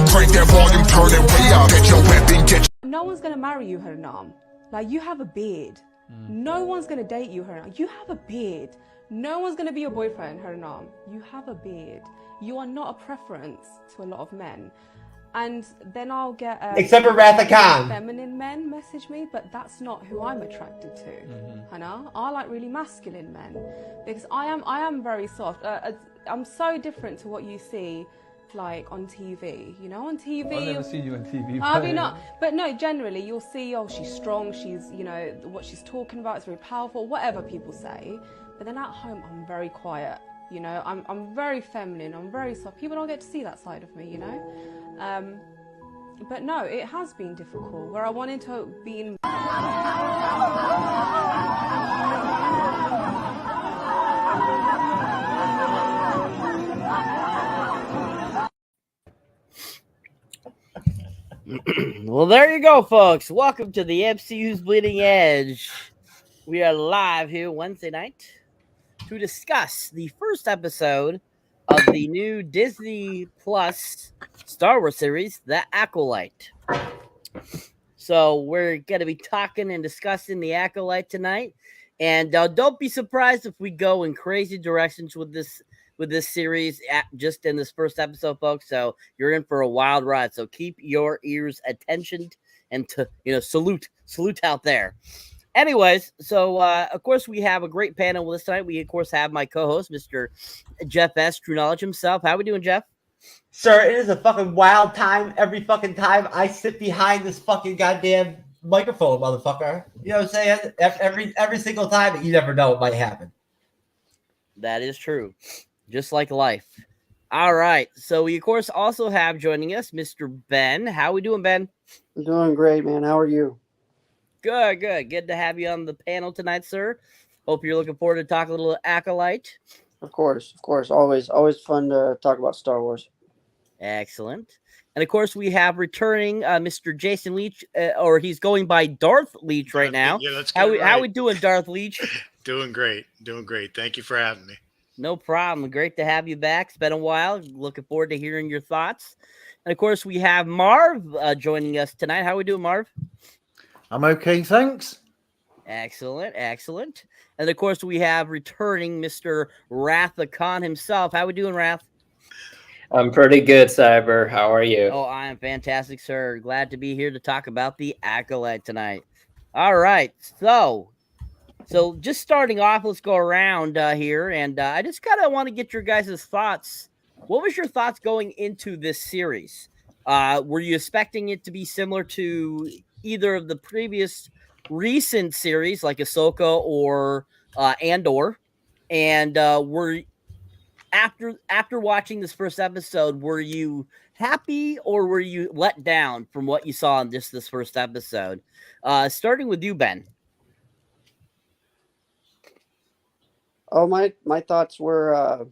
Crank that volume, turn it way up. Get your weapon, get No one's going to marry you, Haranam. Like, you have a beard. No one's going to date you, Haranam. You have a beard. No one's going to be your boyfriend, Haranam. You have a beard. You are not a preference to a lot of men. And then I'll get except for Wrath of Khan. Feminine men message me, but that's not who I'm attracted to. Hannah, I like really masculine men because I am very soft. I'm so different to what you see, like on TV. You know, on TV. I've never seen you on TV. Have you not? But no, generally you'll see, oh, she's strong. She's, you know, what she's talking about is very powerful. Whatever people say, but then at home I'm very quiet. You know, I'm very feminine. I'm very soft. People don't get to see that side of me. You know. But no, it has been difficult where I wanted to be in. Well, there you go, folks. Welcome to the MCU's Bleeding Edge. We are live here Wednesday night to discuss the first episode of the new Disney Plus Star Wars series, The Acolyte. So we're going to be talking and discussing The Acolyte tonight. And don't be surprised if we go in crazy directions with this series just in this first episode, folks. So you're in for a wild ride. So keep your ears attentioned and salute out there. Anyways, so of course we have a great panel with us tonight. We of course have my co-host, Mr. Jeff S. TrueKnowledge himself. How we doing, Jeff? Sir, it is a fucking wild time every fucking time I sit behind this fucking goddamn microphone, motherfucker. You know what I'm saying? Every single time, you never know what might happen. That is true. Just like life. All right. So we, of course, also have joining us Mr. Ben. How we doing, Ben? I'm doing great, man. How are you? Good. Good to have you on the panel tonight, sir. Hope you're looking forward to talk a little Acolyte. Of course. Always fun to talk about Star Wars. Excellent. And, of course, we have returning Mr. Jason Leach, or he's going by Darth Leach right now. Yeah, that's good. How we doing, Darth Leach? Doing great. Thank you for having me. No problem. Great to have you back. It's been a while. Looking forward to hearing your thoughts. And, of course, we have Marv joining us tonight. How we doing, Marv? I'm okay, thanks. Excellent. And, of course, we have returning Mr. Wrath of Khan himself. How we doing, Wrath? I'm pretty good, Cyber. How are you? Oh, I am fantastic, sir. Glad to be here to talk about the Acolyte tonight. All right. So just starting off, let's go around here. And I just kind of want to get your guys' thoughts. What was your thoughts going into this series? Were you expecting it to be similar to either of the previous recent series like Ahsoka or Andor? And were after watching this first episode, were you happy or were you let down from what you saw in just this first episode? Starting with you, Ben. Oh, my thoughts were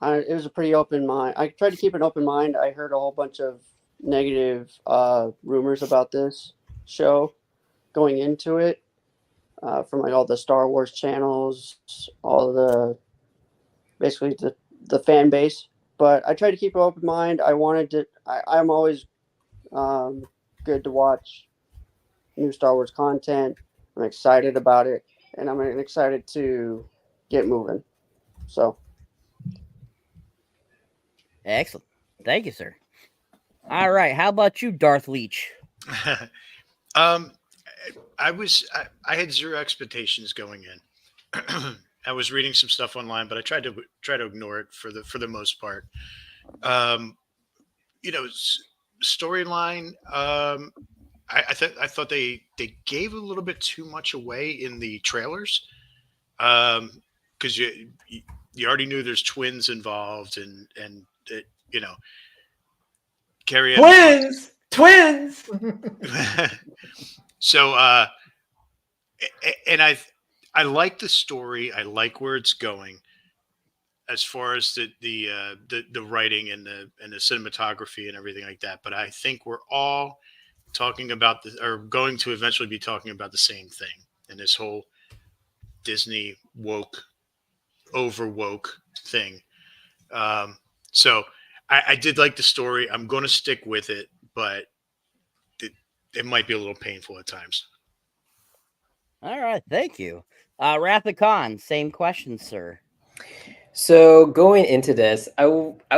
it was a pretty open mind. I tried to keep an open mind. I heard a whole bunch of negative rumors about this show going into it from like all the Star Wars channels, all basically the fan base. But I tried to keep an open mind. I'm always good to watch new Star Wars content. I'm excited about it, and I'm excited to get moving. So, excellent. Thank you, sir. All right. How about you, Darth Leach? I had zero expectations going in. I was reading some stuff online, but I tried to ignore it for the most part. Storyline. I thought they gave a little bit too much away in the trailers, because you already knew there's twins involved and Carrie Twins. So and I like the story. I like where it's going as far as the writing and the cinematography and everything like that. But I think we're all talking about going to eventually be talking about the same thing in this whole Disney over woke thing. So I did like the story. I'm going to stick with it, but it might be a little painful at times. All right, thank you. Wrath of Khan, same question, sir. So going into this, I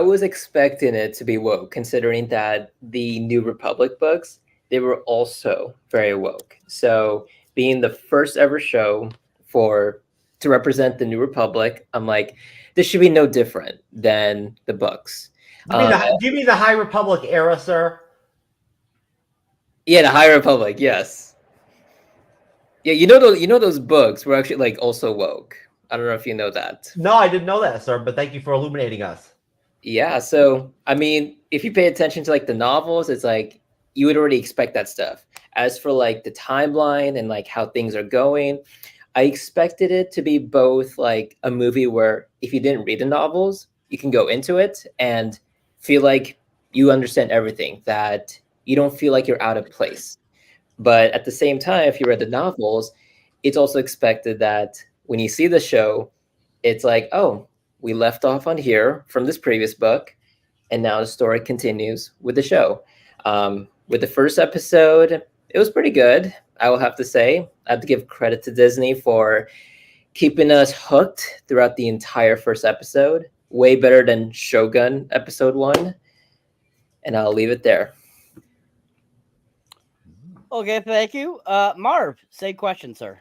was expecting it to be woke, considering that the New Republic books, they were also very woke. So being the first ever show to represent the New Republic, I'm like, this should be no different than the books. Do you mean the High Republic era, sir? Yeah, the High Republic, yes. Yeah, you know those books were actually like also woke. I don't know if you know that. No, I didn't know that, sir, but thank you for illuminating us. Yeah, so I mean, if you pay attention to like the novels, it's like you would already expect that stuff. As for like the timeline and like how things are going, I expected it to be both like a movie where if you didn't read the novels, you can go into it and feel like you understand everything, that you don't feel like you're out of place. But at the same time, if you read the novels, it's also expected that when you see the show, it's like, oh, we left off on here from this previous book, and now the story continues with the show. With the first episode, it was pretty good, I will have to say. I have to give credit to Disney for keeping us hooked throughout the entire first episode. Way better than Shogun episode 1. And I'll leave it there. Okay, thank you. Marv, same question, sir.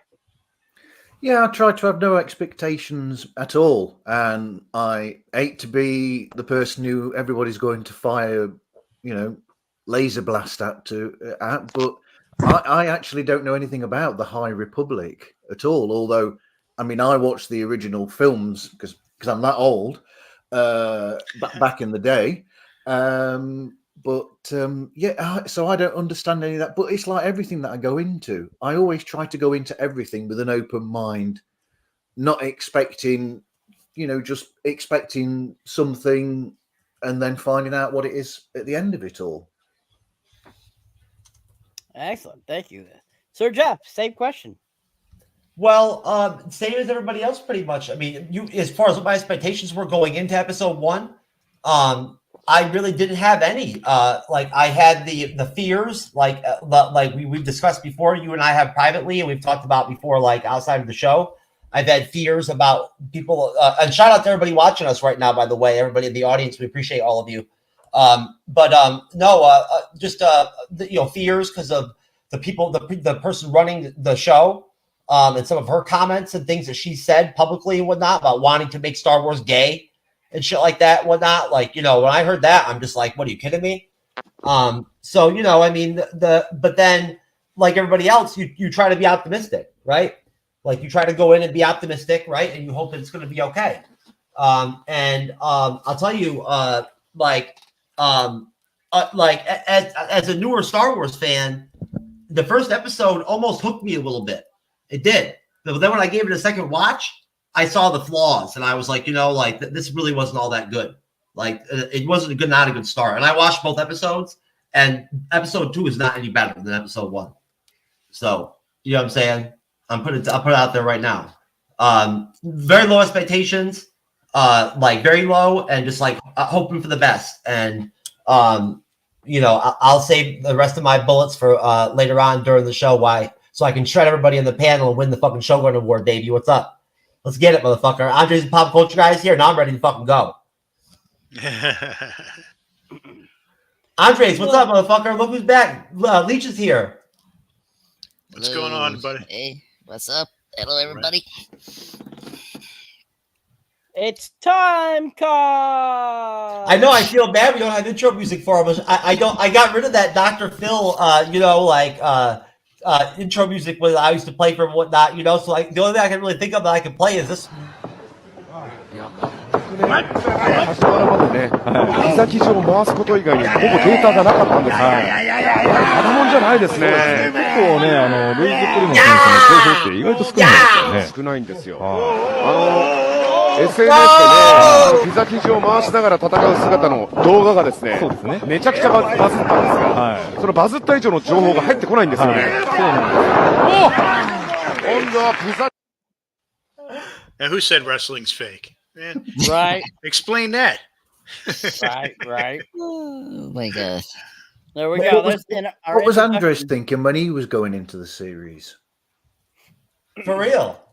Yeah, I try to have no expectations at all, and I hate to be the person who everybody's going to fire, laser blast at. But I actually don't know anything about the High Republic at all. Although, I mean, I watched the original films because I'm that old, back in the day. So I don't understand any of that. But it's like everything that I go into. I always try to go into everything with an open mind, not expecting, just expecting something and then finding out what it is at the end of it all. Excellent. Thank you. Sir Jeff, same question. Well, same as everybody else, pretty much. I mean, as far as what my expectations were going into episode 1, I really didn't have any. Like I had the fears, like we've discussed before. You and I have privately, and we've talked about before, like outside of the show. I've had fears about people. And shout out to everybody watching us right now, by the way, everybody in the audience. We appreciate all of you. Fears because of the people, the person running the show, and some of her comments and things that she said publicly and whatnot about wanting to make Star Wars gay and shit like that, whatnot. Like, when I heard that, I'm just like, what, are you kidding me? But then like everybody else, you try to be optimistic, right? Like you try to go in and be optimistic, right? And you hope that it's going to be okay. I'll tell you, as a newer Star Wars fan, the first episode almost hooked me a little bit. It did. But then when I gave it a second watch, I saw the flaws, and I was like, this really wasn't all that good. Like, it wasn't not a good start. And I watched both episodes, and episode 2 is not any better than episode 1. So, you know what I'm saying? I'll put it out there right now. Very low expectations, very low, and just like hoping for the best. And I'll save the rest of my bullets for later on during the show. Why? So I can shred everybody in the panel and win the fucking Shogun Award, baby. What's up? Let's get it, motherfucker. Andre's pop culture guys here. Now I'm ready to fucking go. Andres, what's up, motherfucker? Look who's back. Leech is here. What's going on, buddy? Hey, what's up? Hello, everybody. It's time card. I know. I feel bad we don't have intro music for him. I got rid of that Dr. Phil, intro music when I used to play for him and whatnot, So like the only thing I can really think of that I can play is this. 端からまでね、膝基上を回すこと以外にほぼデータがなかったんですが、ただもんじゃないですね。結構ね、ルイズ・プリモ選手の情報って意外と少ないんですよね。少ないんですよ。SNS でね、膝基上を回しながら戦う姿の動画がですね、めちゃくちゃバズったんですが、そのバズった以上の情報が入ってこないんですよね。そうなんですよ。今度は膝。Now, who said wrestling's fake? Man, right? Explain that. Right. Oh my god. There we What go. was- There's our What was Andres introduction. thinking when he was going into the series? For real.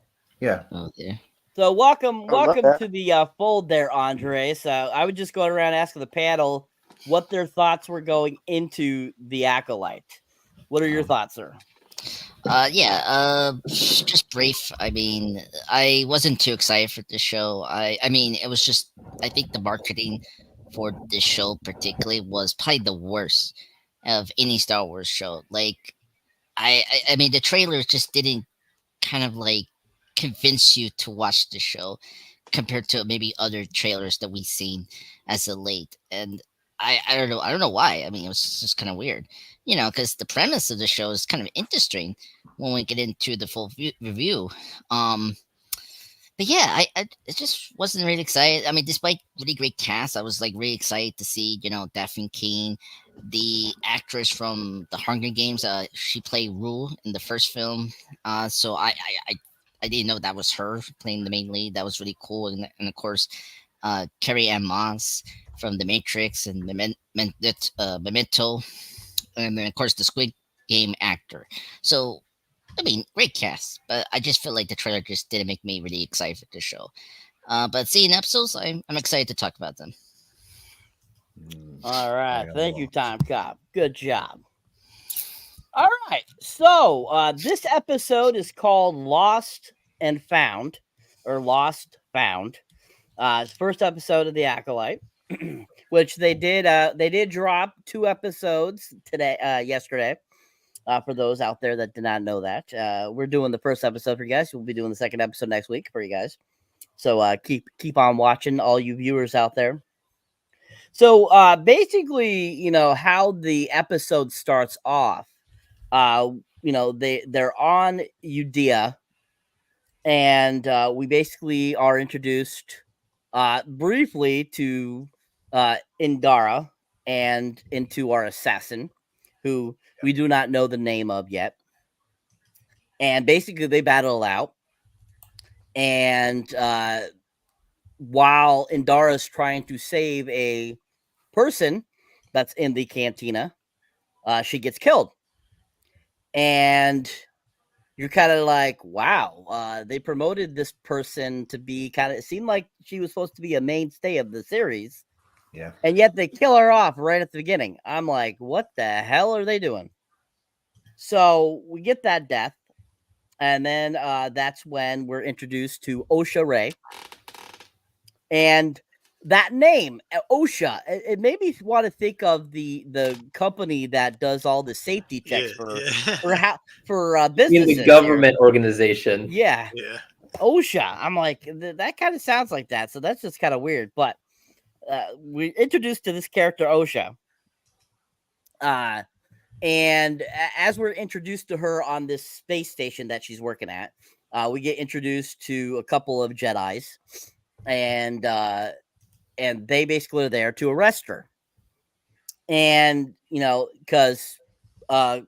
Yeah. Oh dear. So welcome love that. to the fold there, Andre. So I would just go around asking the panel what their thoughts were going into the Acolyte. What are your thoughts, sir? Just brief. I mean, I wasn't too excited for the show. I mean, it was just, I think the marketing for this show particularly was probably the worst of any Star Wars show. Like, I mean, the trailers just didn't kind of like convince you to watch the show compared to maybe other trailers that we've seen as of late. And I don't know why. I mean, it was just kind of weird, because the premise of the show is kind of interesting when we get into the full review. But yeah, I just wasn't really excited. I mean, despite really great cast, I was like really excited to see, Daphne King, the actress from the Hunger Games. She played Rue in the first film. So I didn't know that was her playing the main lead. That was really cool. And of course, Carrie Ann Moss from The Matrix and Memento, and then of course the Squid Game actor. So I mean, great cast, but I just feel like the trailer just didn't make me really excited for the show. But seeing episodes, I'm excited to talk about them. All right. Thank you, Time Cop. Good job. All right. So this episode is called Lost and Found, or Lost Found. First episode of the Acolyte, which they did drop 2 episodes yesterday. For those out there that did not know that, we're doing the first episode for you guys. We'll be doing the second episode next week for you guys. So keep on watching, all you viewers out there. So basically, how the episode starts off. They're on Udea, and we basically are introduced briefly to Indara and into our assassin, who we do not know the name of yet. And basically they battle out. And while Indara's trying to save a person that's in the cantina, she gets killed. And you're kind of like, wow, they promoted this person to be it seemed like she was supposed to be a mainstay of the series. Yeah. And yet they kill her off right at the beginning. I'm like, what the hell are they doing? So we get that death. And then that's when we're introduced to Osha Ray. And that name, OSHA, it made me want to think of the company that does all the safety checks for businesses. The government organization. Yeah. Yeah. OSHA. I'm like, that kind of sounds like that. So that's just kind of weird. But we're introduced to this character, OSHA. And as we're introduced to her on this space station that she's working at, we get introduced to a couple of Jedis, and they basically are there to arrest her. And because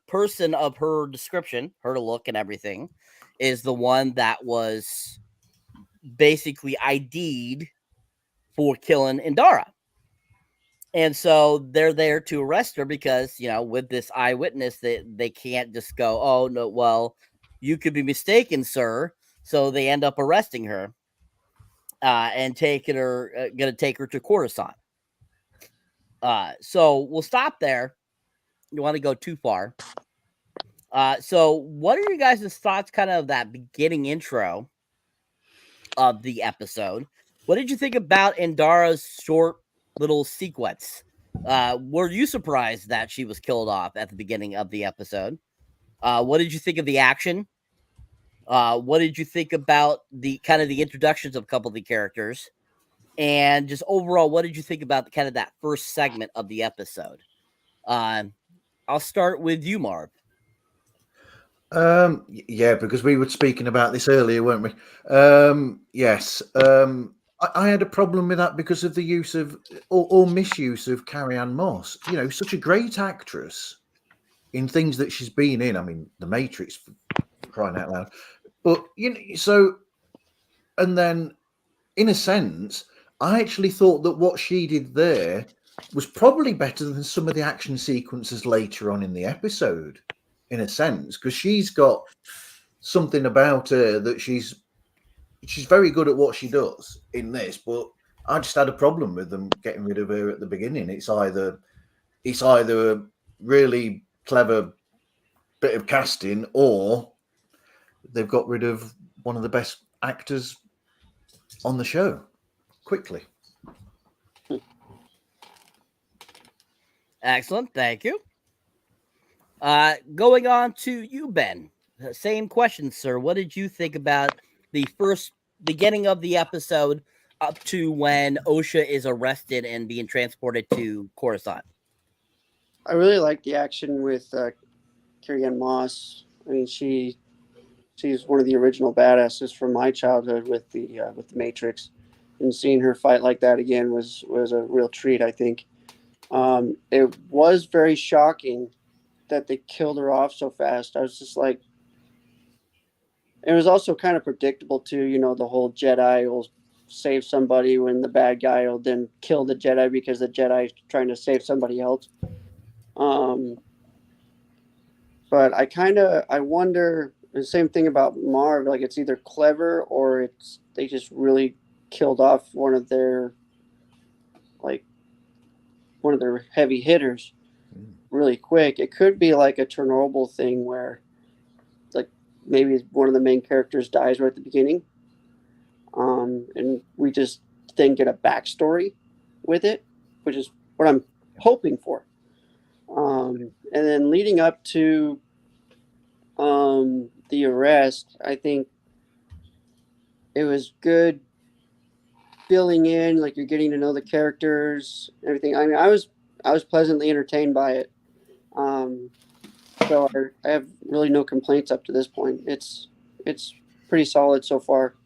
person of her description, her look and everything, is the one that was basically ID'd for killing Indara. And so they're there to arrest her because, with this eyewitness, they can't just go, oh, no, well, you could be mistaken, sir. So they end up arresting her and going to take her to Coruscant. So we'll stop there. You want to go too far. So what are you guys' thoughts kind of that beginning intro of the episode? What did you think about Indara's short little sequence? Were you surprised that she was killed off at the beginning of the episode? What did you think of the action? What did you think about the kind of the introductions of a couple of the characters? And just overall, what did you think about kind of that first segment of the episode? I'll start with you, Marv. Yeah, because we were speaking about this earlier, weren't we? Yes. I had a problem with that because of the use of or misuse of Carrie Ann Moss. Such a great actress in things that she's been in. I mean, The Matrix, for crying out loud. But and then in a sense, I actually thought that what she did there was probably better than some of the action sequences later on in the episode, in a sense, because she's got something about her that she's very good at what she does in this, but I just had a problem with them getting rid of her at the beginning. It's either a really clever bit of casting, or they've got rid of one of the best actors on the show quickly. Excellent, thank you. Going on to you, Ben. Same question, sir. What did you think about the first beginning of the episode up to when Osha is arrested and being transported to Coruscant? I really like the action with Carrie-Anne Moss. I mean, she's one of the original badasses from my childhood with the Matrix, and seeing her fight like that again was a real treat, I think. It was very shocking that they killed her off so fast. I was just like, it was also kind of predictable too, you know, the whole Jedi will save somebody when the bad guy will then kill the Jedi because the Jedi is trying to save somebody else. But I wonder the same thing about Marv, like it's either clever or they just really killed off one of their heavy hitters really quick. It could be like a Chernobyl thing where like maybe one of the main characters dies right at the beginning. And we just then get a backstory with it, which is what I'm hoping for. And then leading up to the arrest, I think it was good filling in, like you're getting to know the characters, everything. I mean, I was pleasantly entertained by it. So I have really no complaints up to this point. It's pretty solid so far.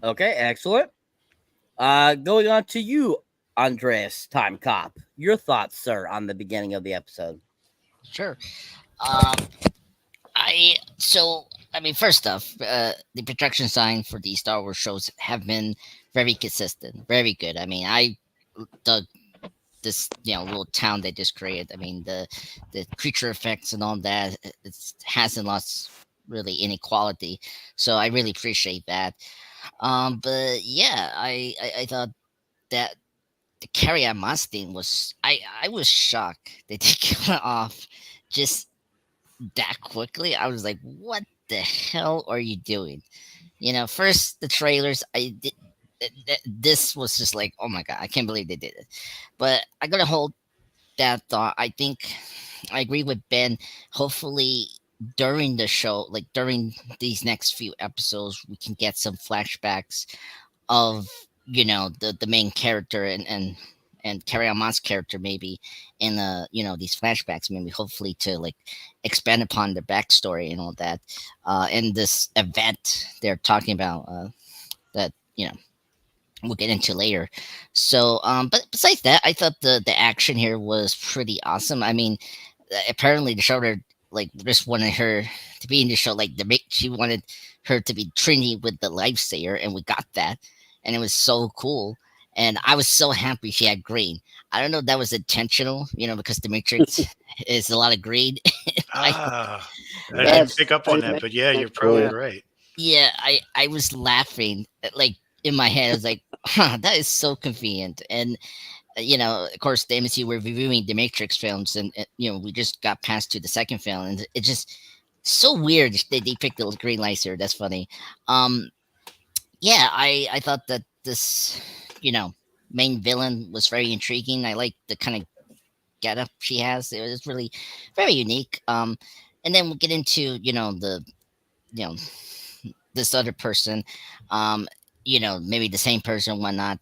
Okay, excellent. Going on to you, Andreas Time Cop. Your thoughts, sir, on the beginning of the episode? Sure. First off, the production design for these Star Wars shows have been very consistent, very good. I mean, I dug this, little town they just created. I mean, the creature effects and all that, it hasn't lost really any quality. So I really appreciate that. But yeah, I thought that the Carrie-Anne Moss thing was, I was shocked that they killed it off just that quickly. I was like, what the hell are you doing? First the trailers, this was just like, oh my god, I can't believe they did it. But I gotta hold that thought. I think I agree with Ben. Hopefully during the show, like during these next few episodes, we can get some flashbacks of the main character and Carrie-Anne Moss character, maybe in these flashbacks, maybe hopefully to like expand upon their backstory and all that, and this event they're talking about, that we'll get into later. So but besides that, I thought the action here was pretty awesome. I mean, apparently the showrunner like just wanted her to be in the show, like she wanted her to be Trinity with the Lifesaver, and we got that, and it was so cool. And I was so happy she had green. I don't know if that was intentional, because the Matrix is a lot of green. I didn't pick up on that, but yeah, you're probably right. Yeah, I was laughing, like in my head. I was like, that is so convenient. And of course, the MCU, we're reviewing the Matrix films, and we just got past to the second film, and it's just so weird that they picked the green lights here. That's funny. Yeah, I thought that this main villain was very intriguing. I like the kind of getup she has. It was really very unique. And then we'll get into this other person, maybe the same person, whatnot.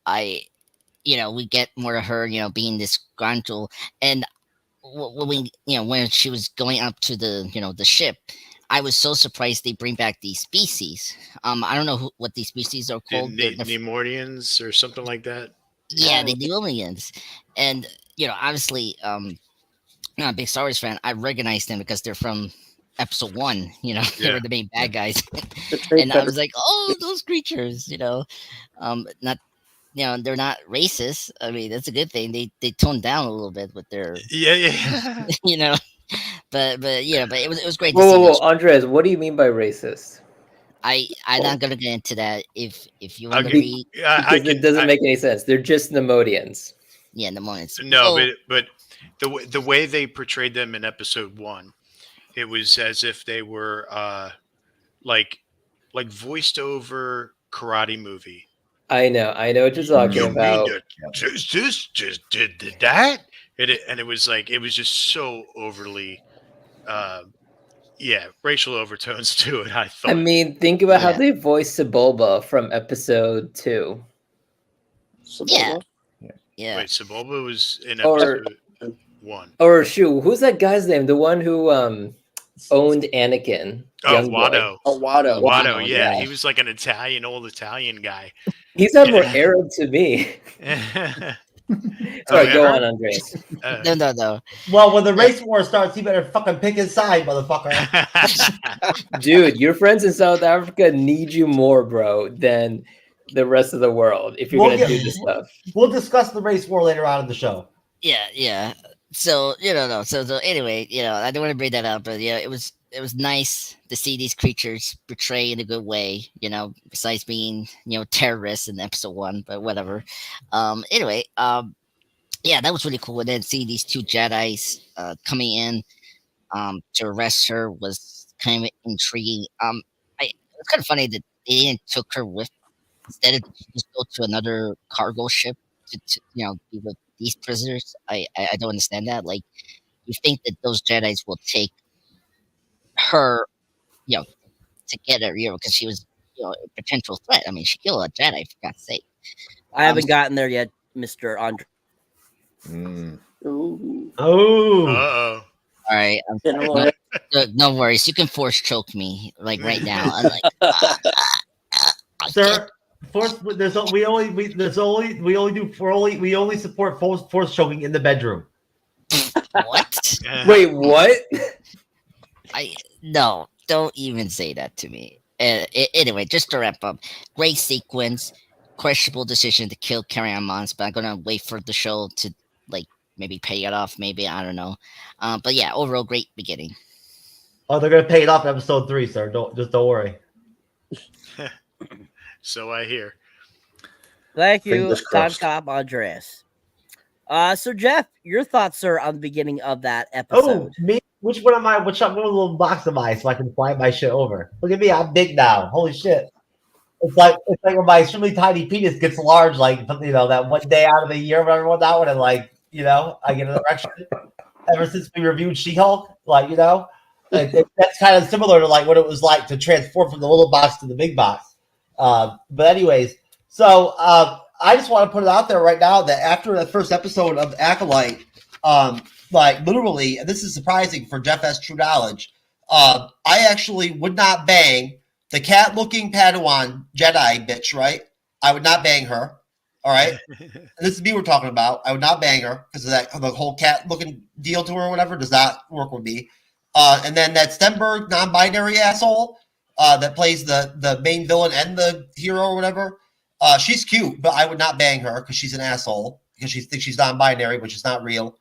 We get more of her, being this Grandul, and when she was going up to the ship, I was so surprised they bring back these species. I don't know what these species are called. Nemorians or something like that. Yeah, the Nemorians. And obviously, I'm not a big Star Wars fan. I recognize them because they're from episode 1. You know, they were the main bad guys, Betrayed and I was like, oh, those creatures. You know, not. You know, they're not racist. I mean, that's a good thing. They toned down a little bit with their, Yeah. you know, but it was great to Whoa, see. whoa, whoa, Those. Andres, what do you mean by racist? I'm not gonna get into that. If you want to read, Because it doesn't make any sense. They're just Nemodians. yeah, in the moments. No, but the way they portrayed them in episode 1, it was as if they were like voiced over karate movie. I know what you're talking about. Just did that, and it was like it was just so overly, racial overtones to it. I thought. I mean, think about how they voiced Sebulba from episode 2. Yeah. Wait, Sebulba was in episode 1. Or shoot, who's that guy's name? The one who owned Anakin. Oh, Watto. Watto. Yeah, he was like an old Italian guy. He sounded more Arab to me. Sorry, go on, Andres. No. Well, when the race war starts, he better fucking pick his side, motherfucker. Dude, your friends in South Africa need you more, bro, than the rest of the world if you're going to do this stuff. We'll discuss the race war later on in the show. Yeah. So So anyway, I don't want to bring that up, but it was nice to see these creatures portrayed in a good way. Besides being terrorists in episode 1, but whatever. Anyway, that was really cool. And then seeing these 2 Jedis coming in to arrest her was kind of intriguing. It was kind of funny that they didn't took her with instead of just go to another cargo ship to be with these prisoners. I don't understand that. Like, you think that those Jedis will take her, to get her, because she was, a potential threat. I mean, she killed a Jedi, for God's sake. I haven't gotten there yet, Mr. Andre. Oh. Uh-oh. All right. No worries. You can force choke me like right now. I'm like, sir. We only support force choking in the bedroom. What? Wait, what? No, don't even say that to me. Anyway, just to wrap up, great sequence, questionable decision to kill Carry-On Mons, but I'm gonna wait for the show to maybe pay it off. Maybe, I don't know. But yeah, overall great beginning. Oh, they're gonna pay it off in episode 3, sir. Don't worry. So I hear. Thank you, Tom Andres. So Jeff, your thoughts, sir, on the beginning of that episode? Oh, me? Which one am I? Which little box am I so I can fly my shit over? Look at me, I'm big now. Holy shit! It's like when my extremely tiny penis gets large, that one day out of the year, whatever that one, and I get an erection. Ever since we reviewed She-Hulk, that's kind of similar to what it was like to transform from the little box to the big box. But anyways, so I just want to put it out there right now that after the first episode of Acolyte, literally, and this is surprising for Jeff S. True Knowledge, I actually would not bang the cat-looking Padawan Jedi bitch, right? I would not bang her. All right? This is me we're talking about. I would not bang her because of the whole cat-looking deal to her or whatever does not work with me. And then that Stenberg non-binary asshole that plays the main villain and the hero or whatever, she's cute, but I would not bang her because she's an asshole because she thinks she's non-binary, which is not real.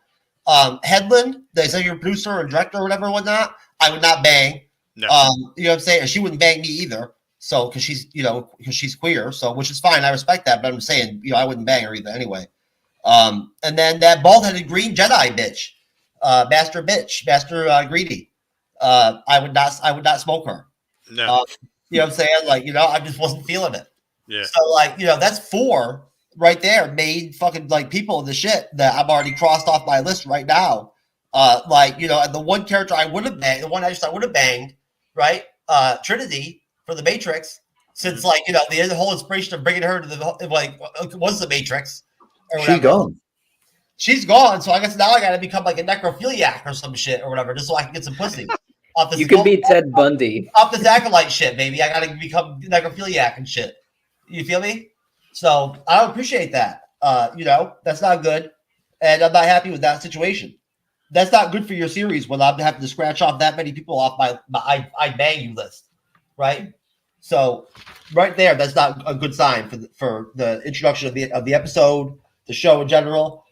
Headland, the executive producer and director or whatever, whatnot, I would not bang. No. You know what I'm saying? And she wouldn't bang me either. So, because she's queer, so which is fine. I respect that, but I'm saying, I wouldn't bang her either anyway. And then that bald-headed green Jedi bitch, Master Greedy. I would not smoke her. No. You know what I'm saying? I just wasn't feeling it. Yeah. So that's 4 right there, made fucking people in the shit that I've already crossed off my list right now. And the one character I would have banged, the one actress I would have banged, right? Trinity for the Matrix, since the whole inspiration of bringing her to the was the Matrix. She's gone. She's gone, so I guess now I got to become a necrophiliac or some shit or whatever, just so I can get some pussy. You could be Ted Bundy. Off this Acolyte shit, baby. I got to become necrophiliac and shit. You feel me? So I don't appreciate that. That's not good, and I'm not happy with that situation. That's not good for your series when I'm having to scratch off that many people off my I bang you list, right? So right there, that's not a good sign for the introduction of the episode, the show in general.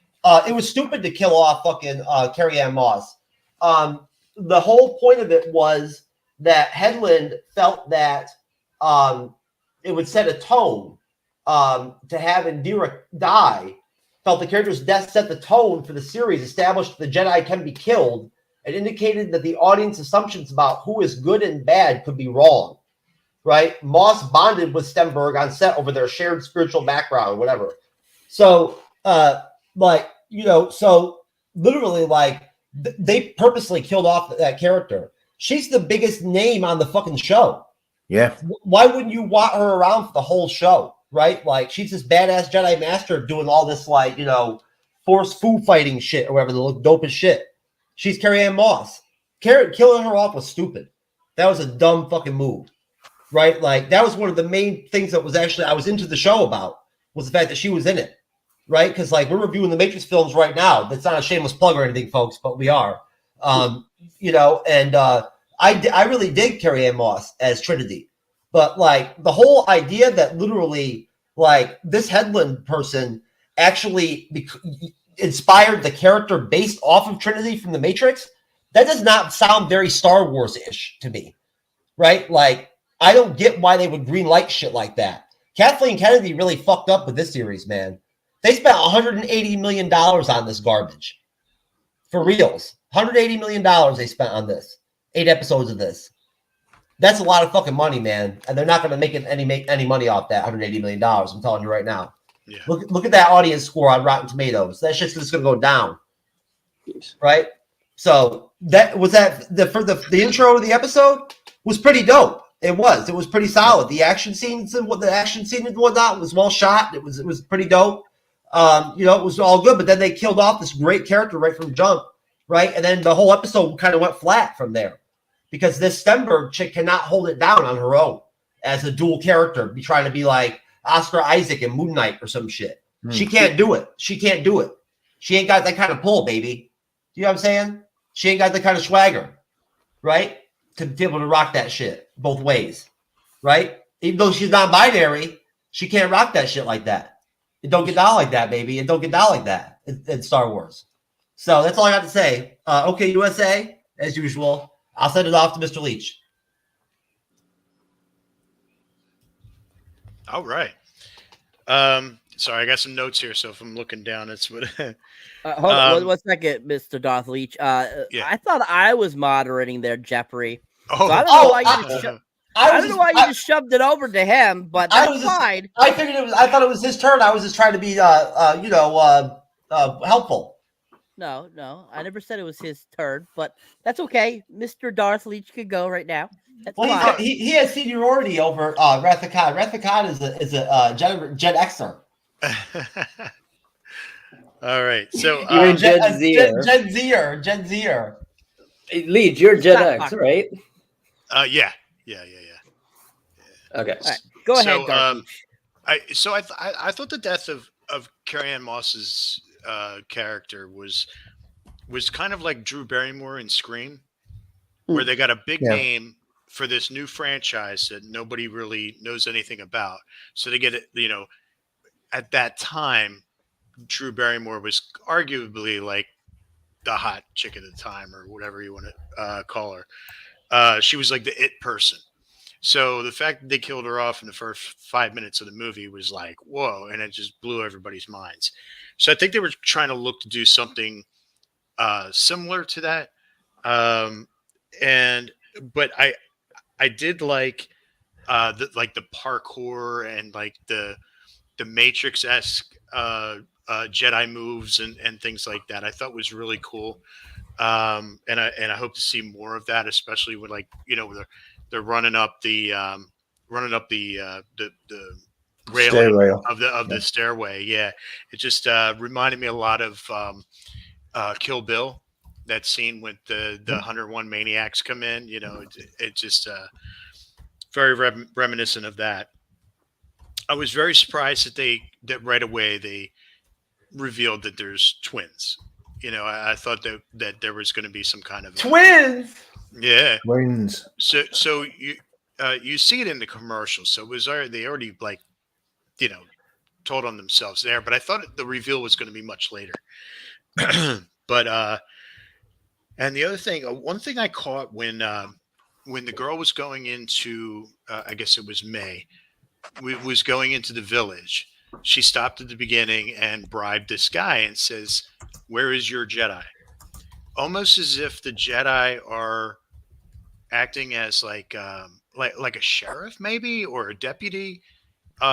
It was stupid to kill off fucking Carrie Ann Moss. The whole point of it was that Headland felt that it would set a tone to have Indira die. Felt the character's death set the tone for the series, established the Jedi can be killed, and indicated that the audience assumptions about who is good and bad could be wrong. Right? Moss bonded with Stenberg on set over their shared spiritual background, whatever. So, so literally, like, they purposely killed off that character. She's the biggest name on the fucking show. Yeah. Why wouldn't you want her around for the whole show? Right? Like, she's this badass Jedi Master doing all this, like, force foo fighting shit or whatever, that look dope as shit. She's Carrie Ann Moss. Killing her off was stupid. That was a dumb fucking move. Right? Like, that was one of the main things that was actually, I was into the show about, was the fact that she was in it. Right? Because, like, we're reviewing the Matrix films right now. That's not a shameless plug or anything, folks, but we are. I really dig Carrie Ann Moss as Trinity. But, like, the whole idea that literally, like, this Headland person actually inspired the character based off of Trinity from the Matrix, that does not sound very Star Wars-ish to me. Right? Like, I don't get why they would greenlight shit like that. Kathleen Kennedy really fucked up with this series, man. They spent $180 million on this garbage. For reals. $180 million they spent on this. 8 episodes of this. That's a lot of fucking money, man. And they're not going to make any money off that $180 million. I'm telling you right now. Yeah. Look at that audience score on Rotten Tomatoes. That shit's just going to go down. Right? So the intro of the episode was pretty dope. It was pretty solid. The action scenes and whatnot was well shot. It was pretty dope. It was all good, but then they killed off this great character right from jump, right? And then the whole episode kind of went flat from there because this Stenberg chick cannot hold it down on her own as a dual character, be trying to be like Oscar Isaac and Moon Knight or some shit. She can't do it. She can't do it. She ain't got that kind of pull, baby. Do you know what I'm saying? She ain't got the kind of swagger, right? To be able to rock that shit both ways, right? Even though she's not binary, she can't rock that shit like that. It don't get down like that, baby. It don't get down like that in Star Wars. So that's all I got to say. Okay, USA, as usual. I'll send it off to Mr. Leach. All right. Sorry, I got some notes here, so if I'm looking down, it's what. Hold on 1 second, Mr. Darth Leach. Yeah. I thought I was moderating there, Jeffrey. Oh, So I don't know why you just shoved it over to him, but that's fine. I thought it was his turn. I was just trying to be, helpful. No, I never said it was his turn, but that's okay. Mr. Darth Leach could go right now. That's fine. He has seniority over Wrath of Khan. Wrath of Khan is a Gen Xer. All right, so You're Gen Zer. Gen Zer. Leach, you're Gen X, right? Yeah. Okay. All right, go ahead, Darth Leach. I thought the death of Carrie Ann Moss's character was kind of like Drew Barrymore in Scream, where they got a big name for this new franchise that nobody really knows anything about. So they get it, at that time, Drew Barrymore was arguably like the hot chick at the time, or whatever you want to call her. She was like the it person. So the fact that they killed her off in the first 5 minutes of the movie was like, whoa, and it just blew everybody's minds. So I think they were trying to look to do something similar to that. But I did like the parkour and like the Matrix-esque Jedi moves and things like that. I thought was really cool. And I hope to see more of that, especially when they're running up the railing of the stairway. Yeah, it just reminded me a lot of Kill Bill. That scene with the 101 maniacs come in. It just very reminiscent of that. I was very surprised that right away they revealed that there's twins. I thought that there was going to be some kind of Twins. Yeah. Twins. So you see it in the commercial. So it was they already like, told on themselves there. But I thought the reveal was going to be much later. But and the other thing, one thing I caught when the girl was going into, I guess it was May, was going into the village. She stopped at the beginning and bribed this guy and says, "Where is your Jedi?" Almost as if the Jedi are acting as like a sheriff, maybe, or a deputy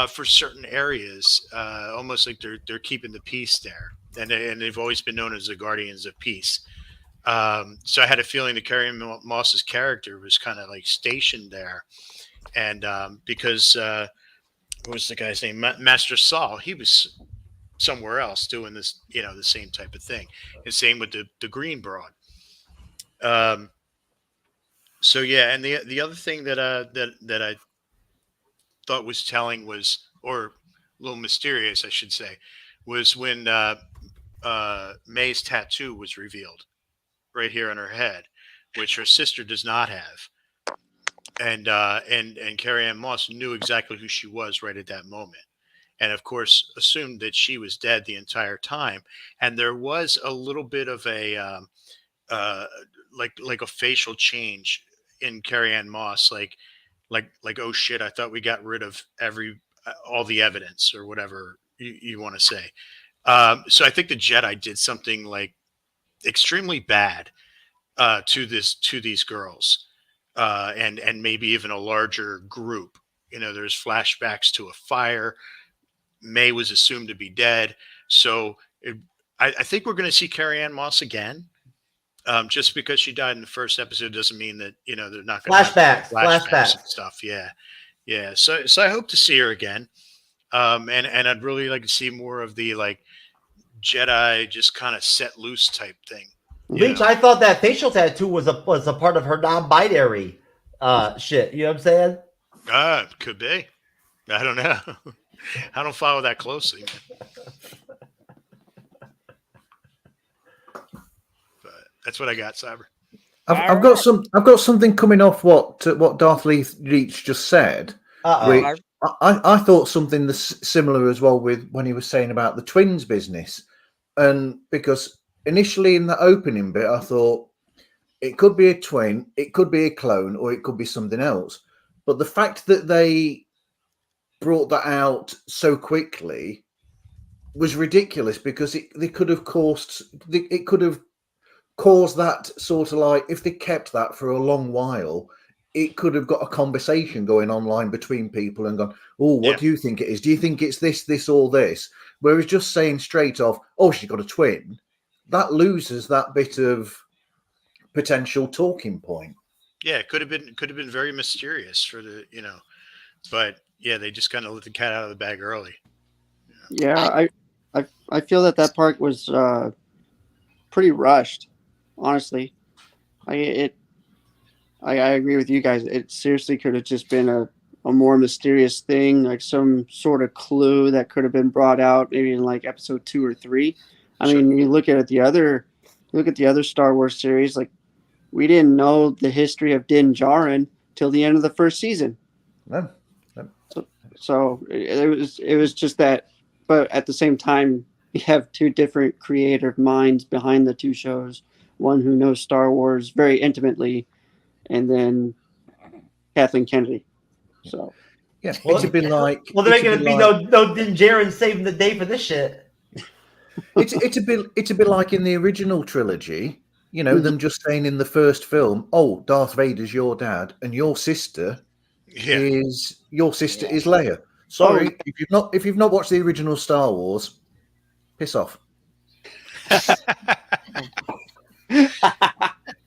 for certain areas. Almost like they're keeping the peace there, and they've always been known as the Guardians of Peace. So I had a feeling that Carrie-Anne Moss's character was kind of like stationed there, and because what was the guy's name? Master Saul. He was somewhere else doing this, the same type of thing. And same with the Green Broad. So yeah, and the other thing that I thought was telling was, or a little mysterious, I should say, was when May's tattoo was revealed right here on her head, which her sister does not have. And Carrie-Anne Moss knew exactly who she was right at that moment, and of course assumed that she was dead the entire time. And there was a little bit of a like a facial change in Carrie-Anne Moss, like oh shit, I thought we got rid of all the evidence, or whatever you want to say. So I think the Jedi did something like extremely bad to these girls. And maybe even a larger group. There's flashbacks to a fire. May was assumed to be dead. So I think we're going to see Carrie-Anne Moss again. Just because she died in the first episode doesn't mean that, they're not going to have flashbacks and stuff. Yeah. Yeah. So I hope to see her again. And I'd really like to see more of the like Jedi just kind of set loose type thing. Leech, I thought that facial tattoo was a part of her non-binary shit. You know what I'm saying? Could be. I don't know. I don't follow that closely, man. But that's what I got, Cyber. I've got something coming off what Darth Leach just said. I thought something similar as well with when he was saying about the twins business, and because initially in the opening bit, I thought it could be a twin, it could be a clone, or it could be something else. But the fact that they brought that out so quickly was ridiculous, because it could have caused that sort of like, if they kept that for a long while, it could have got a conversation going online between people and gone, oh, what do you think it is? Do you think it's this, or this? Whereas just saying straight off, oh, she's got a twin, that loses that bit of potential talking point. Yeah, it could have been very mysterious for the, but yeah, they just kind of let the cat out of the bag early. Yeah, I feel that part was pretty rushed, honestly. I agree with you guys. It seriously could have just been a more mysterious thing, like some sort of clue that could have been brought out maybe in like episode 2 or 3. I mean, you look at the other Star Wars series, like we didn't know the history of Din Djarin till the end of the first season. No. So it was just that, but at the same time, you have two different creative minds behind the two shows. One who knows Star Wars very intimately, and then Kathleen Kennedy. So yeah, it's a bit like. Well, there ain't gonna be no Din Djarin saving the day for this shit. It's a bit like in the original trilogy, them just saying in the first film, "Oh, Darth Vader's your dad, and your sister is Leia." Sorry, if you've not watched the original Star Wars, piss off.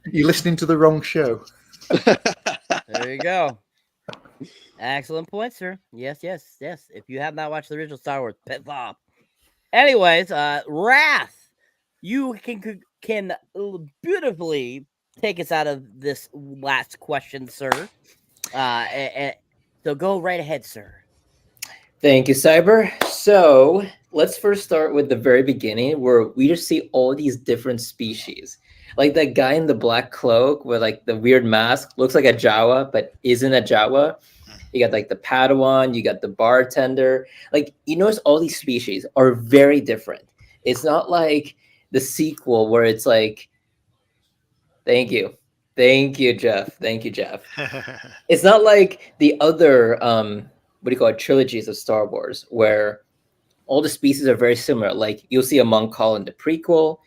You're listening to the wrong show. There you go. Excellent point, sir. Yes. If you have not watched the original Star Wars, piss off. Anyways, Wrath, you can beautifully take us out of this last question, sir. So go right ahead, sir. Thank you, Cyber. So let's first start with the very beginning where we just see all these different species. Like that guy in the black cloak with like the weird mask looks like a Jawa, but isn't a Jawa. You got like the Padawan, you got the bartender. Like you notice all these species are very different. It's not like the sequel where it's like, thank you, Jeff. Thank you, Jeff. It's not like the other what do you call it, trilogies of Star Wars where all the species are very similar. Like you'll see a Mongol in the prequel,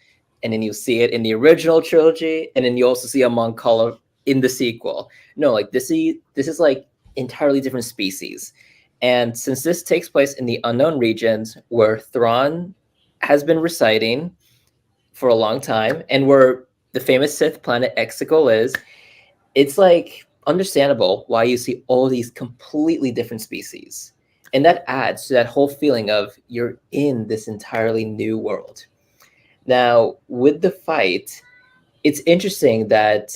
and then you'll see it in the original trilogy, and then you also see a Mongol in the sequel. No, like this is like entirely different species. And since this takes place in the unknown regions where Thrawn has been residing for a long time, and where the famous Sith planet Exegol is, it's like understandable why you see all these completely different species. And that adds to that whole feeling of you're in this entirely new world. Now, with the fight, it's interesting that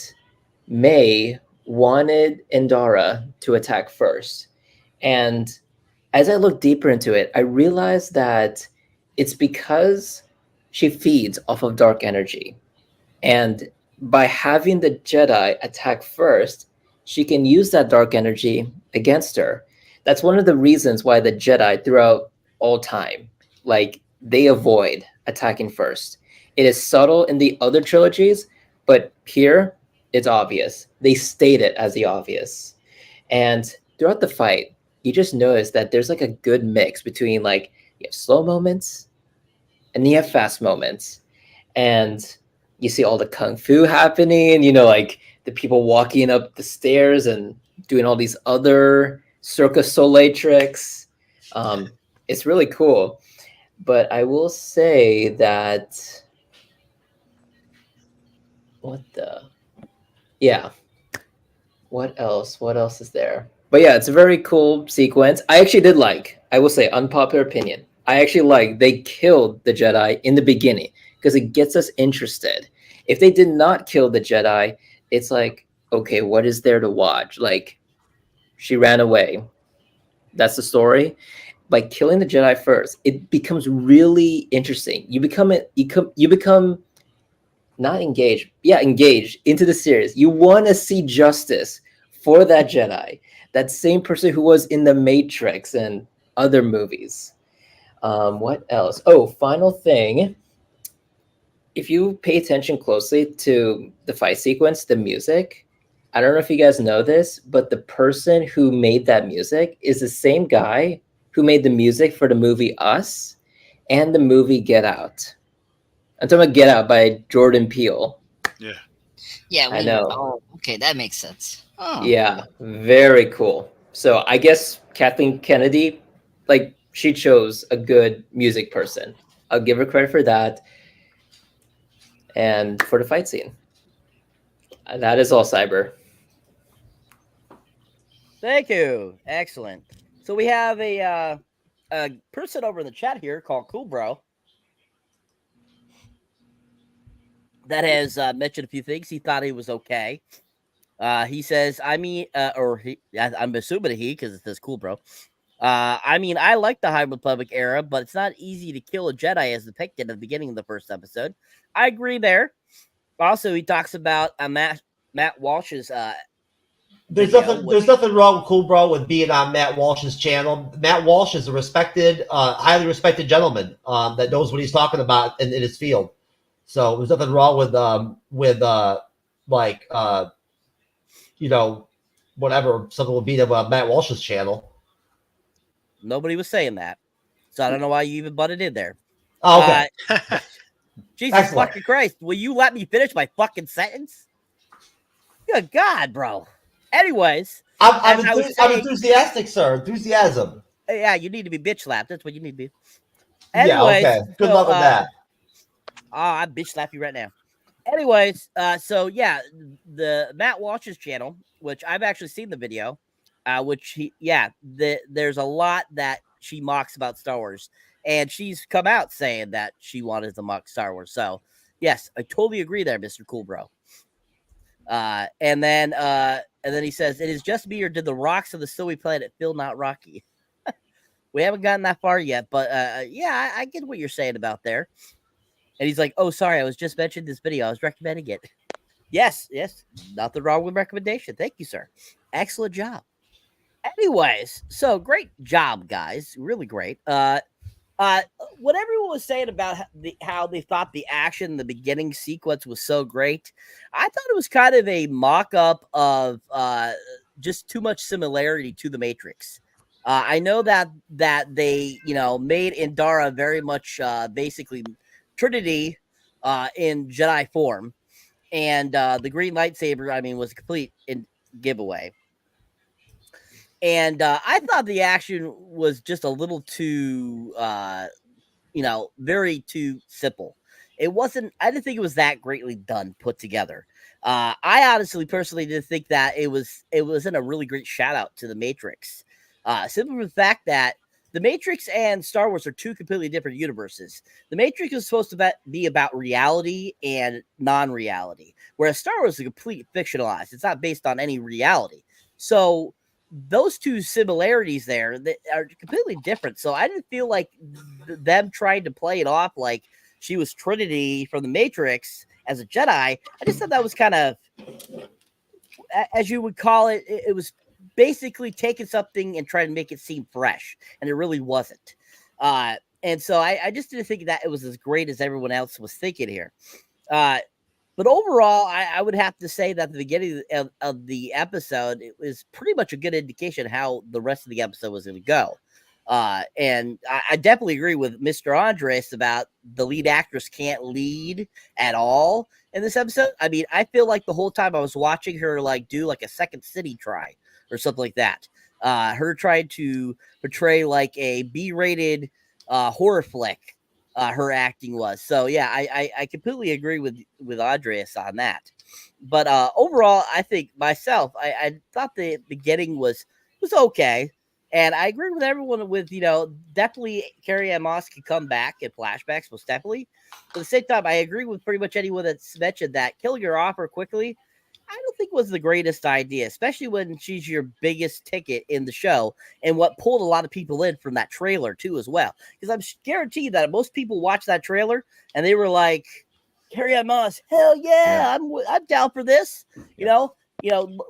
May wanted Endara to attack first. And as I look deeper into it, I realized that it's because she feeds off of dark energy. And by having the Jedi attack first, she can use that dark energy against her. That's one of the reasons why the Jedi throughout all time, like they avoid attacking first. It is subtle in the other trilogies, but here it's obvious. They state it as the obvious. And throughout the fight, you just notice that there's like a good mix between like you have slow moments and you have fast moments. And you see all the kung fu happening, you know, like the people walking up the stairs and doing all these other Circus Soleil tricks. It's really cool. But I will say that what else is there? But yeah, it's a very cool sequence. I actually did like, I will say, unpopular opinion, I actually like they killed the Jedi in the beginning because it gets us interested. If they did not kill the Jedi, it's like, okay, what is there to watch? Like, she ran away. That's the story. By killing the Jedi first, it becomes really interesting. You become not engaged. Yeah, engaged into the series. You want to see justice for that Jedi, that same person who was in the Matrix and other movies. What else? Oh, final thing. If you pay attention closely to the fight sequence, the music, I don't know if you guys know this, but the person who made that music is the same guy who made the music for the movie Us and the movie Get Out. I'm talking about Get Out by Jordan Peele. Yeah. Yeah, I know. Oh, okay, that makes sense. Oh. Yeah, very cool. So I guess Kathleen Kennedy, like, she chose a good music person. I'll give her credit for that. And for the fight scene. And that is all, Cyber. Thank you. Excellent. So we have a person over in the chat here called Cool Bro that has mentioned a few things. He thought he was okay. He says, I'm assuming he, because it says Cool Bro. I like the High Republic era, but it's not easy to kill a Jedi as depicted at the beginning of the first episode. I agree there. Also, he talks about Matt Walsh's There's nothing wrong with Cool Bro with being on Matt Walsh's channel. Matt Walsh is a respected, highly respected gentleman that knows what he's talking about in his field. So there's nothing wrong with whatever, something will be on Matt Walsh's channel. Nobody was saying that, so I don't know why you even butted in there. Oh, okay. Jesus Excellent. fucking Christ! Will you let me finish my fucking sentence? Good God, bro. Anyways, I'm enthusiastic, sir. Enthusiasm. Yeah, you need to be bitch slapped. That's what you need to be. Anyways, yeah, okay. Good luck with that. I bitch slap you right now. Anyways, so yeah, the Matt Walsh's channel, which I've actually seen the video, there's a lot that she mocks about Star Wars, and she's come out saying that she wanted to mock Star Wars. So yes, I totally agree there, Mr. Cool Bro. And then he says, "It is just me, or did the rocks of the snowy planet feel not rocky?" We haven't gotten that far yet, but yeah, I get what you're saying about there. And he's like, "Oh, sorry, I was just mentioning this video. I was recommending it." Yes, nothing wrong with recommendation. Thank you, sir. Excellent job. Anyways, so great job, guys. Really great. What everyone was saying about how they thought the action in the beginning sequence was so great, I thought it was kind of a mock-up of just too much similarity to the Matrix. I know that they, made Indara very much basically Trinity in Jedi form, and the green lightsaber, I mean, was a complete giveaway. And I thought the action was just a little too, very too simple. It wasn't, I didn't think it was that greatly done, put together. I honestly, personally didn't think that it wasn't a really great shout out to the Matrix. Simply for the fact that the Matrix and Star Wars are two completely different universes. The Matrix is supposed to be about reality and non-reality, whereas Star Wars is complete fictionalized. It's not based on any reality. So those two similarities there that are completely different. So I didn't feel like them trying to play it off like she was Trinity from the Matrix as a Jedi. I just thought that was kind of, as you would call it, it was basically taking something and trying to make it seem fresh, and it really wasn't. And so I just didn't think that it was as great as everyone else was thinking here. But overall, I would have to say that the beginning of the episode, it was pretty much a good indication how the rest of the episode was going to go. And I definitely agree with Mr. Andres about the lead actress can't lead at all in this episode. I mean, I feel like the whole time I was watching her do like a Second City try or something like that. Her trying to portray like a B-rated horror flick. Her acting was. So yeah, I completely agree with Andreas on that. But overall, I think myself, I thought the beginning was okay. And I agree with everyone with, definitely Carrie Ann Moss could come back in flashbacks, most definitely. But at the same time, I agree with pretty much anyone that's mentioned that killing her off her quickly, I don't think was the greatest idea, especially when she's your biggest ticket in the show and what pulled a lot of people in from that trailer too as well. Because I'm guaranteed that most people watched that trailer and they were like, Carrie Ann Moss, hell yeah. I'm down for this.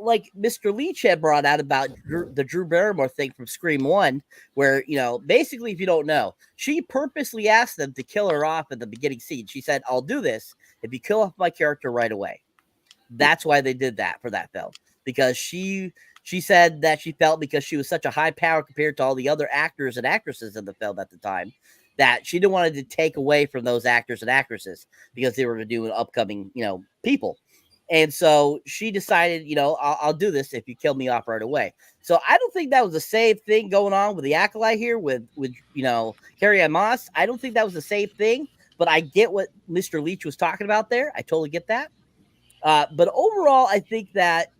Like Mr. Leach had brought out about the Drew Barrymore thing from Scream 1, where, basically, if you don't know, she purposely asked them to kill her off at the beginning scene. She said, I'll do this if you kill off my character right away. That's why they did that for that film, because she said that she felt because she was such a high power compared to all the other actors and actresses in the film at the time, that she didn't want to take away from those actors and actresses because they were going to do an upcoming, people. And so she decided, I'll do this if you kill me off right away. So I don't think that was the same thing going on with the Acolyte here with Carrie Ann Moss. I don't think that was the same thing, but I get what Mr. Leach was talking about there. I totally get that. But overall, I think that,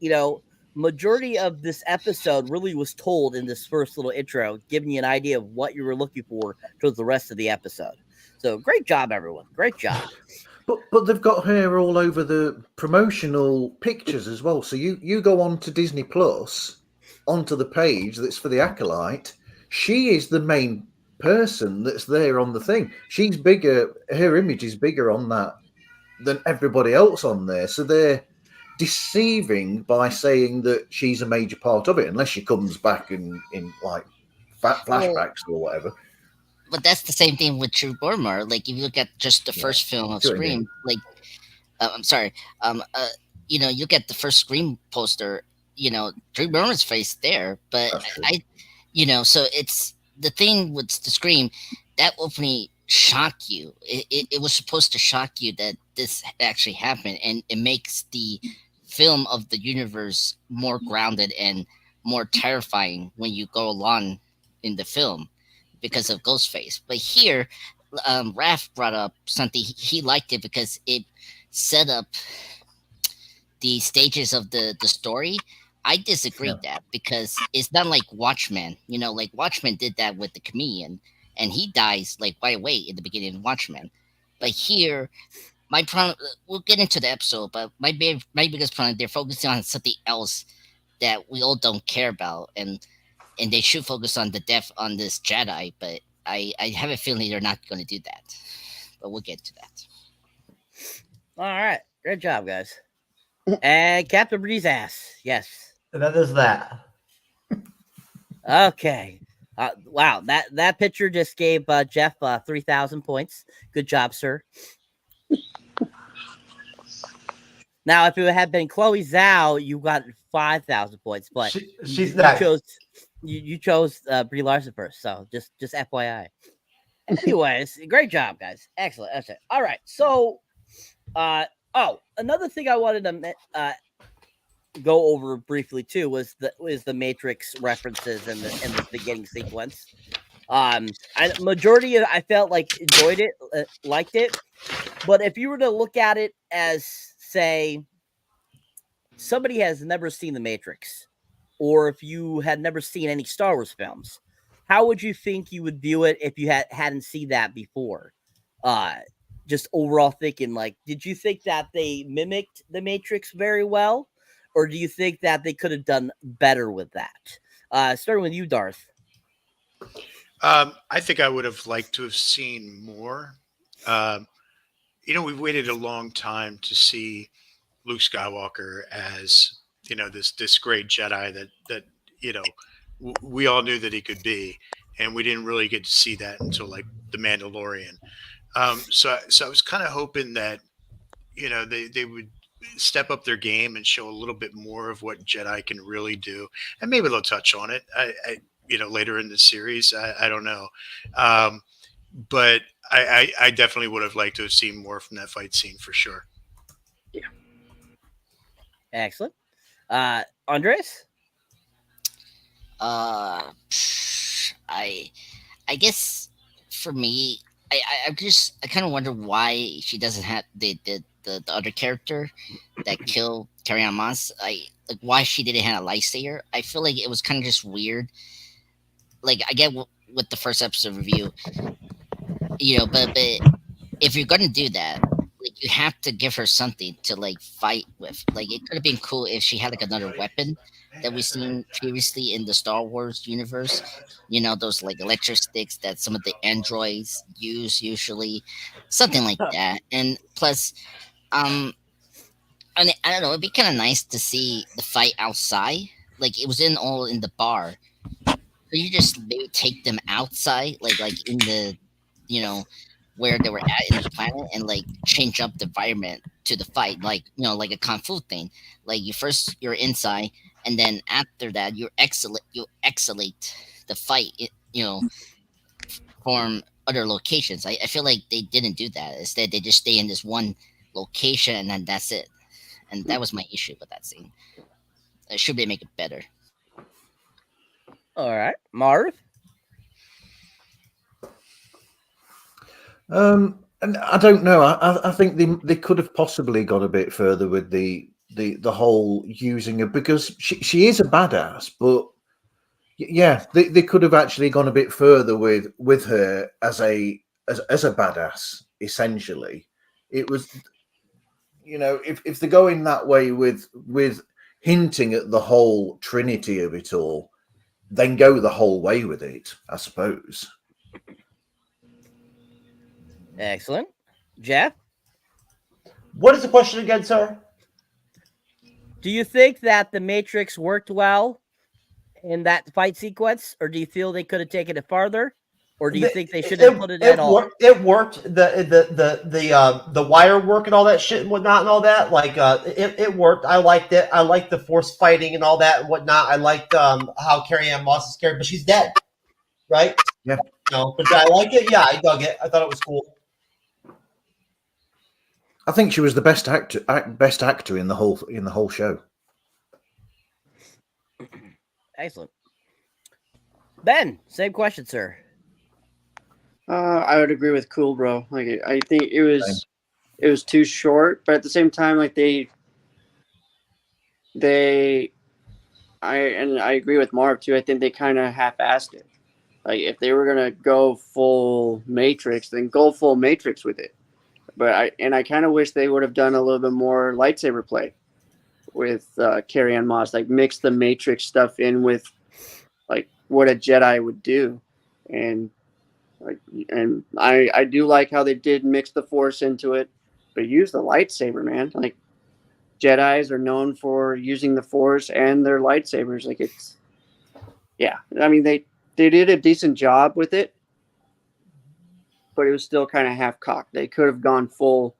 majority of this episode really was told in this first little intro, giving you an idea of what you were looking for towards the rest of the episode. So great job, everyone. Great job. But they've got her all over the promotional pictures as well. So you go on to Disney Plus, onto the page that's for the Acolyte. She is the main person that's there on the thing. She's bigger. Her image is bigger on that than everybody else on there. So they're deceiving by saying that she's a major part of it, unless she comes back in like flashbacks or whatever. But that's the same thing with Drew Barrymore. Like, if you look at just the first film of Scream, I'm sorry, you get the first Scream poster, Drew Barrymore's face there, but so it's the thing with the Scream, that opening shock you. It was supposed to shock you that this actually happened, and it makes the film of the universe more grounded and more terrifying when you go along in the film because of Ghostface. But here, Raph brought up something. He liked it because it set up the stages of the story. I disagree that, because it's not like Watchmen. Like Watchmen did that with the comedian, and he dies like right away in the beginning of Watchmen. But here, my problem, we'll get into the episode, but my biggest problem, they're focusing on something else that we all don't care about. And and they should focus on the depth on this Jedi, but I have a feeling they're not going to do that. But we'll get to that. All right, great job, guys. And Captain Breeze ass, yes. That is that. Okay. Wow, that picture just gave Jeff 3,000 points. Good job, sir. Now, if it had been Chloe Zhao, you got 5,000 points, but she's next. You chose Brie Larson first, so just FYI. Anyways, great job, guys. Excellent. All right, so another thing I wanted to go over briefly too was the Matrix references in the beginning sequence. Majority of I felt like enjoyed it, liked it, but if you were to look at it as, say, somebody has never seen the Matrix, or if you had never seen any Star Wars films, how would you think you would view it if you hadn't seen that before? Just overall thinking, like, did you think that they mimicked the Matrix very well, or do you think that they could have done better with that? Starting with you, Darth. I think I would have liked to have seen more. We've waited a long time to see Luke Skywalker as, this great Jedi that we all knew that he could be, and we didn't really get to see that until like The Mandalorian. So I was kind of hoping that, they would step up their game and show a little bit more of what Jedi can really do, and maybe they'll touch on it. Later in the series, I don't know, but I definitely would have liked to have seen more from that fight scene for sure. Yeah. Excellent. Andres? I guess for me, I kind of wonder why she doesn't have the other character that killed Carrie-Anne Moss. Like why she didn't have a lightsaber. I feel like it was kind of just weird. Like I get with the first episode review, but if you're gonna do that, like you have to give her something to like fight with. Like it could have been cool if she had like another weapon that we've seen previously in the Star Wars universe. Those like electric sticks that some of the androids use usually, something like that. And plus, I don't know, it'd be kind of nice to see the fight outside. Like it was all in the bar. So you just maybe take them outside, like in the, where they were at in the planet, and like change up the environment to the fight, like like a kung fu thing. Like you're inside, and then after that you exhalate the fight, from other locations. I feel like they didn't do that. Instead, they just stay in this one location, and then that's it. And that was my issue with that scene. Should they make it better? All right, Marv. And I don't know. I think they could have possibly got a bit further with the whole using her, because she is a badass. But yeah, they could have actually gone a bit further with her as a badass. Essentially, it was, if they're going that way with hinting at the whole trinity of it all, then go the whole way with it, I suppose. Excellent. Jeff? What is the question again, sir? Do you think that the Matrix worked well in that fight sequence, or do you feel they could have taken it farther, or do you think they should have put it at all? It worked. The wire work and all that shit and whatnot and all that. Like it worked. I liked it. I liked the force fighting and all that and whatnot. I liked how Carrie-Anne Moss is carried, but she's dead, right? Yeah. But did I like it? Yeah, I dug it. I thought it was cool. I think she was the best actor in the whole show. Excellent. Ben, same question, sir. I would agree with Cool Bro. Like I think it was too short, but at the same time, like I agree with Marv too. I think they kind of half-assed it. Like if they were gonna go full Matrix, then go full Matrix with it. But I kind of wish they would have done a little bit more lightsaber play with Carrie-Anne Moss. Like mix the Matrix stuff in with like what a Jedi would do. And I do like how they did mix the Force into it, but use the lightsaber, man. Like Jedis are known for using the Force and their lightsabers. Like it's, yeah. I mean, they did a decent job with it, but it was still kind of half cocked. They could have gone full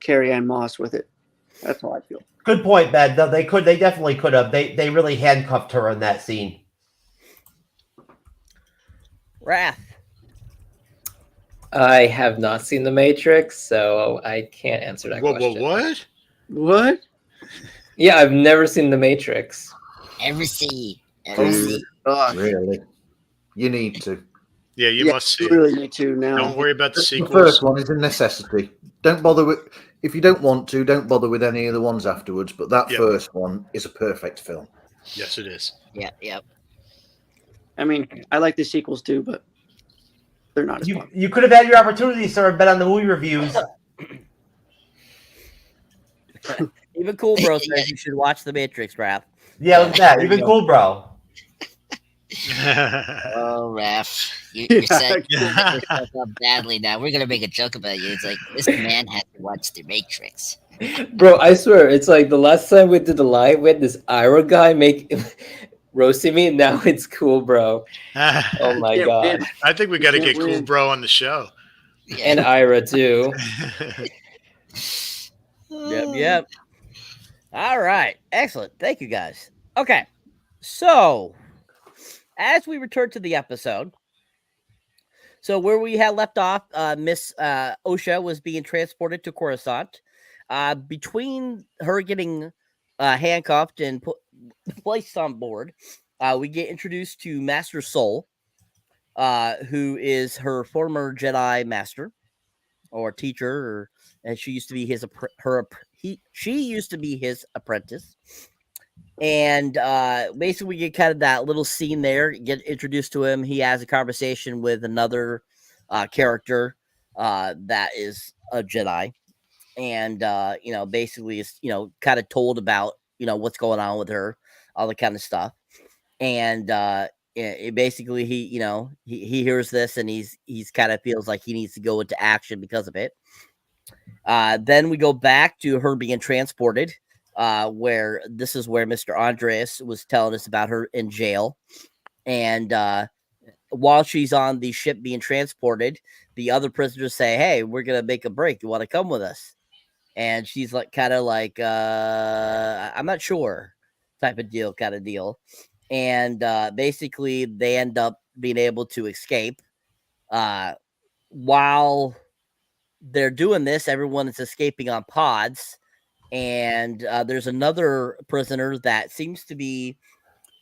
Carrie-Anne Moss with it. That's how I feel. Good point, Ben. They definitely could have. They really handcuffed her in that scene. Wrath. I have not seen The Matrix, so I can't answer that question. What? What? Yeah, I've never seen The Matrix. Ever see? Really? You need to. Yeah, you must see. You really need to now. Don't worry about the The sequels. first one is a necessity. Don't bother with, if you don't want to, don't bother with any of the ones afterwards. But that first one is a perfect film. Yes, it is. Yep. I mean, I like the sequels too, but they're not as popular. You could have had your opportunity, sir, and been on the movie reviews. Even Cool Bro says you should watch The Matrix, Wrath. Yeah, look at that. Even Cool Bro. Oh, Raph, you're setting yourself up badly now. We're gonna make a joke about you. It's like this man had to watch The Matrix. Bro, I swear, it's like the last time we did the live, we had this Ira guy roasting me, and now it's Cool Bro. Oh my god. I think we got to get Cool Bro on the show. And Ira too. Yep. All right. Excellent. Thank you, guys. Okay. So, as we return to the episode, so where we had left off, Miss Osha was being transported to Coruscant. Between her getting handcuffed and placed on board, we get introduced to Master Soul, who is her former Jedi master or teacher, and she used to be she used to be his apprentice. And basically, we get kind of that little scene there, get introduced to him. He has a conversation with another character that is a Jedi. And, basically is, kind of told about, what's going on with her, all the kind of stuff. And basically, he hears this and he's kind of feels like he needs to go into action because of it. Then we go back to her being transported. Where this is where Mr. Andreas was telling us about her in jail. And while she's on the ship being transported, the other prisoners say, "Hey, we're going to make a break. You want to come with us?" And she's like, kind of like, I'm not sure type of deal. And basically they end up being able to escape. While they're doing this, everyone is escaping on pods. And there's another prisoner that seems to be,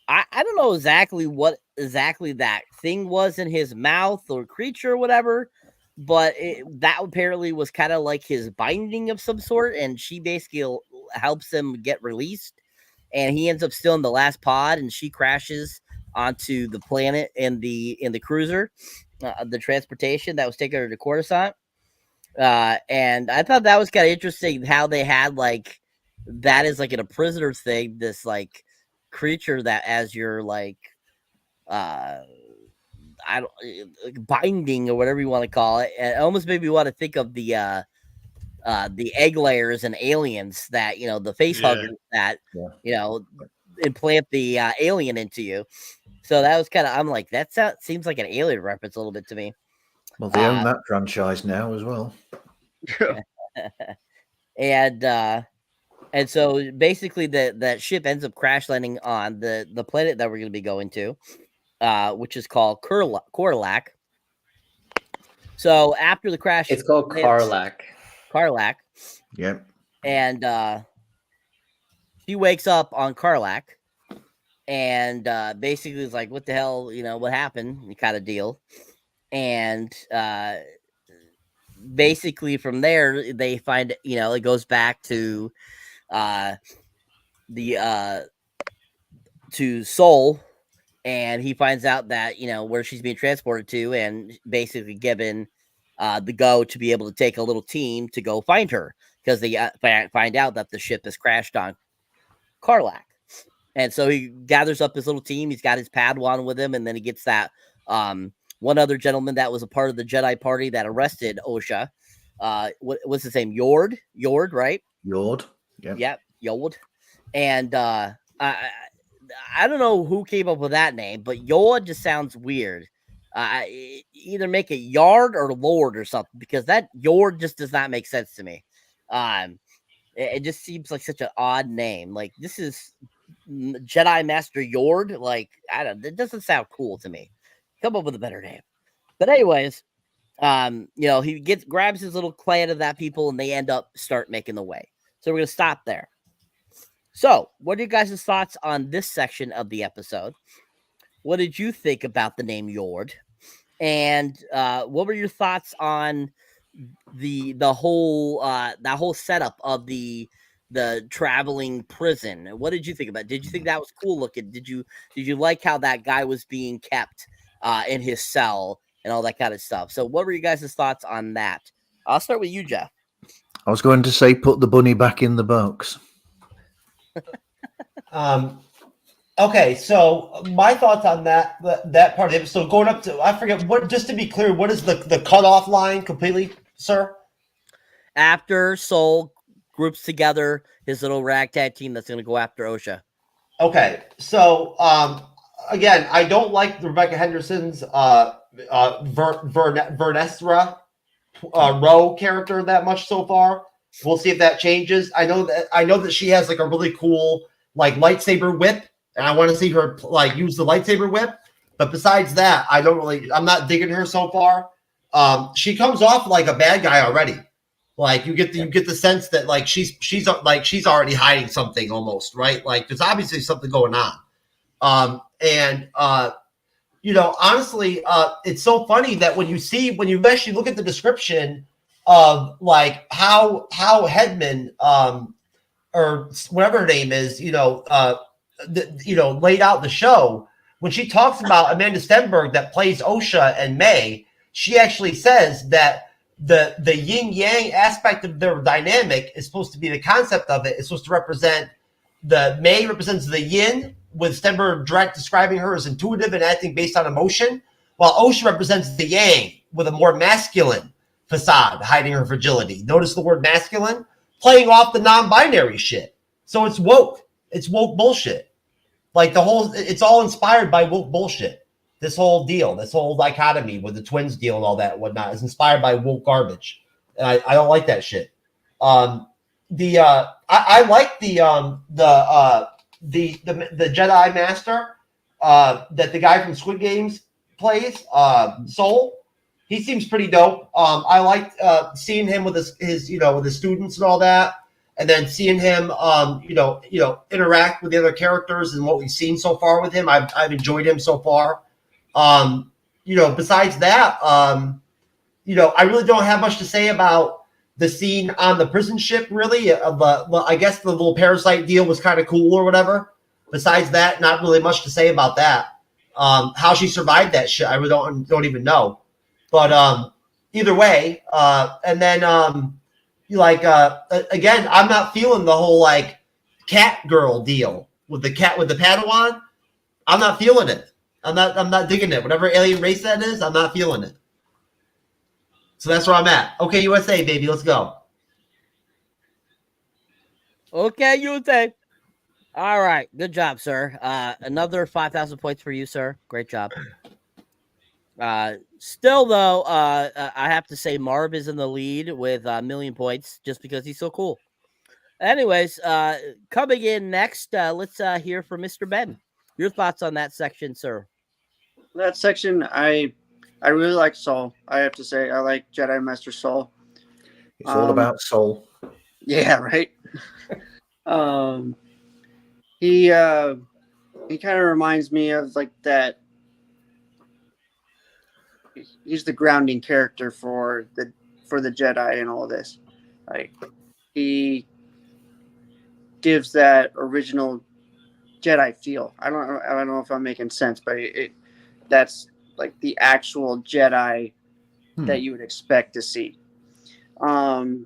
I don't know exactly what that thing was in his mouth or creature or whatever, but that apparently was kind of like his binding of some sort. And she basically helps him get released. And he ends up still in the last pod, and she crashes onto the planet in the cruiser, the transportation that was taking her to Coruscant. And I thought that was kind of interesting how they had like that is like in a prisoner thing, this like creature that as your like binding or whatever you want to call it. It almost made me want to think of the egg layers and aliens that the face huggers that implant the alien into you. So that was kind of, I'm like, seems like an alien reference a little bit to me. Well, they own that franchise now as well. And so basically that ship ends up crash landing on the planet that we're going to be going to, which is called Korlak. So after the crash, it's called Karlak. Yep. And she wakes up on Karlak and basically is like, what the hell, what happened, kind of deal. And basically from there they find it goes back to to Soul, and he finds out that where she's being transported to, and basically given the go to be able to take a little team to go find her, because they find out that the ship has crashed on Karlak. And so he gathers up his little team. He's got his Padawan with him, and then he gets that one other gentleman that was a part of the Jedi party that arrested Osha. What's his name? Yord, right? Yord. Yep. Yep, Yord. And I don't know who came up with that name, but Yord just sounds weird. Either make it Yard or Lord or something, because that Yord just does not make sense to me. It just seems like such an odd name. Like, this is Jedi Master Yord. Like, I don't. It doesn't sound cool to me. Come up with a better name. But anyways, he grabs his little clan of that people, and they start making the way. So we're gonna stop there. So, what are you guys' thoughts on this section of the episode? What did you think about the name Yord? And what were your thoughts on the whole setup of the traveling prison? What did you think about it? Did you think that was cool looking? Did you like how that guy was being kept in his cell and all that kind of stuff? So what were you guys' thoughts on that? I'll start with you, Jeff. I was going to say, put the bunny back in the box. Okay, so my thoughts on that part of the episode, going up to, I forget what. Just to be clear, what is the cutoff line completely, sir? After Soul groups together his little ragtag team that's going to go after Osha. Okay, so again, I don't like Rebecca Henderson's Vernestra Rowe character that much so far. We'll see if that changes. I know that she has like a really cool like lightsaber whip, and I want to see her like use the lightsaber whip. But besides that, I'm not digging her so far. She comes off like a bad guy already. Like you get the sense that like she's already hiding something almost, right? Like there's obviously something going on. Honestly, it's so funny that when you actually look at the description of like how Hedman or whatever her name is, laid out the show, when she talks about Amanda Stenberg that plays Osha and May, she actually says that the yin yang aspect of their dynamic is supposed to be the concept of it. It's supposed to represent May represents the yin, with Stenberg describing her as intuitive and acting based on emotion, while Osha represents the yang with a more masculine facade, hiding her fragility. Notice the word masculine, playing off the non-binary shit. So it's woke. It's woke bullshit. Like it's all inspired by woke bullshit. This whole deal, this whole dichotomy with the twins deal and all that and whatnot is inspired by woke garbage. And I don't like that shit. I like the Jedi Master that the guy from Squid Games plays, Soul. He seems pretty dope. I like seeing him with his with his students and all that, and then seeing him interact with the other characters and what we've seen so far with him. I've enjoyed him so far. Besides that, I really don't have much to say about the scene on the prison ship, really. I guess the little parasite deal was kind of cool or whatever. Besides that, not really much to say about that. How she survived that shit, I really don't even know. But either way, and then again, I'm not feeling the whole like cat girl deal with the Padawan. I'm not feeling it. I'm not digging it. Whatever alien race that is, I'm not feeling it. So that's where I'm at. Okay, USA, baby, let's go. Okay, USA. All right, good job, sir. Another 5,000 points for you, sir. Great job. Still, though, I have to say Marv is in the lead with 1,000,000 points just because he's so cool. Anyways, coming in next, let's hear from Mr. Ben. Your thoughts on that section, sir? That section, I really like Soul. I have to say, I like Jedi Master Soul. It's all about Soul. Yeah, right. He kind of reminds me of like that. He's the grounding character for the Jedi and all this. Like he gives that original Jedi feel. I don't know if I'm making sense, but that's like the actual Jedi that you would expect to see. And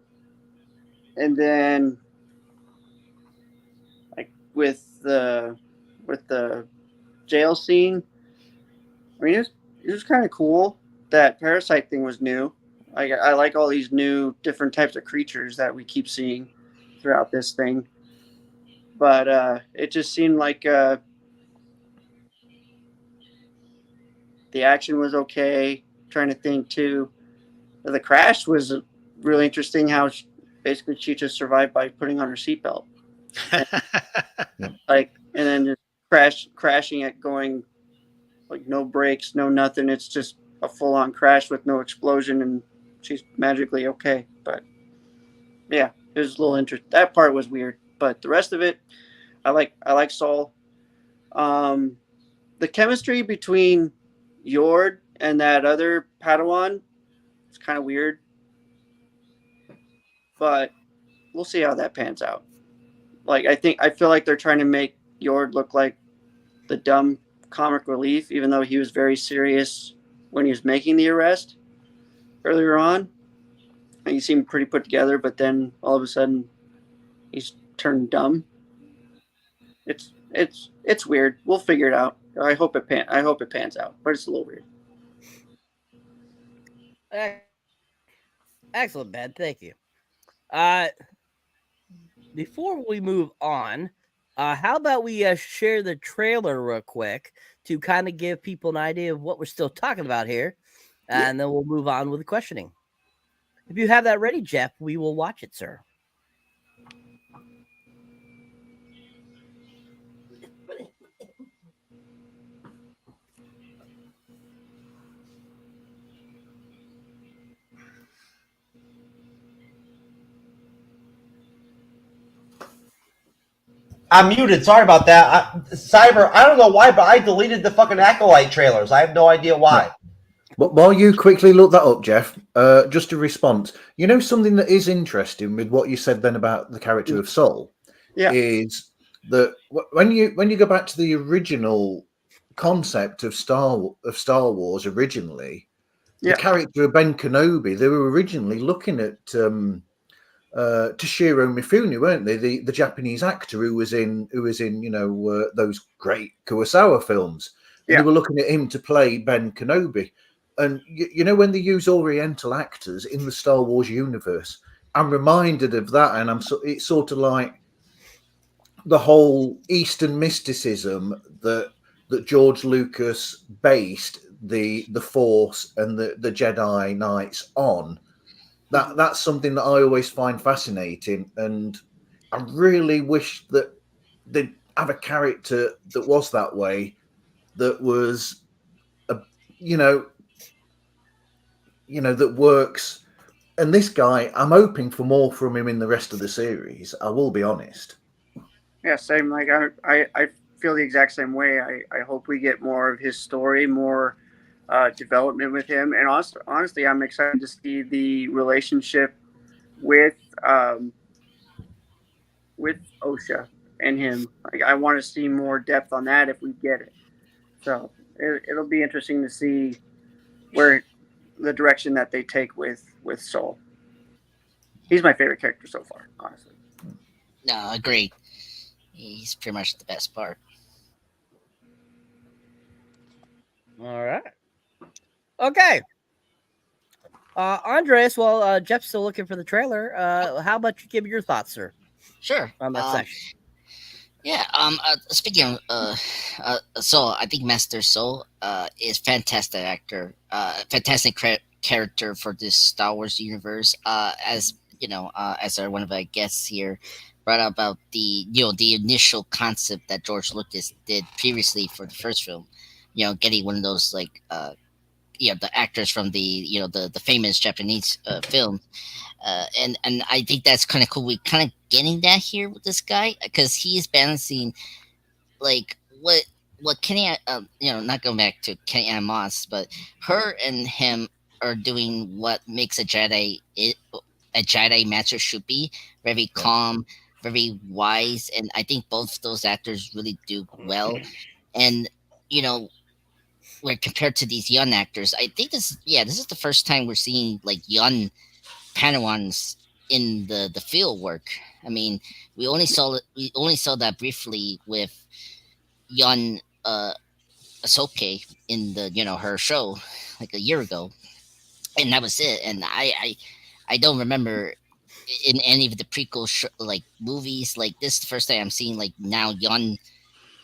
then like with the with the jail scene. I mean, it was kind of cool. That parasite thing was new. I like all these new different types of creatures that we keep seeing throughout this thing. But it just seemed like the action was okay. Trying to think too. The crash was really interesting. How basically she just survived by putting on her seatbelt, and then just crashing it, going like no brakes, no nothing. It's just a full on crash with no explosion, and she's magically okay. But yeah, it was a little interesting. That part was weird, but the rest of it, I like Saul. The chemistry between Yord and that other Padawan is kind of weird, but we'll see how that pans out. Like I feel like they're trying to make Yord look like the dumb comic relief, even though he was very serious when he was making the arrest earlier on. And he seemed pretty put together, but then all of a sudden he's turned dumb. It's weird. We'll figure it out. I hope it pans out, but it's a little weird. Excellent, Ben. Thank you. Before we move on, how about we share the trailer real quick to kind of give people an idea of what we're still talking about here, and then we'll move on with the questioning. If you have that ready, Jeff, we will watch it, sir. I'm muted. Sorry about that. Cyber, I don't know why, but I deleted the fucking Acolyte trailers. I have no idea why. But while you quickly look that up, Jeff, just a response. You know, something that is interesting with what you said then about the character of Soul is that when you go back to the original concept of Star Wars originally, the character of Ben Kenobi, they were originally looking at Toshiro Mifune, weren't they? The Japanese actor who was in those great Kurosawa films. And they were looking at him to play Ben Kenobi. And you know, when they use Oriental actors in the Star Wars universe, I'm reminded of that, and it's sort of like the whole Eastern mysticism that George Lucas based the Force and the Jedi Knights on. That's something that I always find fascinating, and I really wish that they'd have a character that was that way, that was that works. And this guy, I'm hoping for more from him in the rest of the series. I will be honest. Yeah, same. Like I feel the exact same way. I hope we get more of his story, more development with him. And honestly, I'm excited to see the relationship with OSHA and him. Like, I want to see more depth on that if we get it. So it'll be interesting to see where the direction that they take with Soul. He's my favorite character so far, honestly. No, agreed. He's pretty much the best part. All right. Okay. Andres, while Jeff's still looking for the trailer, how about you give your thoughts, sir? Sure. On that section. Yeah. Speaking of Soul, I think Master Soul is fantastic actor, fantastic character for this Star Wars universe. As you know, as one of our guests here brought up about the initial concept that George Lucas did previously for the first film. Getting one of those like the actors from the famous Japanese film. And I think that's kind of cool. We're kind of getting that here with this guy, because he is balancing like what Kenny, not going back to Kenny Moss, but her and him are doing what makes a Jedi master should be: very calm, very wise, and I think both those actors really do well. And where compared to these young actors, I think this is the first time we're seeing like young Padawans in the field work. I mean, we only saw that briefly with young Ahsoka in the her show like a year ago, and that was it. And I don't remember in any of the prequel like movies. Like this is the first time I'm seeing like now young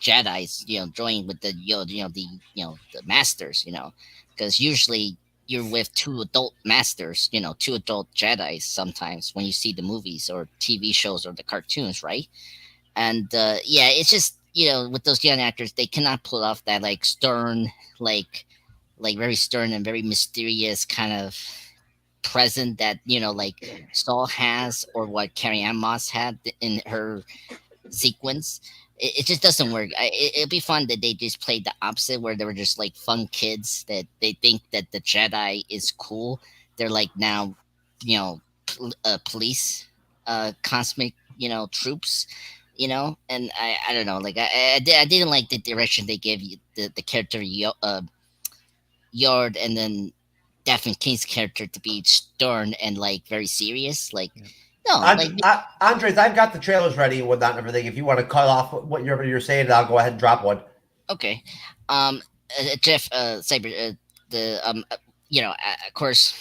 Jedi's join with the the masters, because usually you're with two adult masters, two adult Jedi's sometimes when you see the movies or TV shows or the cartoons, right? And yeah, it's just with those young actors, they cannot pull off that like stern, like very stern and very mysterious kind of present that like Saul has or what Carrie Ann Moss had in her sequence. It just doesn't work. It'd be fun that they just played the opposite, where they were just like fun kids that they think that the Jedi is cool. They're like now, police, cosmic, troops, And I don't know. Like I didn't like the direction they gave you the character Yard, and then Daphne King's character to be stern and like very serious. Like no, Andres, I've got the trailers ready and whatnot and everything. If you want to cut off what you're saying, I'll go ahead and drop one. Okay. Jeff, Cyber, of course,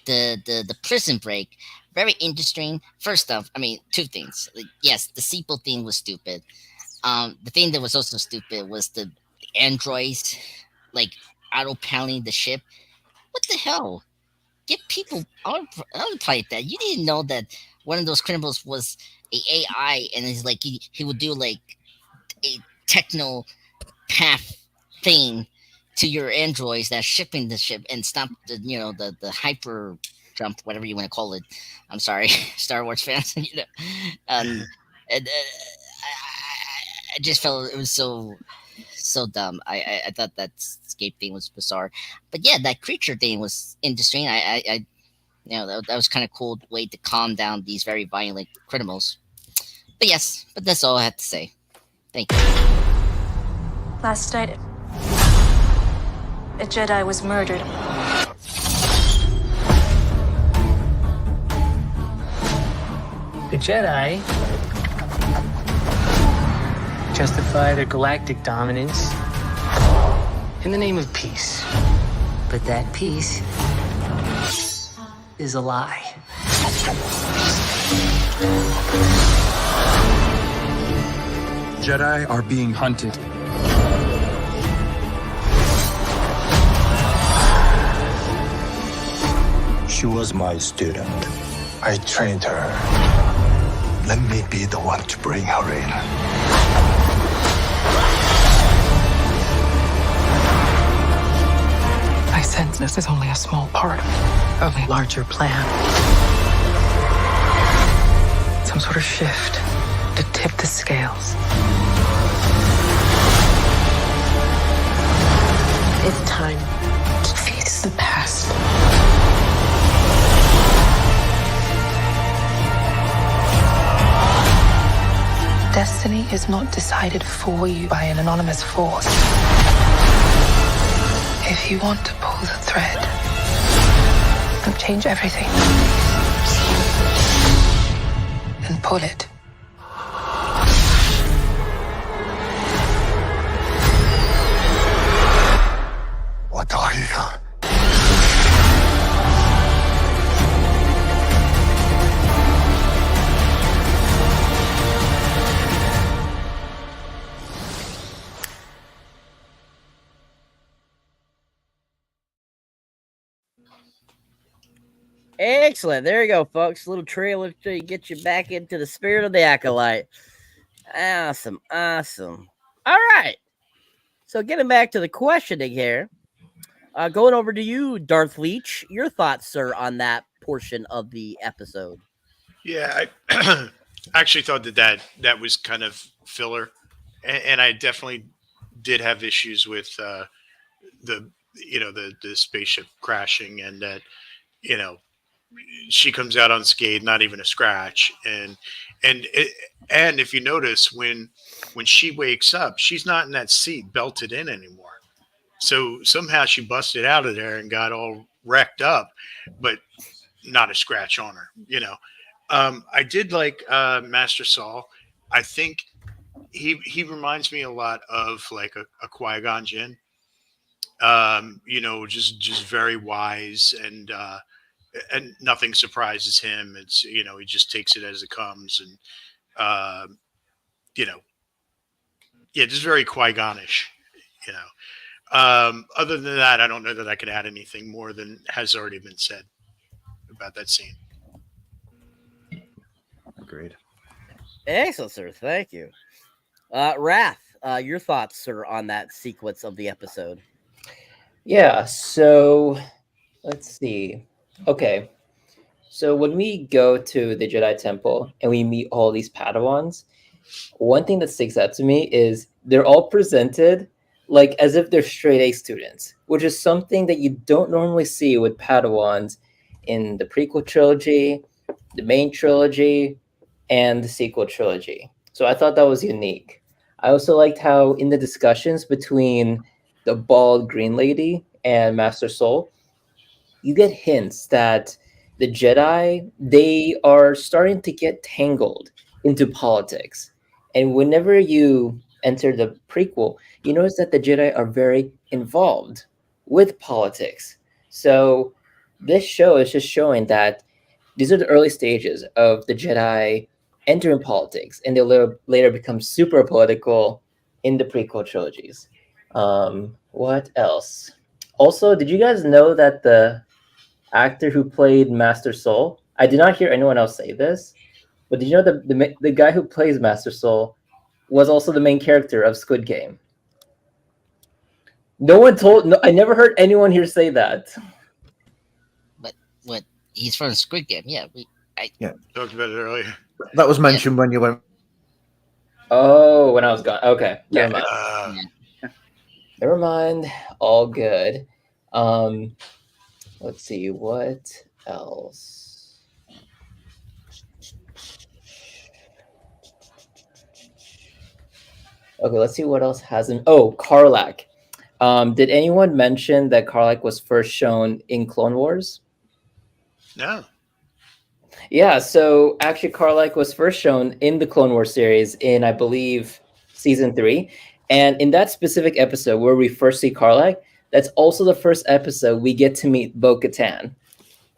the prison break, very interesting. First off, I mean, two things. Like, yes, the sequel thing was stupid. The thing that was also stupid was the androids, like autopiloting the ship. What the hell? Get people autopilot that. You didn't know that one of those criminals was a AI, and he's like he would do like a techno path thing to your androids that's shipping the ship and stop the hyper jump, whatever you want to call it. I'm sorry, Star Wars fans. And I just felt it was so dumb. I thought that escape thing was bizarre, but yeah, that creature thing was interesting. I that was kind of cool way to calm down these very violent criminals. But yes, that's all I have to say. Thank you. Last night, a Jedi was murdered. The Jedi justify their galactic dominance in the name of peace. But that peace is a lie. Jedi are being hunted. She was my student. I trained her. Let me be the one to bring her in. I sense this is only a small part of a larger plan. Some sort of shift to tip the scales. It's time to face the past. Destiny is not decided for you by an anonymous force. If you want to pull the thread and change everything, then pull it. Excellent. There you go, folks. A little trailer to get you back into the spirit of the Acolyte. Awesome. Awesome. All right. So getting back to the questioning here, going over to you, Darth Leach. Your thoughts, sir, on that portion of the episode? Yeah, I actually thought that was kind of filler, and I definitely did have issues with the spaceship crashing, and that she comes out unscathed, not even a scratch, and if you notice when she wakes up, she's not in that seat belted in anymore. So somehow she busted out of there and got all wrecked up, but not a scratch on her. I did like Master Saul. I think he reminds me a lot of like a Qui-Gon Jinn. Just very wise, and nothing surprises him. It's he just takes it as it comes, and you know, yeah, just very Qui-Gon-ish. You know, other than that, I don't know that I could add anything more than has already been said about that scene. Agreed. Excellent, sir. Thank you. Wrath, your thoughts, sir, on that sequence of the episode? Yeah, so let's see. Okay. So when we go to the Jedi Temple and we meet all these Padawans, one thing that sticks out to me is they're all presented like as if they're straight A students, which is something that you don't normally see with Padawans in the prequel trilogy, the main trilogy, and the sequel trilogy. So I thought that was unique. I also liked how in the discussions between the bald green lady and Master Soul, you get hints that the Jedi, they are starting to get tangled into politics. And whenever you enter the prequel, you notice that the Jedi are very involved with politics. So this show is just showing that these are the early stages of the Jedi entering politics, and they'll later become super political in the prequel trilogies. What else? Also, did you guys know that the actor who played Master Soul, I did not hear anyone else say this, but did you know the guy who plays Master Soul was also the main character of Squid Game? I never heard anyone here say that. But what he's from Squid Game, yeah. Talked about it earlier. That was mentioned when you went. Oh, when I was gone. Okay. Yeah. Never mind. Never mind. All good. Let's see. What else? Okay, let's see what else hasn't. Oh, Karlach. Did anyone mention that Karlach was first shown in Clone Wars? No. Yeah, so actually Karlach was first shown in the Clone Wars series in, I believe, season 3. And in that specific episode where we first see Karlach, that's also the first episode we get to meet Bo-Katan.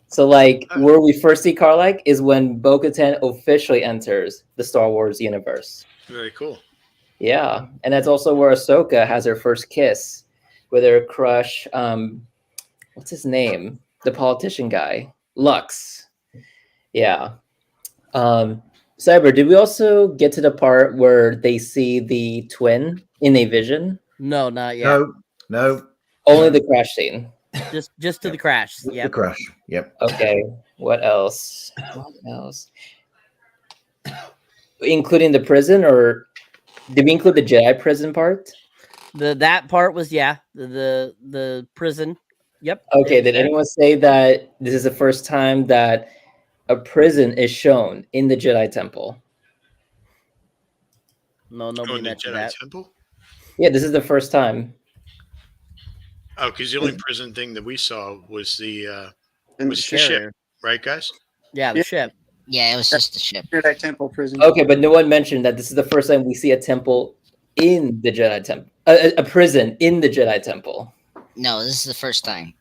So, like, where we first see Karlach is when Bo-Katan officially enters the Star Wars universe. Very cool. Yeah, and that's also where Ahsoka has her first kiss with her crush. What's his name? The politician guy, Lux. Yeah. Cyber, did we also get to the part where they see the twin in a vision? No, not yet. No. Only the crash scene. Just to the crash. Yeah. The crash. Yep. Okay. What else? Including the prison, or did we include the Jedi prison part? That part was the prison. Yep. Okay. Did anyone say that this is the first time that a prison is shown in the Jedi Temple? No, nobody mentioned that. Temple? Yeah, this is the first time. Oh, because the only prison thing that we saw was the ship, ship, right, guys? Yeah, the ship. Yeah, it was just the ship. Jedi Temple prison. Okay, but no one mentioned that this is the first time we see a temple in the Jedi Temple, a prison in the Jedi Temple. No, this is the first time.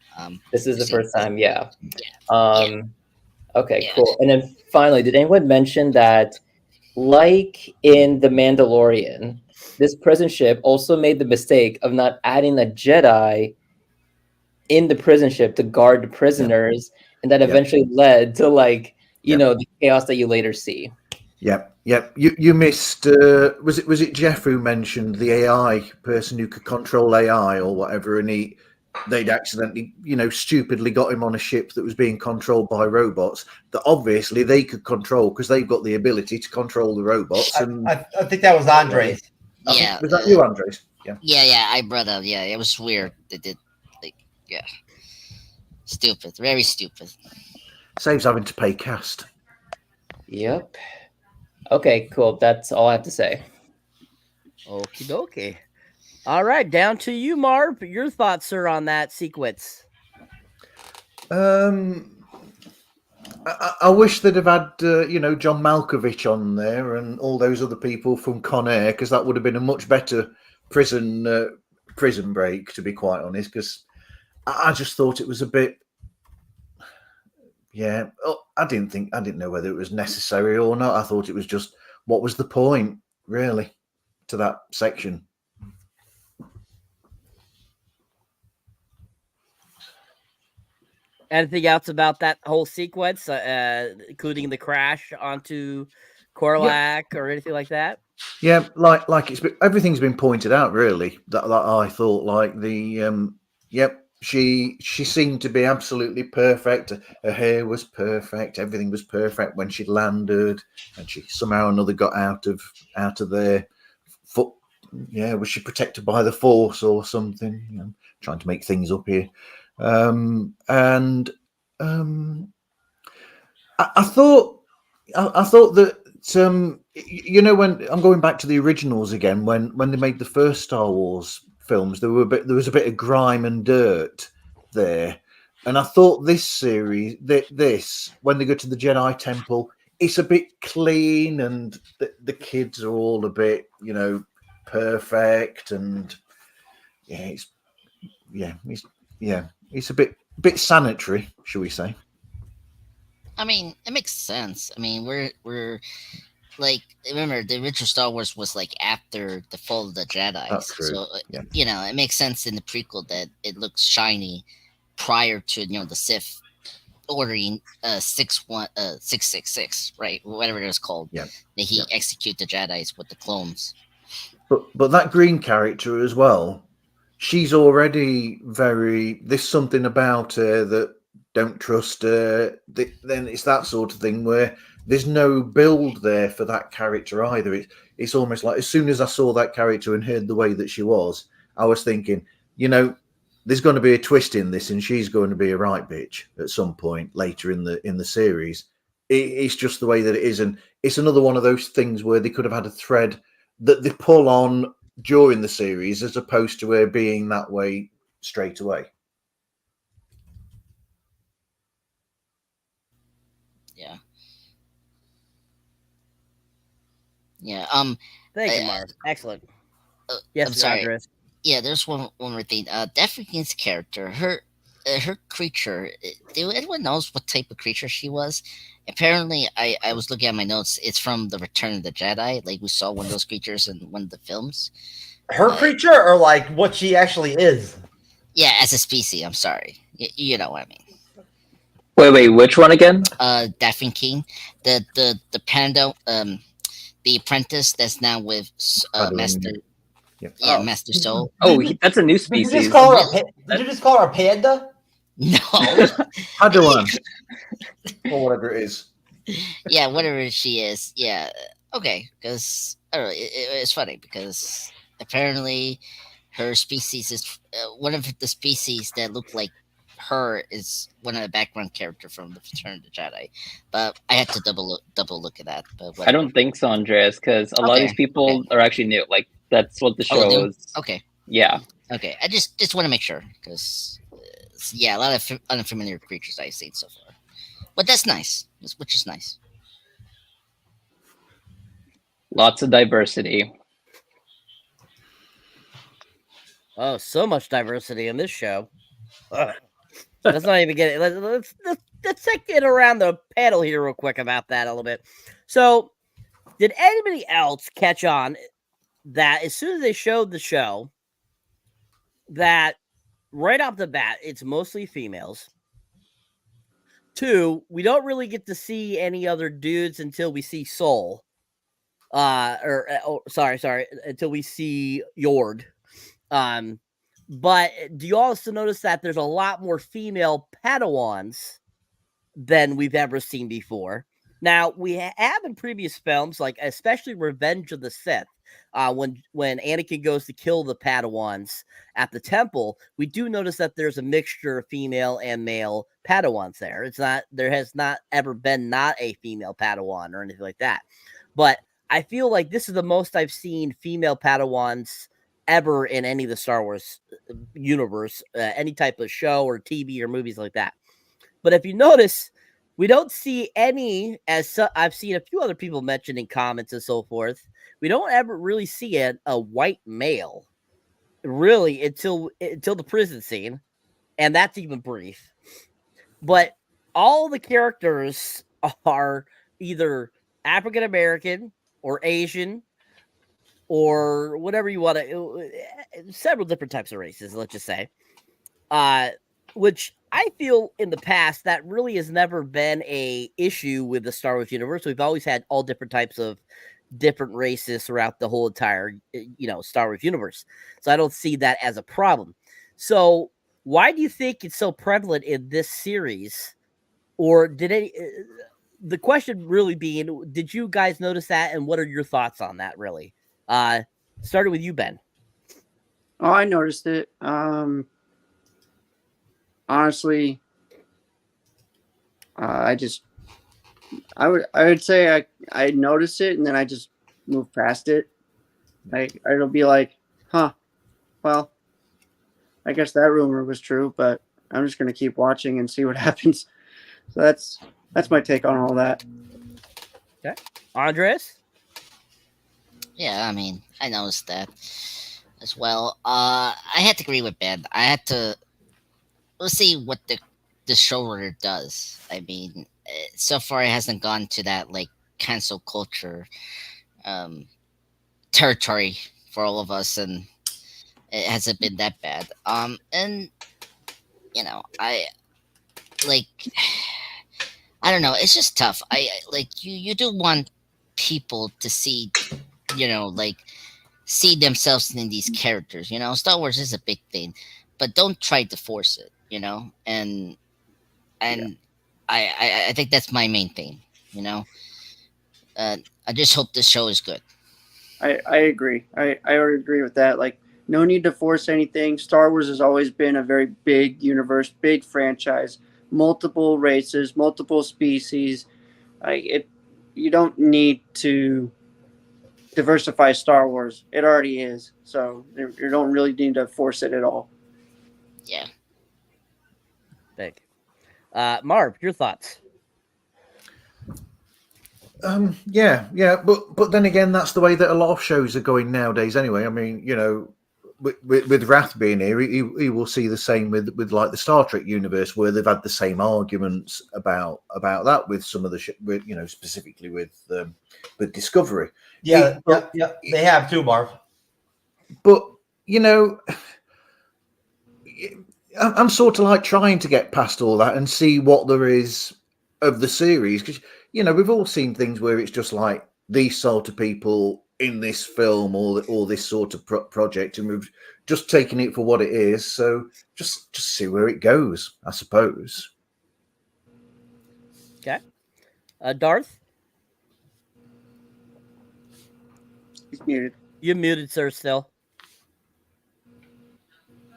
This is the first time, yeah. Yeah. Okay, cool. And then finally, did anyone mention that, like in The Mandalorian, this prison ship also made the mistake of not adding a Jedi in the prison ship to guard the prisoners, and that eventually led to, like, you know, the chaos that you later see. Yep. You missed. Was it Jeff who mentioned the AI person who could control AI or whatever, and they'd accidentally, stupidly got him on a ship that was being controlled by robots that obviously they could control because they've got the ability to control the robots. And I think that was Andres. Yeah. Was that you, Andres? Yeah. Yeah, I brought up. Yeah, it was weird. They did, stupid, very stupid. Saves having to pay cast. Yep. Okay, cool. That's all I have to say. Okie dokie. All right, down to you, Marv. Your thoughts, sir, on that sequence? I wish they'd have had, John Malkovich on there and all those other people from Con Air, because that would have been a much better prison break, to be quite honest. Because I just thought it was a bit, yeah. I didn't know whether it was necessary or not. I thought it was just, what was the point, really, to that section? Anything else about that whole sequence, including the crash onto Korlak or anything like that? Yeah, like everything's been pointed out, really. That I thought, like she seemed to be absolutely perfect. Her hair was perfect. Everything was perfect when she landed, and she somehow or another got out of there. Yeah, was she protected by the Force or something? Trying to make things up here. I thought that when I'm going back to the originals again, when they made the first Star Wars films, there was a bit of grime and dirt there, and I thought this series, this when they go to the Jedi Temple, it's a bit clean, and the kids are all a bit perfect, and it's a bit sanitary, shall we say? I mean, it makes sense. I mean, we're like, remember the original Star Wars was like after the fall of the Jedi. That's true. So it makes sense in the prequel that it looks shiny prior to the Sith ordering 666, right? Whatever it was called. Yeah. That he execute the Jedis with the clones. But that green character as well, she's already there's something about her that don't trust her. Then it's that sort of thing where there's no build there for that character either. It's almost like as soon as I saw that character and heard the way that she was, I was thinking, there's going to be a twist in this, and she's going to be a right bitch at some point later in the series. It's just the way that it is, and it's another one of those things where they could have had a thread that they pull on during the series, as opposed to her being that way straight away. Yeah. Thank you, Mark. Excellent. Yes, I'm sorry. Andres. Yeah, there's one more thing. Daphne King's character, her creature. Do anyone knows what type of creature she was? Apparently, I was looking at my notes. It's from the Return of the Jedi. Like, we saw one of those creatures in one of the films. Her creature, or like what she actually is? Yeah, as a species. I'm sorry. You know what I mean. Wait, which one again? Daphne King, the panda, the apprentice that's now with Master. Yeah, Master Soul. Oh, that's a new species. Did you just call her a panda? No. Padawan. Or whatever it is. Yeah, whatever she is. Yeah. Okay, because I don't know. It's funny because apparently her species is one of the species that look like her is one of the background character from the Return of the Jedi. But I had to double look at that. But I don't think so, Andreas, because a lot of these people are actually new. Like, that's what the show is. Okay. Yeah. Okay. I just want to make sure because a lot of unfamiliar creatures I've seen so far. But that's nice, which is nice. Lots of diversity. Oh, so much diversity in this show. Let's not even get it. Let's take it around the panel here real quick about that a little bit. So, did anybody else catch on that as soon as they showed the show, that right off the bat, it's mostly females? 2, we don't really get to see any other dudes until we see Soul. Sorry, until we see Yord. But do you also notice that there's a lot more female Padawans than we've ever seen before? Now, we have in previous films, like especially Revenge of the Sith, when Anakin goes to kill the Padawans at the temple, we do notice that there's a mixture of female and male Padawans there. There has not ever been not a female Padawan or anything like that. But I feel like this is the most I've seen female Padawans ever in any of the Star Wars universe, any type of show or TV or movies like that. But if you notice, We don't see any, I've seen a few other people mention in comments and so forth. We don't ever really see a white male, really, until the prison scene, and that's even brief. But all the characters are either African American or Asian or whatever you want to, several different types of races, let's just say. Which I feel in the past that really has never been a issue with the Star Wars universe. We've always had all different types of different races throughout the whole entire, Star Wars universe. So I don't see that as a problem. So why do you think it's so prevalent in this series? Or the question really being, did you guys notice that? And what are your thoughts on that, really? Starting with you, Ben. Oh, I noticed it. Honestly, I would say I noticed it and then I just move past it. It'll be like, huh, well, I guess that rumor was true, but I'm just gonna keep watching and see what happens. So that's my take on all that. Okay, Andres. Yeah, I mean, I noticed that as well. I had to agree with Ben. I had to. We'll see what the showrunner does. I mean, so far it hasn't gone to that like cancel culture territory for all of us, and it hasn't been that bad. And I don't know. It's just tough. I like you do want people to see, see themselves in these characters. Star Wars is a big thing, but don't try to force it. And I think that's my main thing. I just hope the show is good. I agree. I would agree with that. Like, no need to force anything. Star Wars has always been a very big universe, big franchise, multiple races, multiple species. You don't need to diversify Star Wars. It already is. So you don't really need to force it at all. Yeah. Thank you. Marv, your thoughts? Yeah, but then again, that's the way that a lot of shows are going nowadays. Anyway, I mean, with Wrath being here, he will see the same with like the Star Trek universe, where they've had the same arguments about that with some of the specifically with Discovery. Yeah, they have too, Marv. But I'm sort of like trying to get past all that and see what there is of the series, because we've all seen things where it's just like these sort of people in this film or this sort of project, and we've just taken it for what it is. So just see where it goes, I suppose. Okay, Darth. He's muted. You're muted, sir. Still.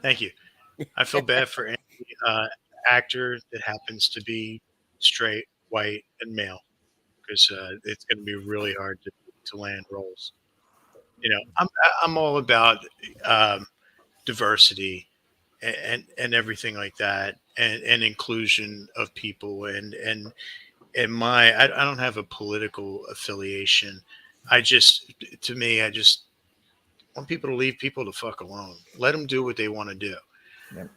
Thank you. I feel bad for any actor that happens to be straight, white, and male, because it's going to be really hard to land roles. I'm all about diversity and everything like that, and inclusion of people, and I don't have a political affiliation. I just want people to leave people the fuck alone. Let them do what they want to do. Yep.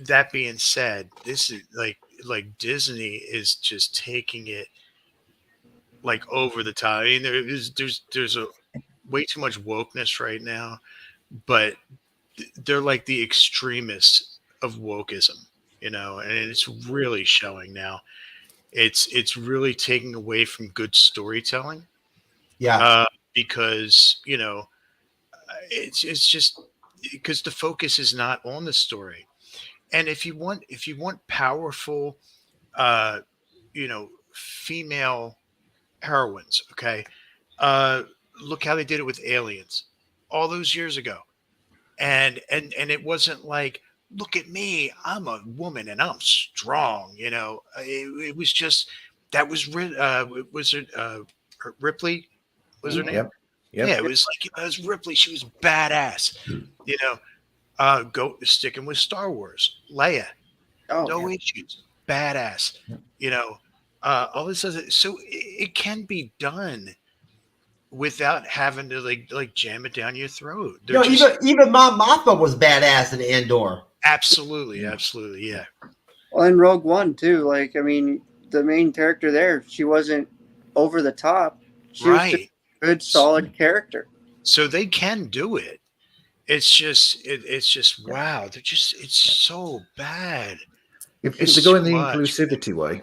That being said, this is like Disney is just taking it like over the top. I mean, there's a way too much wokeness right now, but they're like the extremists of wokeism, and it's really showing now. It's really taking away from good storytelling. Yeah. Because it's just because the focus is not on the story. And if you want powerful female heroines, okay, look how they did it with Aliens all those years ago. And it wasn't like, look at me, I'm a woman and I'm strong, it was just, that was Ripley was her name? Yep. Yeah, it was Ripley. She was badass. Go sticking with Star Wars. Leia, no issues. badass. You know, all this other, so it can be done without having to like jam it down your throat. You know, even Mon Mothma was badass in Andor. Absolutely, yeah. Well, in Rogue One too. Like, I mean, the main character there, she wasn't over the top. She was just a good, solid character. So they can do it. It's just wow. It's so bad. If they go in the inclusivity way,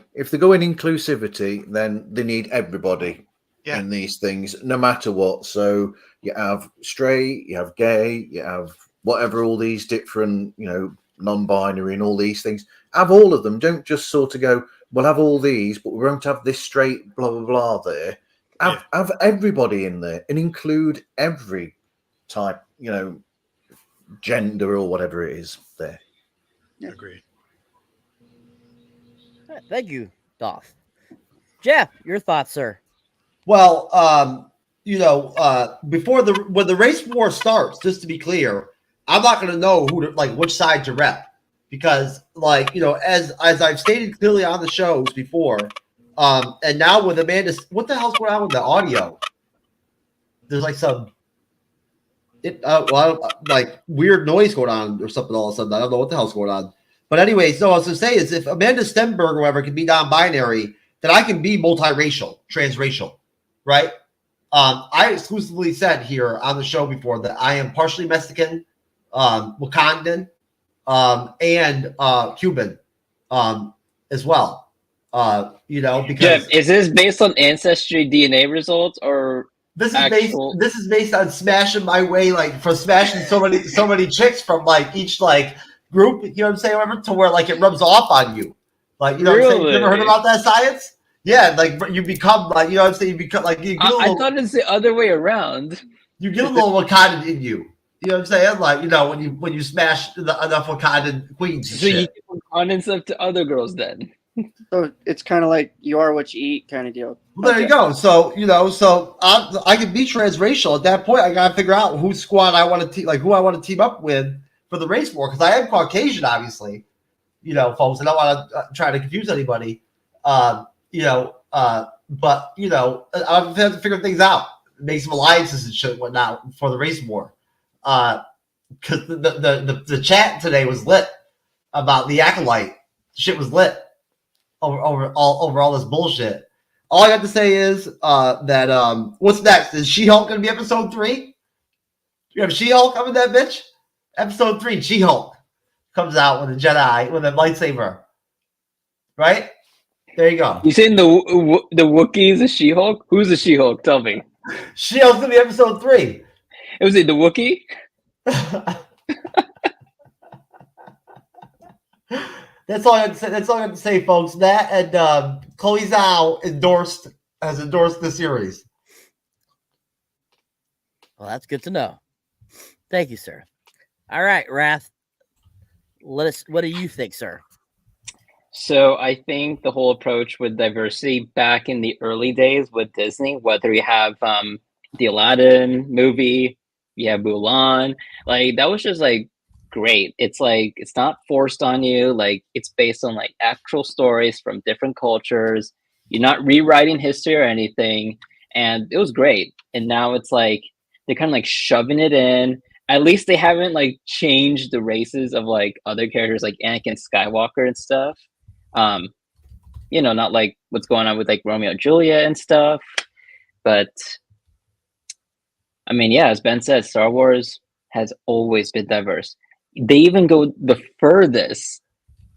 then they need everybody in these things, no matter what. So you have straight, you have gay, you have whatever, all these different, you know, non-binary and all these things. Have all of them. Don't just sort of go, we'll have all these, but we won't have this straight blah blah blah there. Have everybody in there and include every type, you know, gender or whatever it is there. Yeah. Agreed. Thank you, Doth. Jeff, your thoughts, sir? Well, you know, when the race war starts, just to be clear, I'm not going to know who to, like, which side to rep, because, like, you know, as I've stated clearly on the shows before, and now with Amanda, what the hell's going on with the audio? There's like some like weird noise going on or something all of a sudden. I don't know what the hell's going on. But anyway, so I was going to say is, if Amanda Stenberg or whoever can be non-binary, then I can be multiracial, transracial, right? I exclusively said here on the show before that I am partially Mexican, Wakandan, and Cuban as well. You know, because Jeff, is this based on ancestry DNA results or this is based on smashing my way, like, for smashing so many chicks from like each like group, you know what I'm saying, whatever, to where like it rubs off on you, like, you know what I'm saying. You ever heard about that science? Yeah, like you become like, you know what I'm saying, you become like, you get I thought it's the other way around. You get a little Wakandan in you. You know what I'm saying? Like, you know, when you smash enough Wakandan queens. And so shit. you give Wakandan stuff to other girls then. So it's kind of like you are what you eat kind of deal. Well, there you go. So, you know, so I can be transracial. At that point, I got to figure out whose squad I want to who I want to team up with for the race war, because I am Caucasian, obviously. You know, folks, I don't want to try to confuse anybody. You know, but, you know, I have to figure things out, make some alliances and shit and whatnot for the race war. Because the chat today was lit about the Acolyte. Shit was lit over all this bullshit. All I got to say is that what's next? Is She-Hulk going to be episode 3? You have She-Hulk coming, that bitch? Episode 3, She-Hulk comes out with a Jedi with a lightsaber. Right? There you go. You saying the Wookiee is a She-Hulk? Who's the She-Hulk? Tell me. She-Hulk's going to be episode 3. Was it the Wookiee? That's all I have to say. That's all I have to say, folks. That and Chloe Zhao has endorsed the series. Well, that's good to know. Thank you, sir. All right, Wrath. What do you think, sir? So I think the whole approach with diversity back in the early days with Disney, whether you have the Aladdin movie, you have Mulan, like that was just like great. It's like it's not forced on you. Like it's based on like actual stories from different cultures. You're not rewriting history or anything, and it was great. And now it's like they're kind of like shoving it in. At least they haven't like changed the races of like other characters like Anakin Skywalker and stuff. You know, not like what's going on with like Romeo and Juliet and stuff. But I mean, yeah, as Ben said, Star Wars has always been diverse. They even go the furthest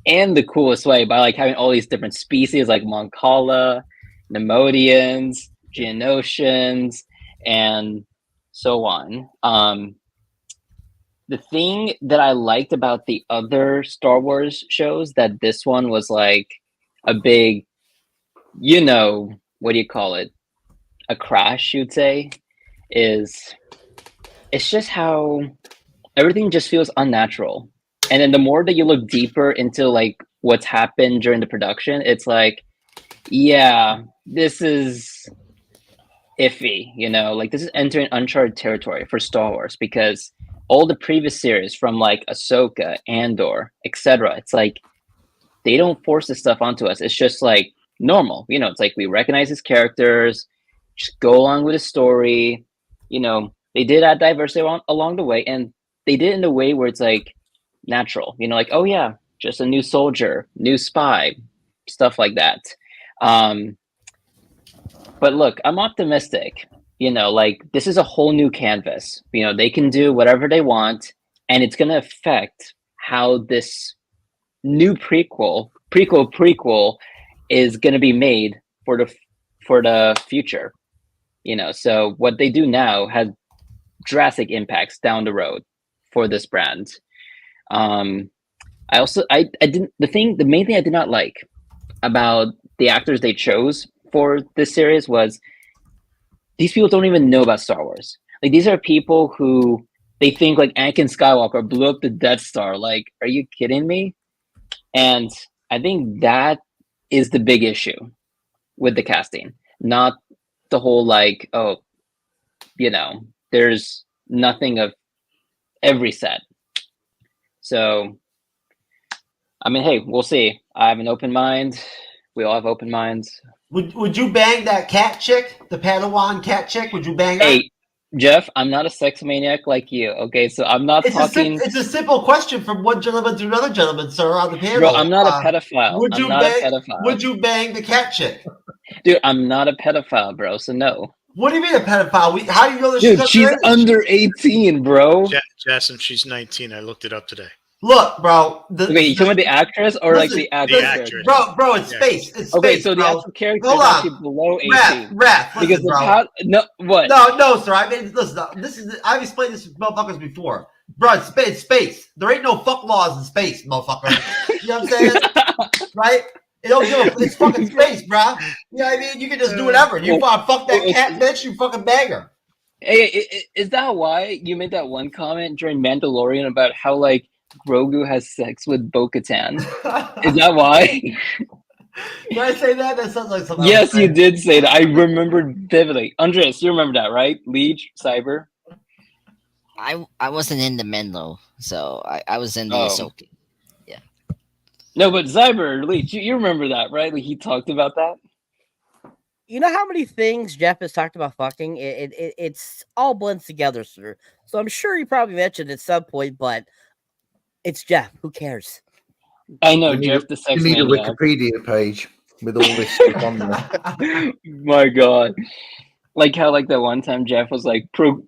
and the coolest way by like having all these different species like Mon Cala, Nemodians, Geonosians, and so on. The thing that I liked about the other Star Wars shows that this one was like a big, you know, what do you call it? A crash, you'd say, is it's just how everything just feels unnatural. And then the more that you look deeper into like what's happened during the production, it's like, yeah, this is iffy, you know, like this is entering uncharted territory for Star Wars, because all the previous series from like Ahsoka, Andor, etc., it's like they don't force this stuff onto us. It's just like normal. You know, it's like we recognize his characters, just go along with the story. You know, they did add diversity along the way, and they did it in a way where it's like natural. You know, like, oh yeah, just a new soldier, new spy, stuff like that. But look, I'm optimistic. You know, like this is a whole new canvas. You know, they can do whatever they want, and it's going to affect how this new prequel is going to be made for the future. You know, so what they do now has drastic impacts down the road for this brand. I didn't, the main thing I did not like about the actors they chose for this series was these people don't even know about Star Wars. Like, these are people who they think like Anakin Skywalker blew up the Death Star. Like, are you kidding me? And I think that is the big issue with the casting, not the whole like, oh, you know, there's nothing of every set. So, I mean, hey, we'll see. I have an open mind. We all have open minds. Would you bang that cat chick, the Padawan cat chick? Would you bang her? Hey, Jeff, I'm not a sex maniac like you. Okay, so I'm not talking. It's a simple question from one gentleman to another gentleman, sir, on the panel. Bro, I'm not a pedophile. Would you I'm not bang? a pedophile. Would you bang the cat chick? Dude, I'm not a pedophile, bro. So no. What do you mean a pedophile? How do you know that Dude, she's under 18, bro. Jason, she's 19. I looked it up today. Look, bro. Wait, you talking about the actress or like the actress? Bro, it's space. It's space. Okay, so the bro. actual character Hold is on. actually below 18. Raph, because listen, bro. what? No, sir. I mean, listen. I've explained this to motherfuckers before, bro. It's space. There ain't no fuck laws in space, motherfucker. You know what I'm saying? Right? It's fucking space, bro. You know what I mean? You can just do whatever. You want to fuck that cat bitch, you fucking bang her. Hey, is that why you made that one comment during Mandalorian about how like Grogu has sex with Bo-Katan? Is that why? Did I say that? That sounds like something. Yes, you did say that. I remembered vividly. Andreas, you remember that, right? Leech, Cyber. I wasn't in the Menlo, so I was in the Ahsoka. Yeah. No, but Cyber, Leech, you remember that, right? Like he talked about that. You know how many things Jeff has talked about fucking? It's all blends together, sir. So I'm sure you probably mentioned at some point, but it's Jeff. Who cares? I know, Jeff the sex You need a maniac. Wikipedia page with all this stuff on there. My God. Like how like that one time Jeff was like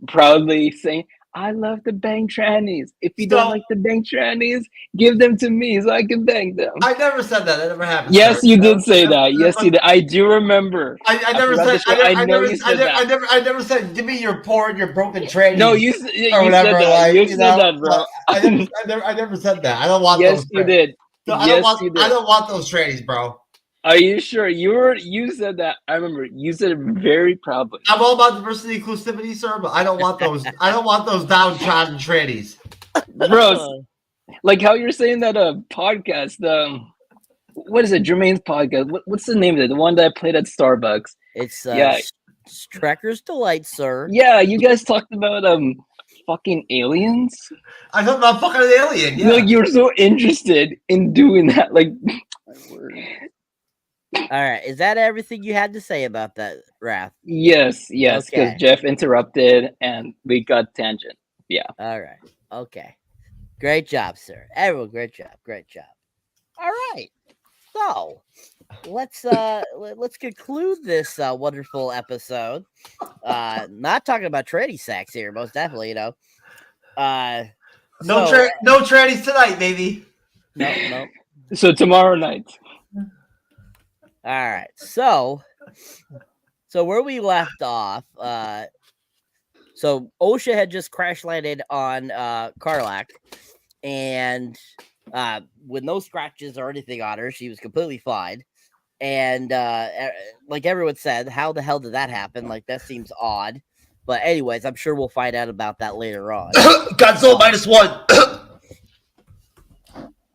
proudly saying, I love the bang trannies. If you don't like the bang trannies, give them to me so I can bang them. I never said that. That never happened. Yes, sir. you did say that. Yes, you did. I do remember. I never forgot said. the show. I know you said that. I never said. Give me your porn, your broken trannies. No, you or said whatever. that. Like, You said that, bro. I never said that. I don't want. Yes, those you trannies. did. No, I Yes, don't want. you did. I don't want those trannies, bro. Are you sure? You said that. I remember. You said it very proudly. I'm all about diversity and inclusivity, sir, but I don't want those. I don't want those downtrodden trannies. Bro, like how you're saying that podcast, what is it, Jermaine's podcast? What's the name of it? The one that I played at Starbucks. It's yeah, Trekker's Delight, sir. Yeah, you guys talked about fucking aliens. I talked about fucking an alien. Yeah, like you were so interested in doing that. Like, all right, is that everything you had to say about that, Raph? yes, because Okay. Jeff interrupted and we got tangent. Yeah. All right. Okay. Great job, sir. Everyone, great job. Great job. All right. So let's conclude this wonderful episode. Not talking about tranny sex here, most definitely, you know. no trannies tonight, baby. No. So tomorrow night. All right. So where we left off, so OSHA had just crash landed on Karlak, and with no scratches or anything on her, she was completely fine. And like everyone said, how the hell did that happen? Like, that seems odd. But anyways, I'm sure we'll find out about that later on. Godzilla -1.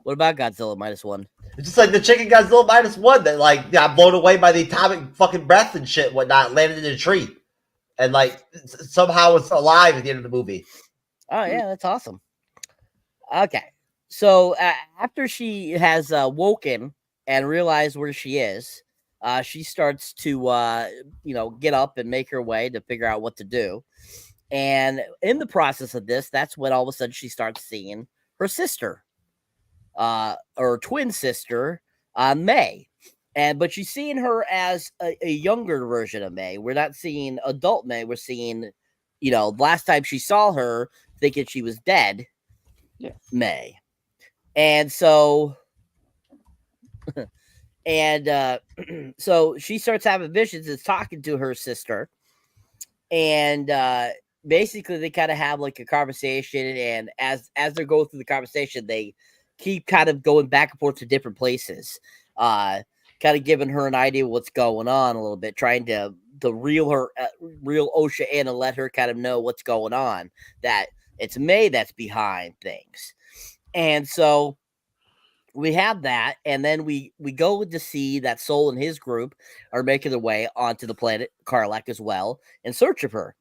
What about Godzilla -1? It's just like the chicken Godzilla -1 that like got blown away by the atomic fucking breath and shit, whatnot, landed in a tree, and like somehow it's alive at the end of the movie. Oh yeah, that's awesome. Okay, So after she has woken and realized where she is, she starts to get up and make her way to figure out what to do. And in the process of this, that's when all of a sudden she starts seeing her sister, or twin sister, May. But she's seeing her as a younger version of May. We're not seeing adult May. We're seeing, last time she saw her, thinking she was dead, May. And so, so she starts having visions, is talking to her sister, and basically they kind of have like a conversation, and as they're going through the conversation, they keep kind of going back and forth to different places, kind of giving her an idea of what's going on a little bit, trying to reel Osha in and let her kind of know what's going on, that it's May that's behind things. And so we have that, and then we go to see that Soul and his group are making their way onto the planet Karlak as well in search of her.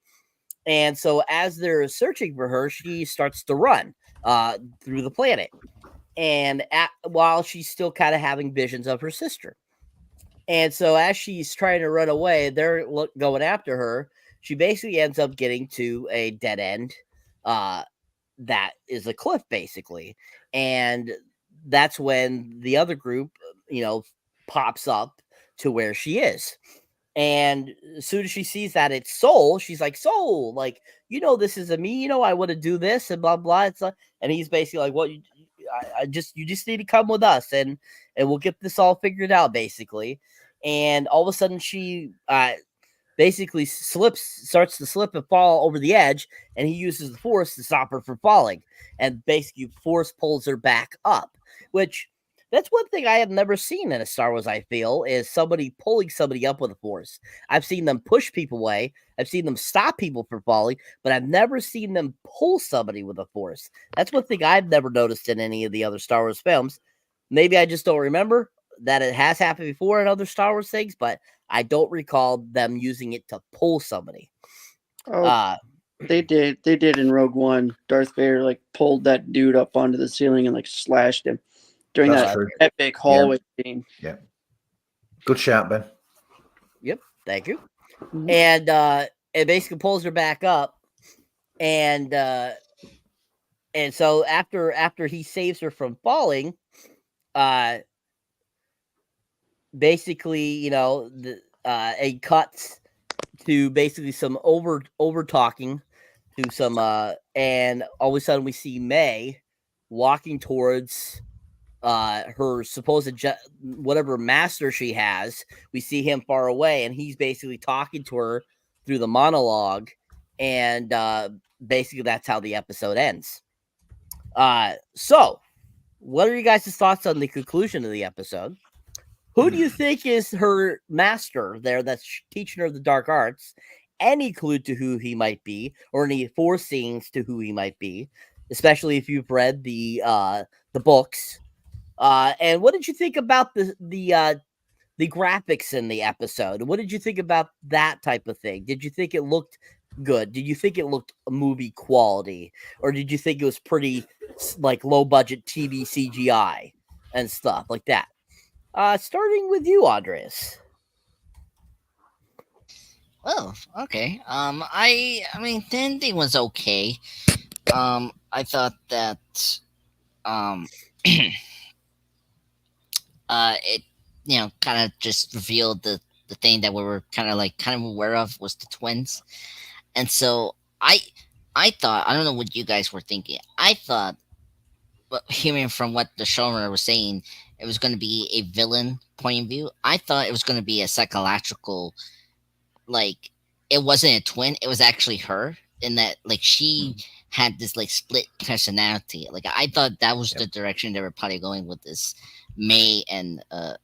And so as they're searching for her, she starts to run through the planet, and while she's still kind of having visions of her sister. And so as she's trying to run away, they're going after her. She basically ends up getting to a dead end that is a cliff, basically. And that's when the other group, pops up to where she is. And as soon as she sees that it's Soul, she's like, Soul, like, this is me, I want to do this and blah, blah. It's like, and he's basically like, well, you just need to come with us and we'll get this all figured out, basically. And all of a sudden she basically starts to slip and fall over the edge, and he uses the force to stop her from falling. And basically force pulls her back up, which that's one thing I have never seen in a Star Wars, I feel, is somebody pulling somebody up with a force. I've seen them push people away. I've seen them stop people from falling, but I've never seen them pull somebody with a force. That's one thing I've never noticed in any of the other Star Wars films. Maybe I just don't remember that it has happened before in other Star Wars things, but I don't recall them using it to pull somebody. They did in Rogue One. Darth Vader like pulled that dude up onto the ceiling and like slashed him during that epic hallway scene. Yeah. Good shout, Ben. Yep, thank you. Mm-hmm. And it basically pulls her back up, and so after he saves her from falling, basically, it cuts to basically some over talking to some and all of a sudden we see May walking towards her supposed whatever master she has. We see him far away, and he's basically talking to her through the monologue, and basically that's how the episode ends. So what are you guys' thoughts on the conclusion of the episode? Who do you think is her master there that's teaching her the dark arts? Any clue to who he might be, or any foreseeings to who he might be, especially if you've read the books? And what did you think about the graphics in the episode? What did you think about that type of thing? Did you think it looked good? Did you think it looked movie quality, or did you think it was pretty like low budget TV CGI and stuff like that? Starting with you, Andres. Oh, okay. I mean, the ending was okay. I thought that, it, kind of just revealed the thing that we were kind of aware of was the twins, and so I thought, I don't know what you guys were thinking. I thought, hearing from what the showrunner was saying, it was going to be a villain point of view. I thought it was going to be a psychological, like, it wasn't a twin. It was actually her, in that, like, she had this, like, split personality. Like, I thought that was the direction they were probably going with this May and the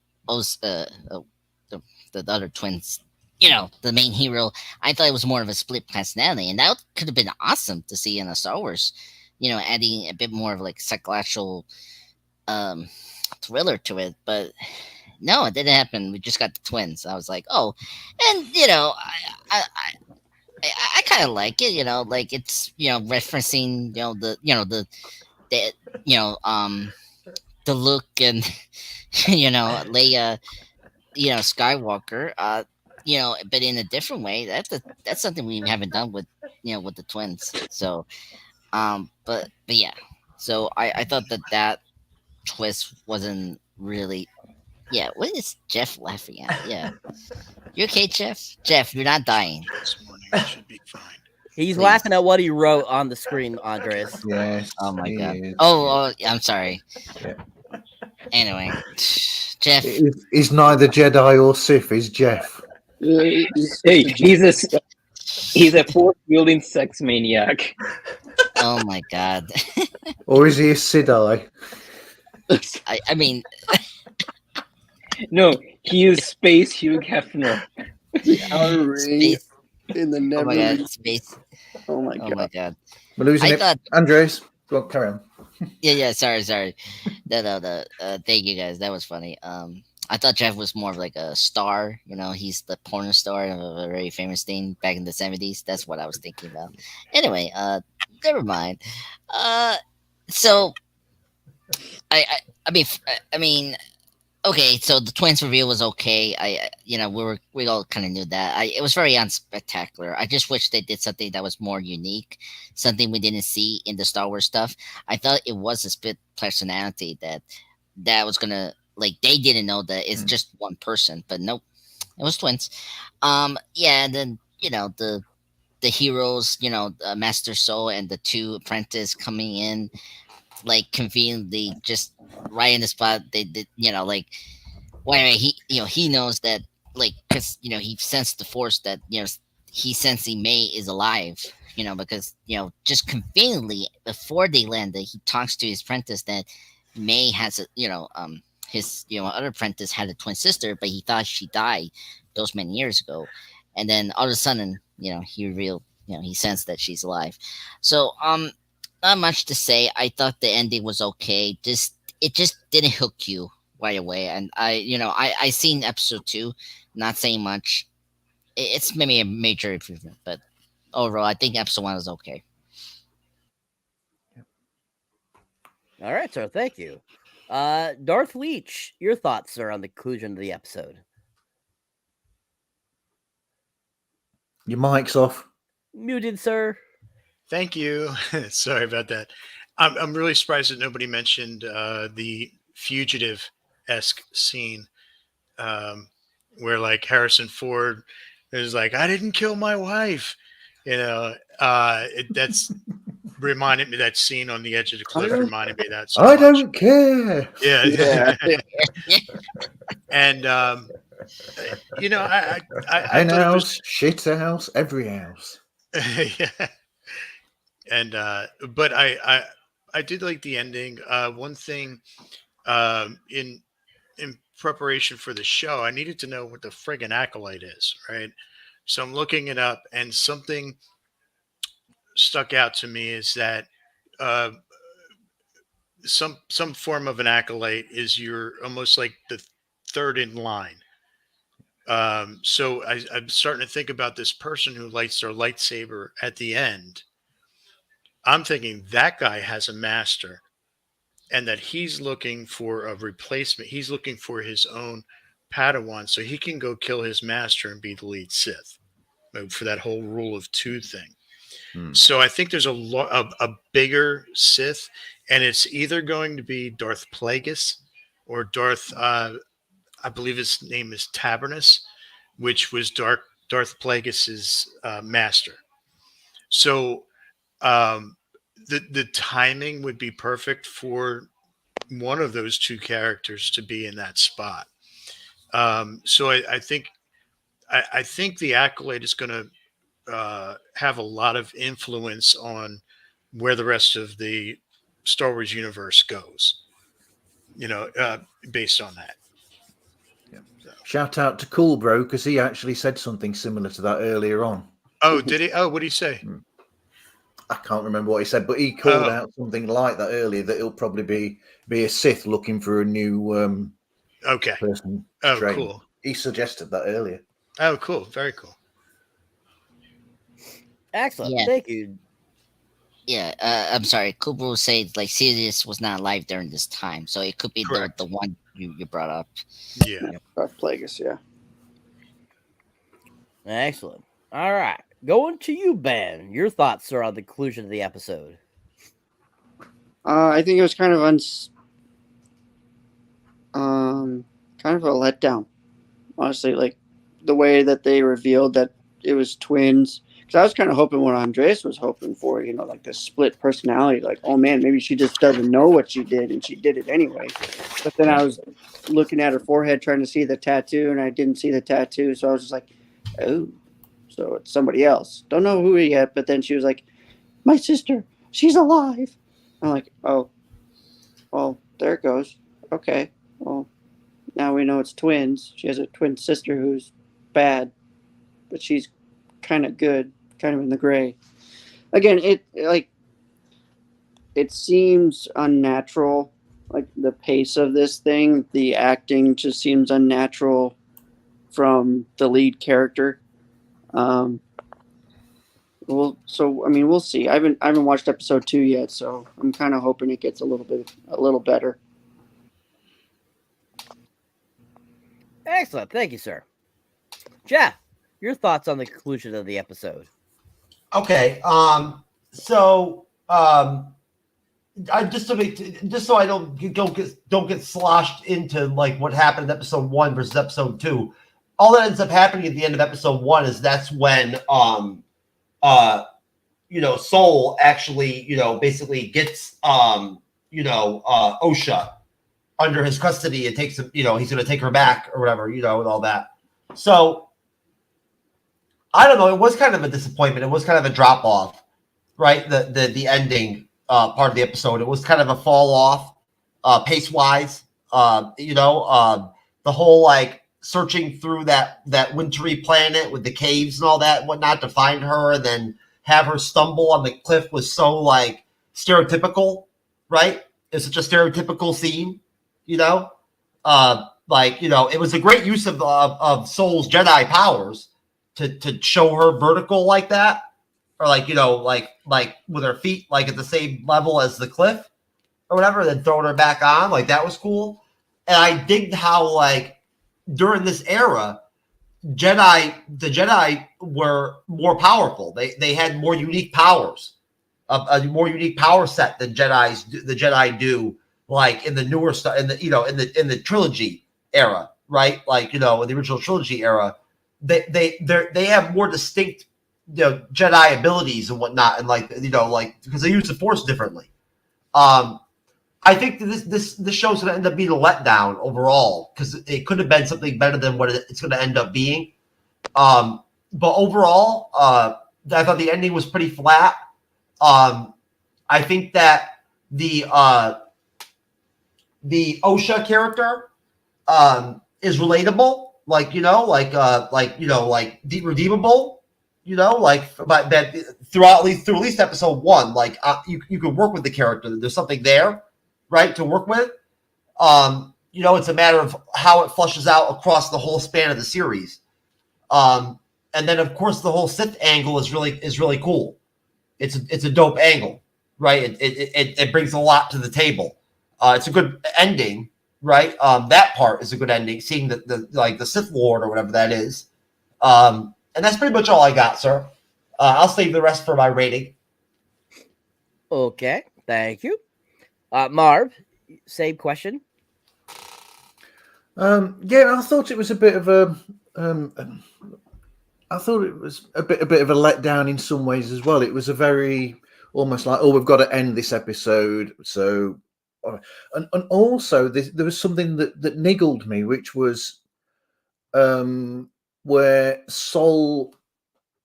other twins, the main hero. I thought it was more of a split personality, and that could have been awesome to see in a Star Wars, adding a bit more of, like, psychological thriller to it. But no, it didn't happen. We just got the twins. I was like, oh, and I kind of like it, like, it's referencing the the the look and Leia, Skywalker, but in a different way. That's something we haven't done with with the twins. So but yeah. So I thought that twist wasn't really. Yeah, what is Jeff laughing at? Yeah. You okay, Jeff? Jeff, you're not dying. This morning I should be fine. He's Please. laughing at what he wrote on the screen, Andres. Yes. Oh my god. is. Oh, I'm sorry. Yeah. Anyway, Jeff. He's neither Jedi or Sith. He's Jeff. Hey, he's a force wielding sex maniac. Oh my god. Or is he a Sidai? I mean. No, he is Space Hugh Hefner. Outer ring in the never. Oh my god, space. Oh my god. Oh my god. We're losing I it. thought- Andres, go on, carry on. Yeah. Sorry. No. Thank you guys. That was funny. I thought Jeff was more of like a star. He's the porn star of a very famous thing back in the 70s. That's what I was thinking about. Anyway, never mind. So, I mean. Okay, so the twins reveal was okay. We all kind of knew that. It was very unspectacular. I just wish they did something that was more unique, something we didn't see in the Star Wars stuff. I thought it was a split personality that was gonna they didn't know that it's just one person, but nope, it was twins. Yeah, and then the heroes, Master Soul and the two apprentices coming in. Conveniently just right in the spot they did he knows that because he sensed the force that he's sensing May is alive because just conveniently before they landed he talks to his apprentice that May has his other apprentice had a twin sister but he thought she died those many years ago and then all of a sudden he revealed he sensed that she's alive. So not much to say. I thought the ending was okay. It just didn't hook you right away. And I seen episode 2, not saying much. It's maybe a major improvement, but overall, I think episode 1 was okay. All right, sir. Thank you. Darth Leach, your thoughts, sir, on the conclusion of the episode? Your mic's off. Muted, sir. Thank you. Sorry about that. I'm really surprised that nobody mentioned the fugitive-esque scene where Harrison Ford is like, I didn't kill my wife. That's reminded me, that scene on the edge of the cliff reminded me of that so I much. don't care. Yeah. And Hen house, shit house, every house. Yeah. And but I did like the ending. One thing in preparation for the show, I needed to know what the friggin' Acolyte is, right? So I'm looking it up, and something stuck out to me is that some form of an Acolyte is you're almost like the third in line. So I'm starting to think about this person who lights their lightsaber at the end. I'm thinking that guy has a master and that he's looking for a replacement. He's looking for his own Padawan so he can go kill his master and be the lead Sith for that whole rule of 2 thing. So I think there's a bigger Sith, and it's either going to be Darth Plagueis or Darth, I believe his name is Tabernus, which was Darth Plagueis's master. So the timing would be perfect for one of those 2 characters to be in that spot. So I think the Acolyte is going to have a lot of influence on where the rest of the Star Wars universe goes, based on that. Shout out to Cool Bro because he actually said something similar to that earlier on. Oh, did he? Oh, what did he say? I can't remember what he said, but he called out something like that earlier, that he'll probably be a Sith looking for a new person. Oh, train. cool. He suggested that earlier. Oh, cool. Very cool. Excellent. Yeah. Thank you. Yeah, I'm sorry. Kubo said like Sirius was not alive during this time, so it could be the one you brought up. Yeah. Plagueis, yeah. Excellent. All right. Going to you, Ben. Your thoughts, sir, on the conclusion of the episode. I think it was kind of kind of a letdown. Honestly, like the way that they revealed that it was twins. Because I was kind of hoping what Andreas was hoping for, you know, like the split personality. Like, oh man, maybe she just doesn't know what she did and she did it anyway. But then I was looking at her forehead trying to see the tattoo, and I didn't see the tattoo. So I was just like, oh, so it's somebody else. Don't know who yet. But then she was like, my sister, she's alive. I'm like, oh, well, there it goes. Okay, well, now we know it's twins. She has a twin sister who's bad, but she's kind of good, kind of in the gray. Again, it seems unnatural. Like the pace of this thing, the acting just seems unnatural from the lead character. We'll see. I haven't watched episode 2 yet, so I'm kind of hoping it gets a little better. Excellent. Thank you, sir. Jeff, your thoughts on the conclusion of the episode. Okay. So I just so I don't get sloshed into like what happened in episode 1 versus episode 2. All that ends up happening at the end of episode 1 is that's when Soul actually, basically gets OSHA under his custody and takes him, he's going to take her back or whatever, and all that. So I don't know. It was kind of a disappointment. It was kind of a drop off, right? The ending part of the episode. It was kind of a fall off pace wise. The whole like searching through that wintry planet with the caves and all that and whatnot to find her, and then have her stumble on the cliff was so like stereotypical, right? It's such a stereotypical scene, it was a great use of Soul's Jedi powers to show her vertical like that, or like with her feet like at the same level as the cliff or whatever, then throwing her back on, like that was cool. And I digged how like during this era, the Jedi were more powerful. They had more unique powers, a more unique power set than the Jedi do, like in the newer stuff, in the trilogy era, right? Like in the original trilogy era, they have more distinct Jedi abilities and whatnot, and because they use the Force differently. I think that this show's going to end up being a letdown overall because it could have been something better than what it's going to end up being. But overall, I thought the ending was pretty flat. I think that the OSHA character is relatable, redeemable, but that through at least episode 1, you could work with the character. There's something there, right, to work with. It's a matter of how it flushes out across the whole span of the series. And then of course the whole Sith angle is really cool. It's a dope angle, right? It brings a lot to the table. It's a good ending, right? That part is a good ending, seeing the Sith Lord or whatever that is. And that's pretty much all I got, sir. I'll save the rest for my rating. Okay, thank you. Marv, same question. I thought it was a bit of a letdown in some ways as well. It was a very almost like, we've got to end this episode. So, and also there was something that niggled me, which was where Sol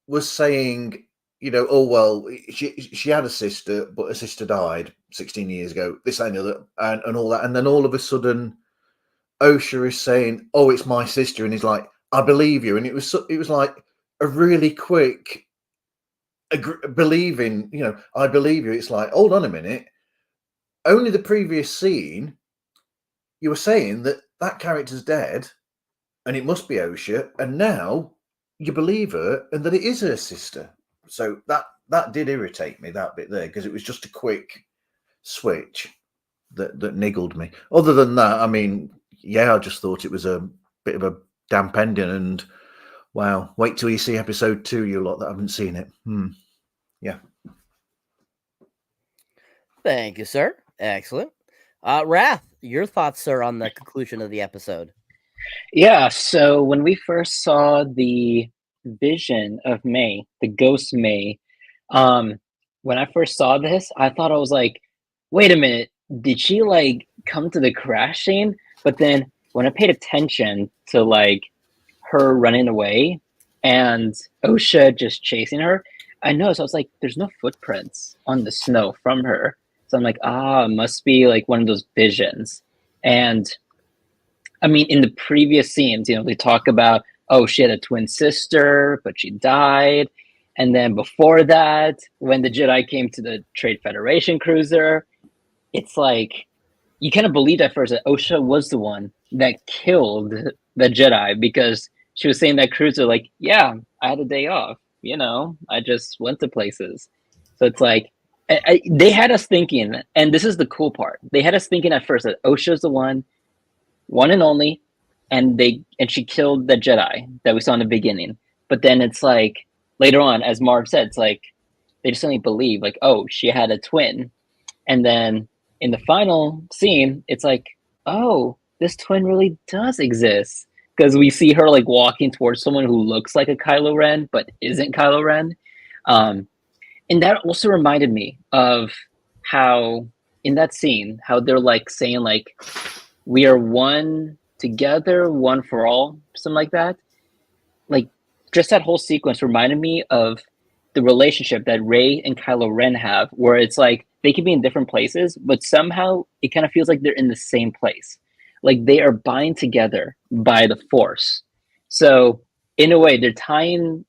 was saying, she had a sister, but her sister died 16 years ago. This and other, and all that, and then all of a sudden, OSHA is saying, "Oh, it's my sister," and he's like, "I believe you," and it was like a really quick believing. I believe you. It's like, hold on a minute. Only the previous scene, you were saying that character's dead, and it must be OSHA, and now you believe her and that it is her sister. So that that did irritate me, that bit there, because it was just a quick switch that niggled me. Other than that, I mean, yeah, I just thought it was a bit of a damp ending, and wow, wait till you see episode 2, you lot that haven't seen it. Yeah. Thank you, sir. Excellent. Wrath, your thoughts, sir, on the conclusion of the episode? Yeah, so when we first saw the vision of May, the ghost May, when I first saw this, I thought I was like, wait a minute, did she like come to the crash scene? But then when I paid attention to like her running away and OSHA just chasing her, I noticed I was like, there's no footprints on the snow from her. So I'm like, it must be like one of those visions. And I mean, in the previous scenes, they talk about, oh, she had a twin sister, but she died. And then before that, when the Jedi came to the Trade Federation cruiser, it's like, you kind of believed at first that OSHA was the one that killed the Jedi, because she was saying that cruiser, like, yeah, I had a day off. I just went to places. So it's like, they had us thinking, and this is the cool part. They had us thinking at first that OSHA's the one and only, and she killed the Jedi that we saw in the beginning. But then it's like, later on, as Marv said, it's like, they just only believe, like, oh, she had a twin. And then in the final scene, it's like, oh, this twin really does exist. Because we see her like walking towards someone who looks like a Kylo Ren, but isn't Kylo Ren. And that also reminded me of how, in that scene, how they're like saying like, we are one together, one for all, something like that. Like, just that whole sequence reminded me of the relationship that Rey and Kylo Ren have, where it's like, they can be in different places, but somehow it kind of feels like they're in the same place. Like they are bind together by the Force. So in a way, they're tying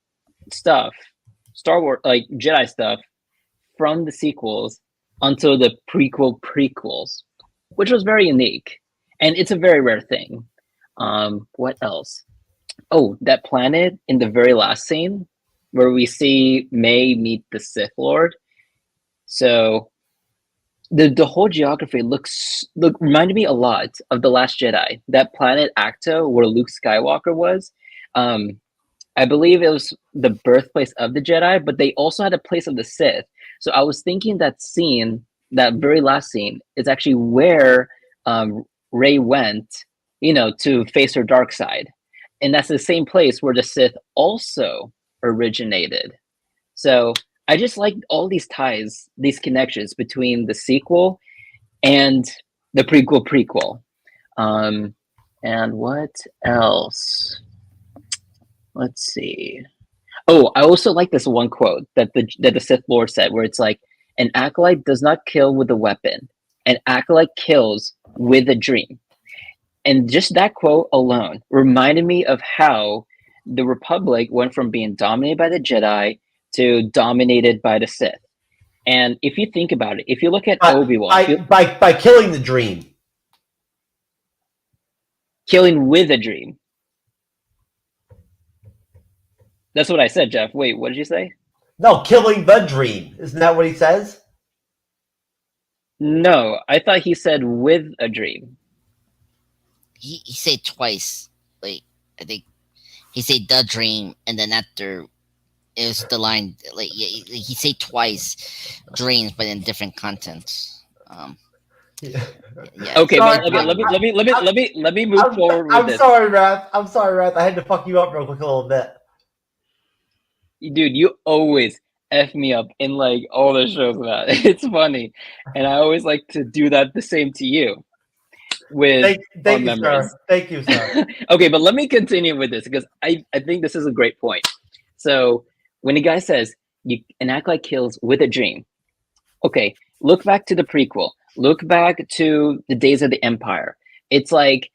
stuff, Star Wars, like Jedi stuff, from the sequels onto the prequels, which was very unique. And it's a very rare thing. What else? Oh, that planet in the very last scene where we see May meet the Sith Lord. So the whole geography reminded me a lot of The Last Jedi. That planet Acto, where Luke Skywalker was. I believe it was the birthplace of the Jedi, but they also had a place of the Sith. So I was thinking that scene, that very last scene, is actually where Rey went, to face her dark side. And that's the same place where the Sith also originated. So I just like all these ties, these connections between the sequel and the prequel. And what else? Let's see. Oh, I also like this one quote that the Sith Lord said, where it's like, an acolyte does not kill with a weapon. An acolyte kills with a dream. And just that quote alone reminded me of how the Republic went from being dominated by the Jedi to dominated by the Sith. And if you think about it, if you look at Obi-Wan... By killing the dream. Killing with a dream. That's what I said, Jeff. Wait, what did you say? No, killing the dream. Isn't that what he says? No, I thought he said with a dream. He said twice. Like, I think he said the dream, and then after it was the line, like he said twice dreams, but in different contents. Yeah. Okay, but okay, let me move forward with this. I'm sorry, Wrath. I had to fuck you up real quick a little bit. Dude, you always F me up in like all the shows about it. It's funny. And I always like to do that the same to you. With thank you, sir. Thank you, sir. Okay, but let me continue with this because I think this is a great point. So when a guy says an acolyte kills with a dream, okay, look back to the prequel. Look back to the days of the Empire. It's like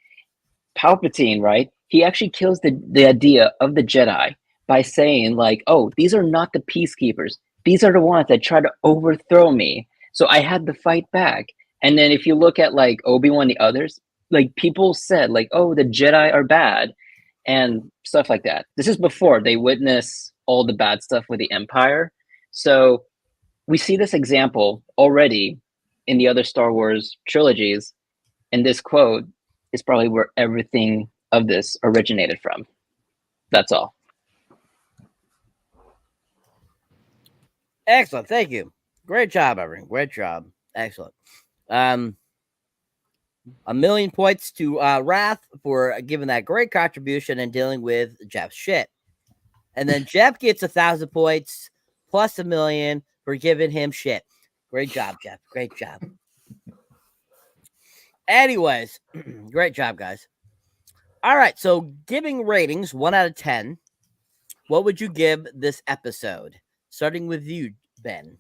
Palpatine, right? He actually kills the idea of the Jedi by saying like, oh, these are not the peacekeepers. These are the ones that try to overthrow me. So I had to fight back. And then if you look at like Obi-Wan and the others, like people said like, oh, the Jedi are bad and stuff like that. This is before they witness all the bad stuff with the Empire. So we see this example already in the other Star Wars trilogies, and this quote is probably where everything of this originated from. That's all. Excellent. Thank you. Great job, everyone. Great job. Excellent. 1,000,000 points to Wrath for giving that great contribution and dealing with Jeff's shit. And then Jeff gets 1,000 points plus 1,000,000 for giving him shit. Great job, Jeff. Great job. Anyways, great job, guys. All right, so giving ratings 1 out of 10, what would you give this episode? Starting with you, Ben.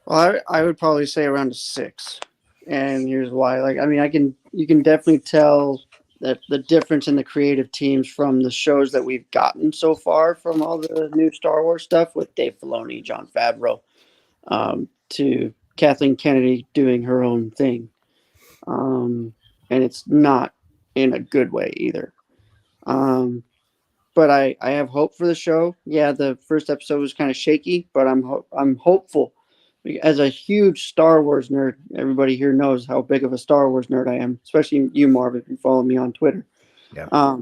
Well, I would probably say around a 6, and here's why. Like, I mean, you can definitely tell that the difference in the creative teams from the shows that we've gotten so far from all the new Star Wars stuff with Dave Filoni, Jon Favreau, to Kathleen Kennedy doing her own thing, and it's not in a good way either. But I have hope for the show. Yeah, the first episode was kind of shaky, but I'm hopeful. As a huge Star Wars nerd, everybody here knows how big of a Star Wars nerd I am, especially you, Marv, if you follow me on Twitter. Yeah.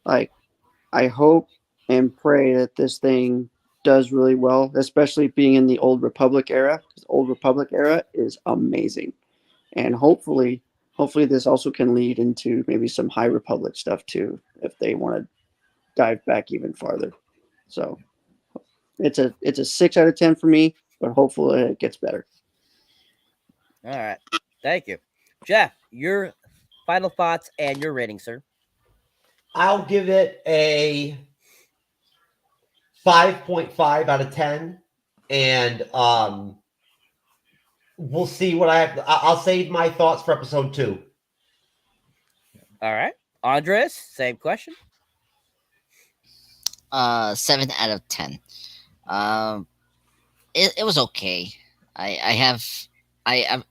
Like, I hope and pray that this thing does really well, especially being in the Old Republic era, because Old Republic era is amazing. And hopefully this also can lead into maybe some High Republic stuff too, if they want to dive back even farther. So it's a 6 out of 10 for me, but hopefully it gets better. All right. Thank you. Jeff, your final thoughts and your rating, sir. I'll give it a 5.5 out of 10. And we'll see what I have. I'll save my thoughts for episode 2. All right. Andres, same question. 7 out of 10. It was okay. The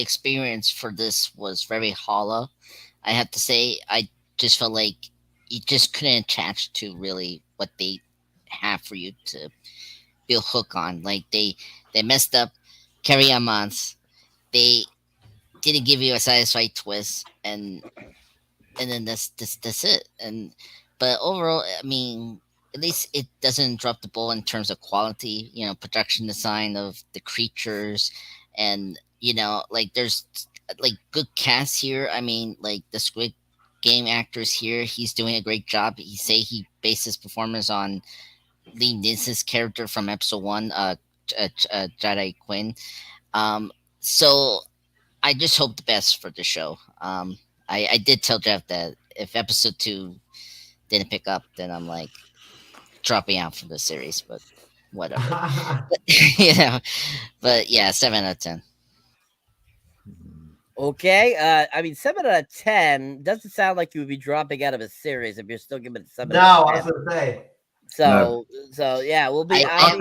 experience for this was very hollow. I have to say, I just felt like you just couldn't attach to really what they have for you to build hook on. Like they messed up Carrie-Anne Moss. They didn't give you a satisfying twist, and then that's it. But overall, I mean, at least it doesn't drop the ball in terms of quality, production design of the creatures, and like there's like good cast here. I mean, like the Squid Game actors here, he's doing a great job. He based his performance on Lee Nis's character from episode 1, Jedi Quinn. So I just hope the best for the show. I did tell Jeff that if episode 2 didn't pick up, then I'm like dropping out from the series, but whatever. But yeah, 7 out of 10. Okay. I mean, 7 out of 10 doesn't sound like you would be dropping out of a series if you're still giving it 7 No, out of 10. I was going to say. So yeah, we'll be. I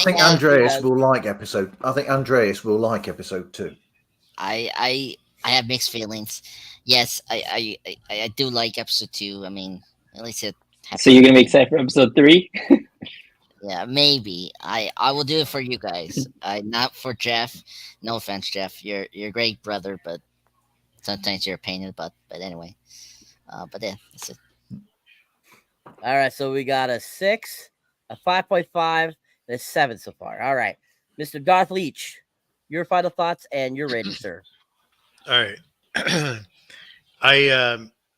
think Andreas will like episode. I think Andreas will like episode 2. I have mixed feelings. Yes, I do like episode 2. I mean, at least it. So you're gonna be excited for episode 3? Yeah, maybe. I will do it for you guys. Not for Jeff. No offense, Jeff. You're a great brother, but sometimes you're a pain in the butt. But anyway, but yeah, that's it. All right, so we got a 6, a 5.5, and a 7 so far. All right, Mr. Darth Leach, your final thoughts and your rating, sir. All right.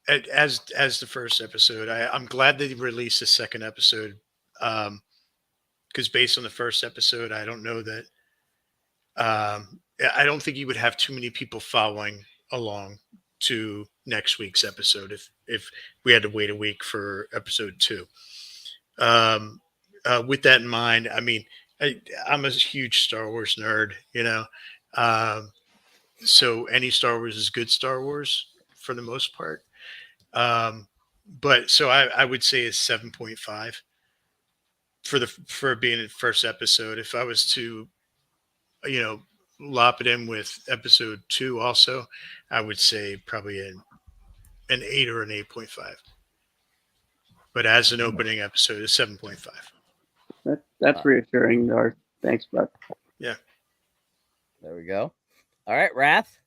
As the first episode, I'm glad that he released the second episode, because based on the first episode, I don't know that I don't think you would have too many people following along to next week's episode if we had to wait a week for episode 2. With that in mind, I mean, I'm a huge Star Wars nerd, so any Star Wars is good Star Wars for the most part. But so I would say it's 7.5 for being the first episode. If I was to, lop it in with episode 2 also, I would say probably an 8 or an 8.5. but as an opening episode, it's 7.5. That's reassuring, Dark. Thanks, bud. Yeah. There we go. All right, Wrath.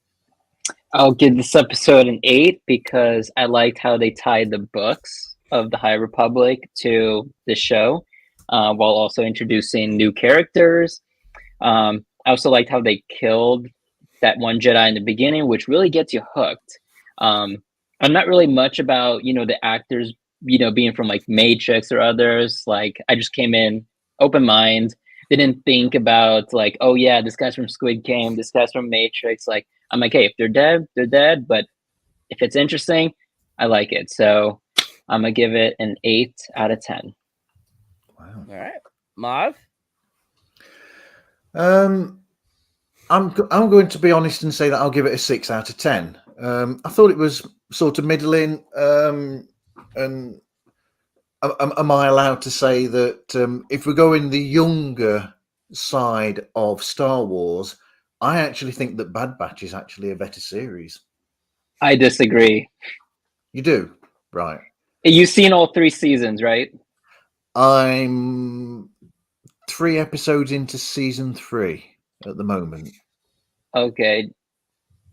I'll give this episode an 8 because I liked how they tied the books of the High Republic to the show, while also introducing new characters. I also liked how they killed that one Jedi in the beginning, which really gets you hooked. I'm not really much about, the actors, being from like Matrix or others. Like, I just came in open mind, didn't think about like, oh yeah, this guy's from Squid Game, this guy's from Matrix. Like, I'm like, hey, if they're dead, they're dead. But if it's interesting, I like it. So I'm gonna give it an 8 out of 10. Wow. All right, Marv. I'm going to be honest and say that I'll give it a 6 out of 10. I thought it was sort of middling. And am I allowed to say that if we go in the younger side of Star Wars, I actually think that Bad Batch is actually a better series. I disagree. You do? Right. You've seen all 3 seasons, right? I'm 3 episodes into season 3 at the moment. Okay.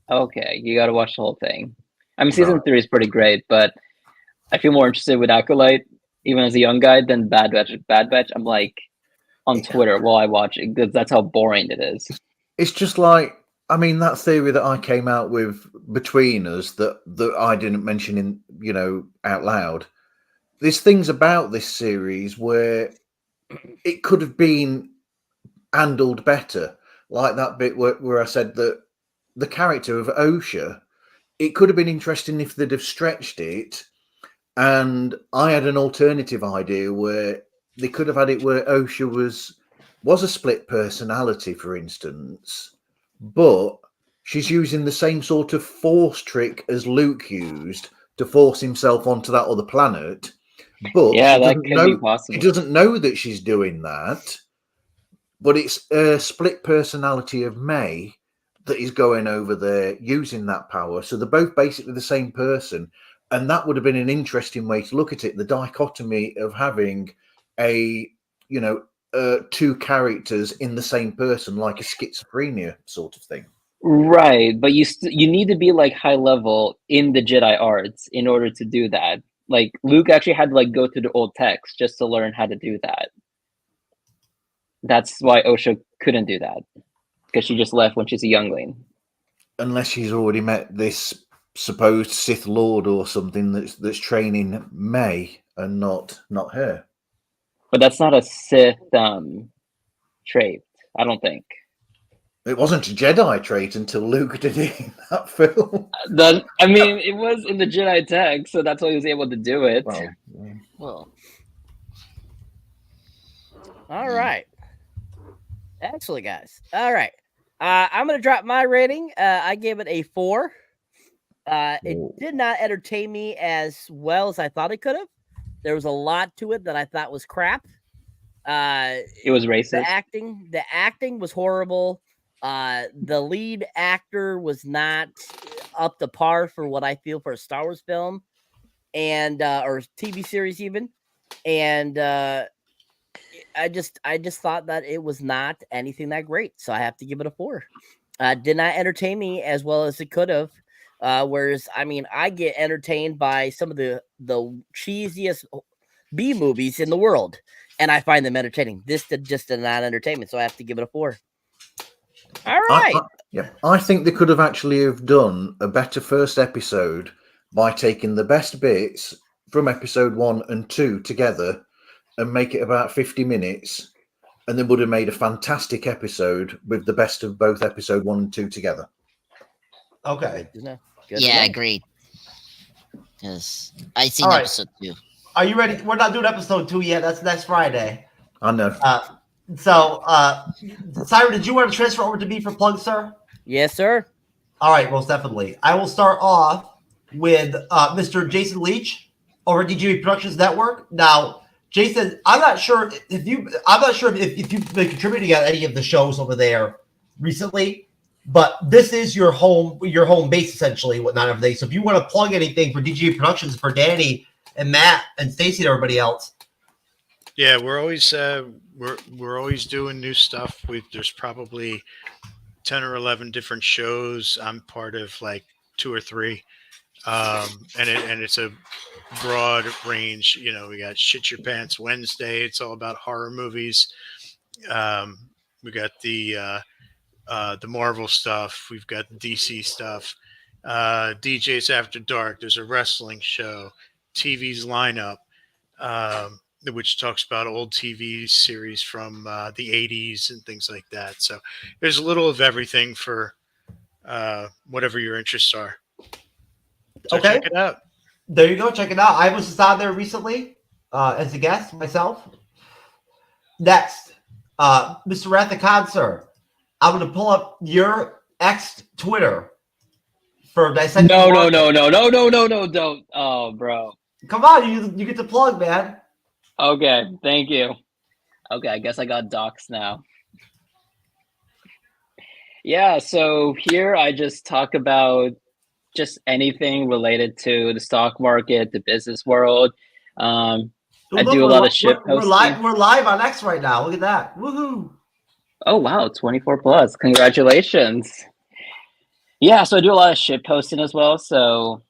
You got to watch the whole thing. I mean, season 3 is pretty great, but I feel more interested with Acolyte, even as a young guy, than Bad Batch. Bad Batch, I'm like on Twitter while I watch it because that's how boring it is. It's just like, I mean, that theory that I came out with between us that I didn't mention out loud. There's things about this series where it could have been handled better. Like that bit where I said that the character of OSHA, it could have been interesting if they'd have stretched it. And I had an alternative idea where they could have had it where OSHA was a split personality, for instance, but she's using the same sort of force trick as Luke used to force himself onto that other planet. But yeah, that could be possible. She doesn't know that she's doing that, but it's a split personality of May that is going over there using that power. So they're both basically the same person. And that would have been an interesting way to look at it. The dichotomy of having two characters in the same person, like a schizophrenia sort of thing. Right. But you need to be like high level in the Jedi arts in order to do that. Like Luke actually had to like go through the old text just to learn how to do that. That's why OSHA couldn't do that, because she just left when she's a youngling. Unless she's already met this supposed Sith Lord or something that's training May and not her. But that's not a Sith trait, I don't think. It wasn't a Jedi trait until Luke did it in that film. It was in the Jedi text, so that's why he was able to do it. Well. All right. Excellent, guys. All right. I'm going to drop my rating. I gave it a 4. It did not entertain me as well as I thought it could have. There was a lot to it that I thought was crap. It was racist. The acting was horrible. The lead actor was not up to par for what I feel for a Star Wars film and or TV series even. And I just thought that it was not anything that great. So I have to give it a 4. Did not entertain me as well as it could have. Whereas, I mean, I get entertained by some of the cheesiest B movies in the world, and I find them entertaining. This just did not entertain me, so I have to give it a 4. All right. I think they could have actually have done a better first episode by taking the best bits from episode 1 and 2 together and make it about 50 minutes, and they would have made a fantastic episode with the best of both episode 1 and 2 together. Okay. Yeah, agreed. Because I seen episode 2. Are you ready? We're not doing episode 2 yet. That's next Friday. I know. Cyber, did you want to transfer over to me for plugs, sir? Yes, sir. All right, most definitely. I will start off with Mr. Jason Leach over at DGB Productions Network. Now, Jason, I'm not sure if you've been contributing at any of the shows over there recently. But this is your home base essentially, whatnot everything. So if you want to plug anything for DGA Productions for Danny, and Matt and Stacy and everybody else. Yeah, we're always we're always doing new stuff. There's probably 10 or 11 different shows. I'm part of like 2 or 3, and it's a broad range. You know, we got Shit Your Pants Wednesday. It's all about horror movies. We got the Marvel stuff. We've got DC stuff. DJs After Dark. There's a wrestling show. TV's lineup, which talks about old TV series from the 80s and things like that. So there's a little of everything for whatever your interests are. So Okay. check it out. There you go. Check it out. I was just on there recently as a guest myself. Next, Mr. Rathakan, sir, I'm going to pull up your ex Twitter for dissecting. No, don't. Oh, bro. Come on, you get to plug, man. Okay, thank you. Okay, I guess I got doxxed now. Yeah, so here I just talk about just anything related to the stock market, the business world. I do a lot of shit posting. We're live on X right now. Look at that. Woohoo. Oh, wow, 24 plus. Congratulations. Yeah, so I do a lot of shit posting as well, so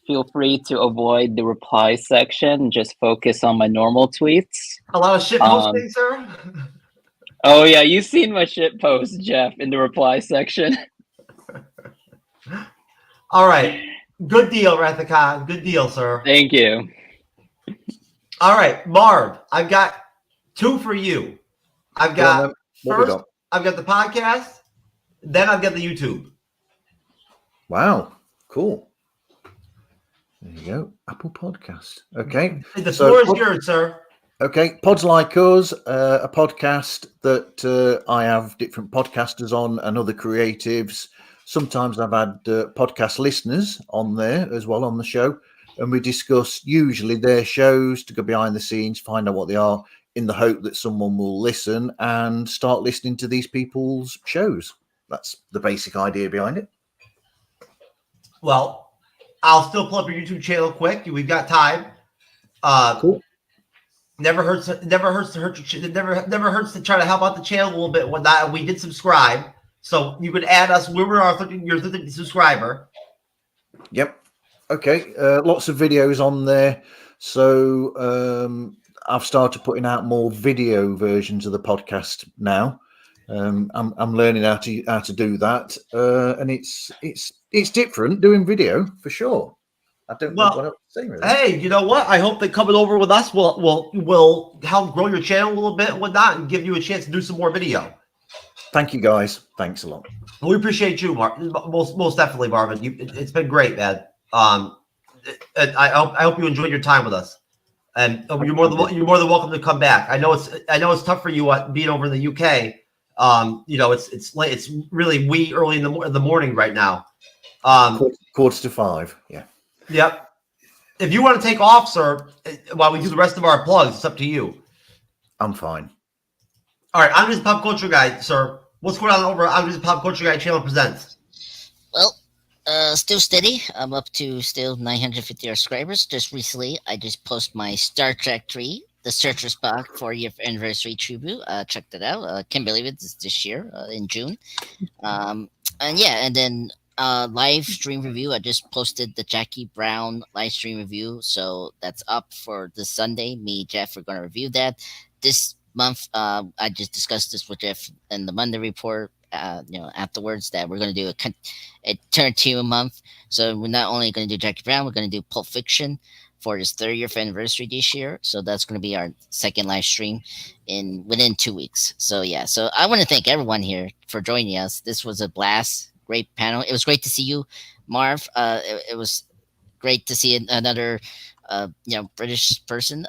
feel free to avoid the reply section and just focus on my normal tweets. A lot of shit posting, sir? Oh, yeah, you've seen my shit post, Jeff, in the reply section. All right. Good deal, Rathakan. Good deal, sir. Thank you. All right, Marv, I've got 2 for you. I've got I've got the podcast, then I've got the YouTube. Wow, cool. There you go. Apple Podcast. Okay. The floor is yours, sir. Okay. Pods Like Us, a podcast that I have different podcasters on and other creatives. Sometimes I've had podcast listeners on there as well on the show. And we discuss usually their shows to go behind the scenes, find out what they are, in the hope that someone will listen and start listening to these people's shows. That's the basic idea behind it. Well, I'll still pull up your YouTube channel quick. We've got time. Cool. Never hurts to never hurts to try to help out the channel a little bit. When that we did subscribe, so you could add us. We were your 30th subscriber. Yep. Okay. Lots of videos on there. So I've started putting out more video versions of the podcast now. I'm learning how to do that, and it's different doing video for sure. I don't know what else to say, really. Hey, you know what? I hope that coming over with us will help grow your channel a little bit and whatnot, and give you a chance to do some more video. Thank you, guys. Thanks a lot. We appreciate you, Mark. Most definitely, Marvin. It's been great, man. And I hope you enjoyed your time with us. And you're more than welcome to come back. I know it's tough for you being over in the UK. You know, it's late. It's really early in the morning right now. Quarter to 5. Yeah. Yep. If you want to take off, sir, while we do the rest of our plugs, it's up to you. I'm fine. All right. I'm just Pop Culture Guy, sir. What's going on over? I'm just Pop Culture Guy channel presents. Well, still steady. I'm up to still 950 subscribers. Just recently, I just posted my Star Trek 3, the Searcher Spock 4-year anniversary tribute. Check that out. Can't believe it. It's this year in June. And then live stream review. I just posted the Jackie Brown live stream review, so that's up for this Sunday. Me, Jeff, are going to review that this month. I just discussed this with Jeff in the Monday report. Afterwards, that we're going to do a Tarantino month. So we're not only going to do Jackie Brown, we're going to do Pulp Fiction for his 30th anniversary this year. So that's going to be our second live stream within 2 weeks. So yeah, so I want to thank everyone here for joining us. This was a blast. Great panel. It was great to see you, Marv. It was great to see another British person.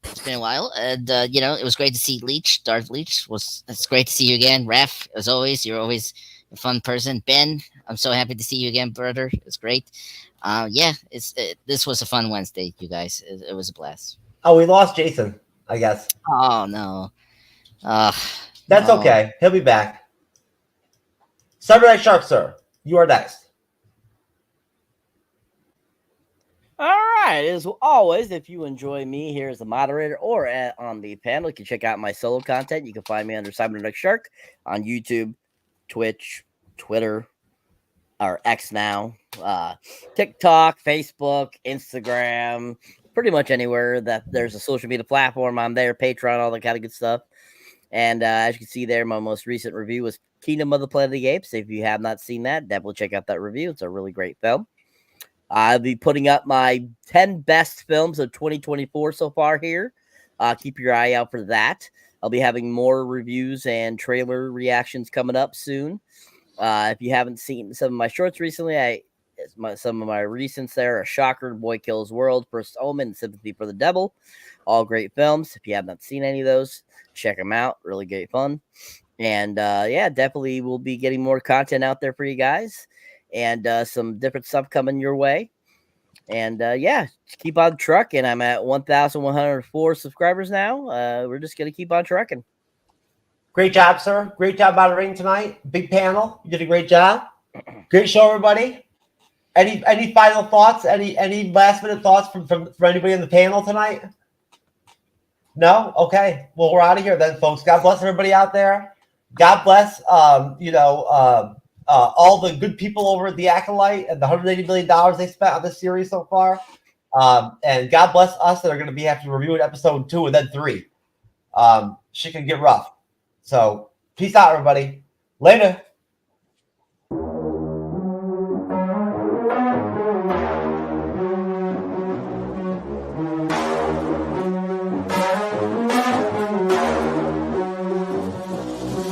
It's been a while, and it was great to see Darth Leach. It's great to see you again, Raph. As always, you're always a fun person. Ben, I'm so happy to see you again, brother. It's great. This was a fun Wednesday, you guys. It was a blast. Oh, we lost Jason, I guess. Oh no. That's okay. He'll be back. Cyberneticshark, sir, you are next. All right, as always, if you enjoy me here as a moderator or on the panel, you can check out my solo content. You can find me under Cyberneticshark on YouTube, Twitch, Twitter, or X now, TikTok, Facebook, Instagram, pretty much anywhere that there's a social media platform. I'm there, Patreon, all that kind of good stuff. And as you can see there, my most recent review was Kingdom of the Planet of the Apes. If you have not seen that, definitely check out that review. It's a really great film. I'll be putting up my 10 best films of 2024 so far here. Keep your eye out for that. I'll be having more reviews and trailer reactions coming up soon. If you haven't seen some of my shorts recently, some of my recents there are Shocker, Boy Kills World, First Omen, and Sympathy for the Devil. All great films. If you have not seen any of those, check them out. Really great fun. And yeah, definitely we'll be getting more content out there for you guys. And some different stuff coming your way. And yeah, keep on trucking. I'm at 1,104 subscribers now. We're just going to keep on trucking. Great job, sir. Great job moderating tonight. Big panel. You did a great job. Great show, everybody. Any final thoughts? Any last minute thoughts from anybody in the panel tonight? No? Okay. Well, we're out of here then, folks. God bless everybody out there. God bless, all the good people over at the Acolyte and the $180 million they spent on this series so far. And God bless us that are going to be having to review episode 2 and then 3. Shit can get rough. So peace out, everybody. Later.